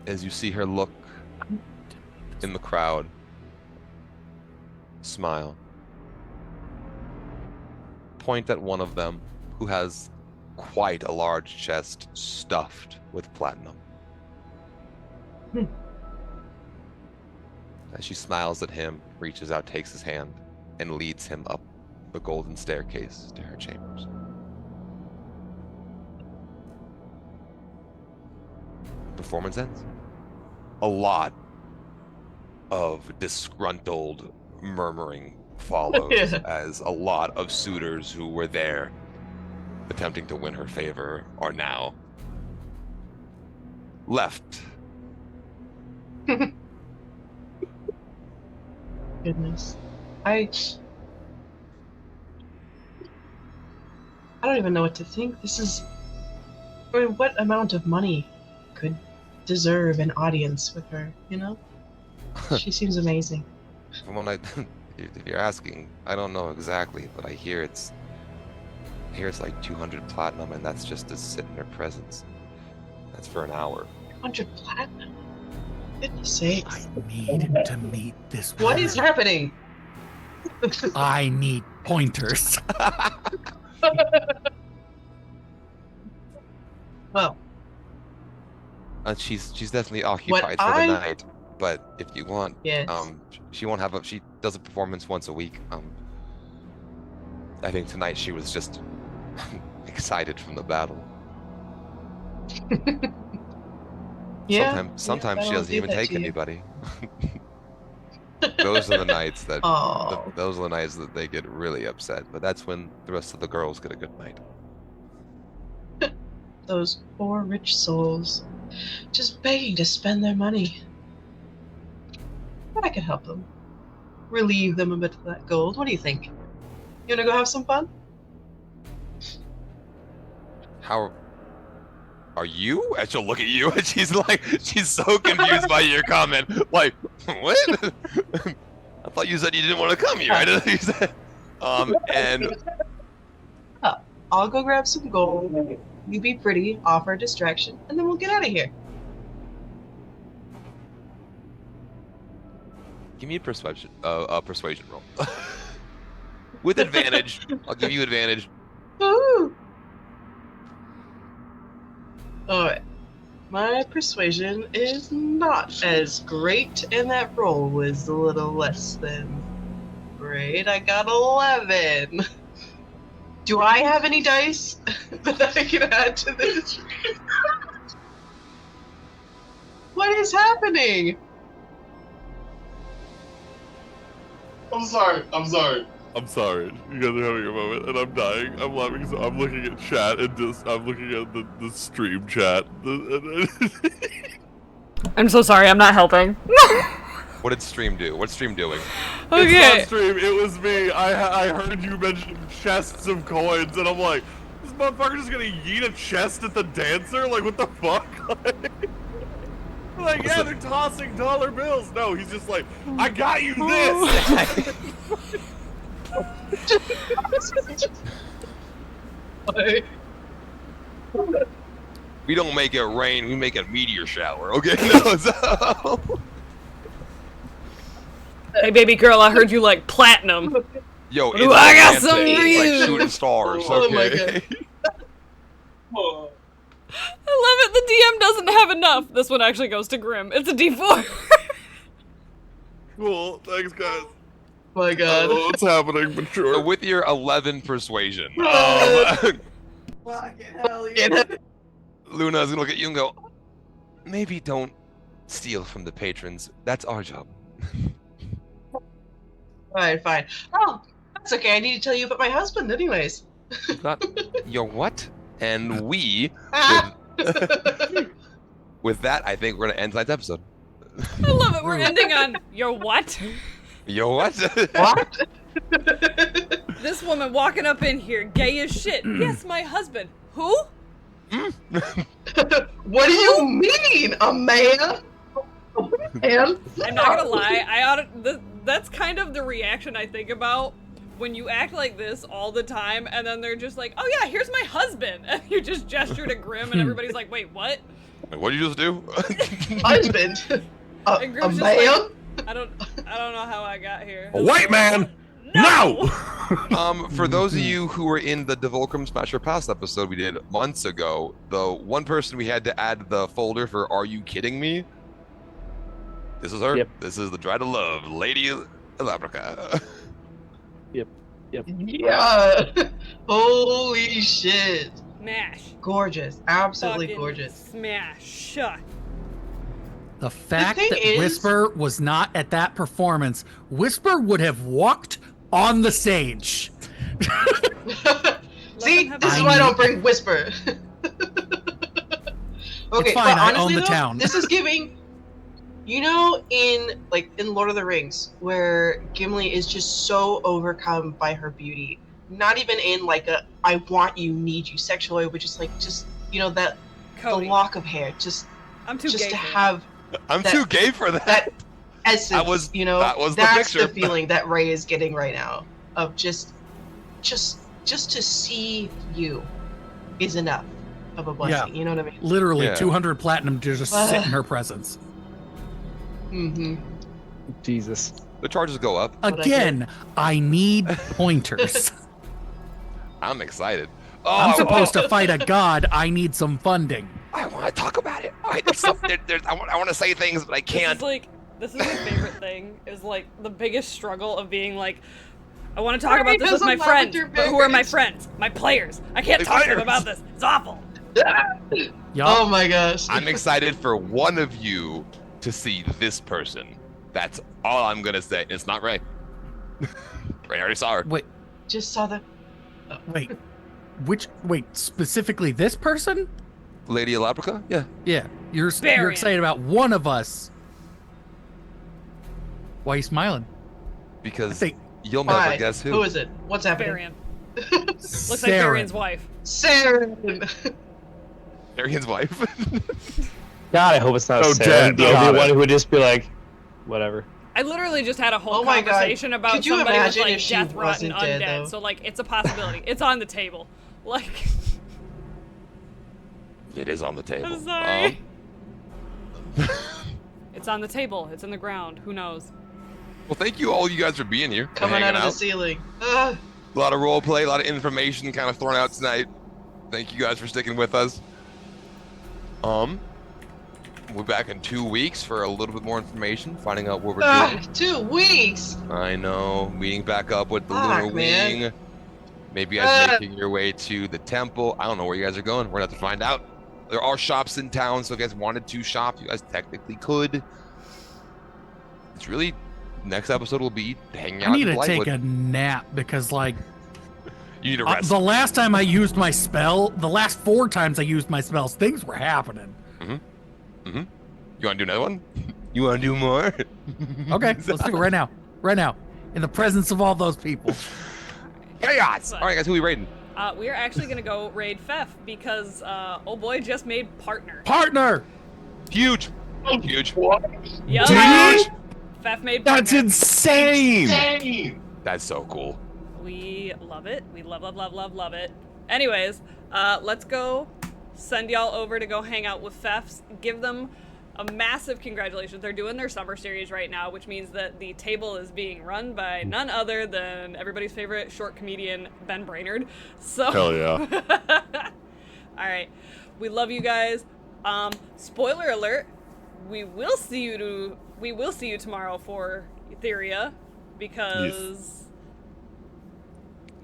As you see her look in the crowd, smile, point at one of them who has quite a large chest stuffed with platinum. As she smiles at him, reaches out, takes his hand, and leads him up the golden staircase to her chambers. Performance ends. A lot of disgruntled murmuring follows as a lot of suitors who were there attempting to win her favor are now left. Goodness. I don't even know what to think. This is... I mean, what amount of money could deserve an audience with her, you know? She seems amazing. From what if you're asking, I don't know exactly, but I hear it's like 200 platinum, and that's just to sit in her presence. That's for an hour. 200 platinum? Goodness sakes. I need to meet this woman. What is happening? I need pointers. Well, she's definitely occupied for the night, but if you want, yes. she won't have she does a performance once a week. I think tonight she was just excited from the battle. Yeah. Sometimes she I'll doesn't do even that take to you. anybody. Those are the nights that Oh. those are the nights that they get really upset. But that's when the rest of the girls get a good night. Those poor rich souls, just begging to spend their money. But I could help them, relieve them a bit of that gold. What do you think? You wanna go have some fun? How are you? And she'll look at you, and she's so confused by your comment. Like, what? I thought you said you didn't want to come here. I didn't. You said, and I'll go grab some gold. You be pretty, offer a distraction, and then we'll get out of here. give me a persuasion roll with advantage. I'll give you advantage. Woo! Alright. My persuasion is not as great, and that roll was a little less than great. I got 11. Do I have any dice that I can add to this? What is happening? I'm sorry. I'm sorry. You guys are having a moment, and I'm dying. I'm laughing, so I'm looking at chat and I'm looking at the stream chat. I'm so sorry, I'm not helping. What did stream do? What's stream doing? Okay. It's not stream. It was me. I heard you mention chests of coins, and I'm like, this motherfucker just gonna yeet a chest at the dancer? Like, what the fuck? Like, yeah, they're tossing dollar bills. No, he's just like, I got you this. We don't make it rain, we make a meteor shower, okay? No, so... Hey, baby girl, I heard you like platinum. Yo, Ooh, I got romantic, some for you. like shooting stars, Oh my okay? I love it. The DM doesn't have enough. This one actually goes to Grim. It's a D4. Cool, thanks, guys. My God. What's happening, but So sure. with your 11 persuasion, Fucking hell yeah. Luna's gonna look at you and go, maybe don't steal from the patrons. That's our job. Fine, fine. Oh, that's okay. I need to tell you about my husband, anyways. Not your what? And we, Ah. with that, I think we're gonna end tonight's episode. I love it. We're ending on your what? Your what? What? This woman walking up in here, gay as shit. Yes, my husband. Who? What do you mean, a man? Man? I'm not gonna lie. That's kind of the reaction I think about when you act like this all the time, and then they're just like, "Oh yeah, here's my husband," and you just gesture to Grim, and everybody's like, "Wait, what?" What did you just do? Husband? And A Grim's just man? like, I don't know how I got here. A white man? No! For those of you who were in the Devolkrim Smasher Pass episode we did months ago, the one person we had to add the folder for "Are You Kidding Me?" This is her. Yep. This is the Dread of Love, Lady Elabrica. Yeah. Holy shit. Smash. Gorgeous. Absolutely Fucking gorgeous. Smash. The fact thing that is- Whisper was not at that performance, Whisper would have walked on the stage. See, them have this is fun. why I don't bring Whisper. Okay, fine, but I own honestly the though, town. this is giving, you know, in Lord of the Rings, where Gimli is just so overcome by her beauty. Not even in like a "I want you, need you" sexual way, but just you know, that Cody. the lock of hair, just I'm too gay to for have I'm That- too gay for that. that essence. That was- you know, that was the that's picture. the feeling that Ray is getting right now of just to see you is enough of a blessing. You know what I mean? Literally Yeah. 200 platinum to just sit in her presence. Mm-hmm. Jesus. The charges go up. Again, I need pointers. I'm excited. Oh, I'm supposed to fight a god. I need some funding. I want to talk about it. I want to say things, but I can't. This is my favorite thing, is like the biggest struggle of being like, I want to talk about this with my friends, but who are my friends? My players. I can't talk to them about this. It's awful. Yup. Oh my gosh. I'm excited for one of you to see this person. That's all I'm gonna say. It's not Ray. Ray already saw her. Wait, Just saw the. wait. Wait, specifically this person? Lady Elabrica? Yeah. Yeah, you're Varian. excited about one of us. Why are you smiling? Because I think you'll never Why? guess who. Who is it? What's happening? Varian. Looks like Varian's wife. Saren. Arian's wife. God, I hope it's not Oh, Sarah. Dad, The got only it. one who would just be like, whatever. I literally just had a whole Oh my God. conversation about Could you somebody with imagine like if she death rotten wasn't dead, undead. though? So like, it's a possibility. It's on the table. Like, It is on the table. I'm sorry. It's on the table. It's in the ground. Who knows? Well, thank you all you guys for being here. and Coming out hanging of the ceiling. Ugh. A lot of role play, a lot of information kind of thrown out tonight. Thank you guys for sticking with us. We'll be back in 2 weeks for a little bit more information, finding out what we're doing. 2 weeks. I know, meeting back up with the Fuck, Lunar man. Wing. Maybe you guys making your way to the temple. I don't know where you guys are going. We're gonna have to find out. There are shops in town, so if you guys wanted to shop, you guys technically could. It's really, next episode will be hanging out I need in to take Blightwood. a nap because, like, You need to rest. the last time I used my spell, the last 4 times I used my spells, things were happening. You want to do another one? You want to do more? Okay, let's do it right now. Right now. In the presence of all those people. Chaos! All right, guys, who are we raiding? We're actually gonna go raid Fef because oh boy just made partner. Partner! Huge. Huge. Yup. Dude, Fef made that's partner. insane. That's so cool. We love it. We love it. Anyways, let's go send y'all over to go hang out with Fefs. Give them a massive congratulations. They're doing their summer series right now, which means that the table is being run by none other than everybody's favorite short comedian, Ben Brainerd. So Hell yeah. all right. We love you guys. Spoiler alert. We will see you tomorrow for Etheria because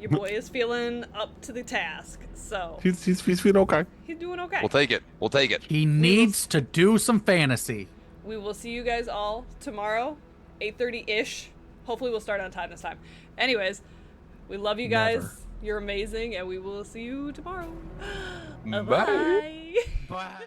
your boy is feeling up to the task. So He's feeling okay. he's doing okay. We'll take it. We'll take it. He needs to do some fantasy. We will see you guys all tomorrow, 8:30-ish. Hopefully we'll start on time this time. Anyways, we love you guys. Never. You're amazing, and we will see you tomorrow. Bye. Bye. Bye.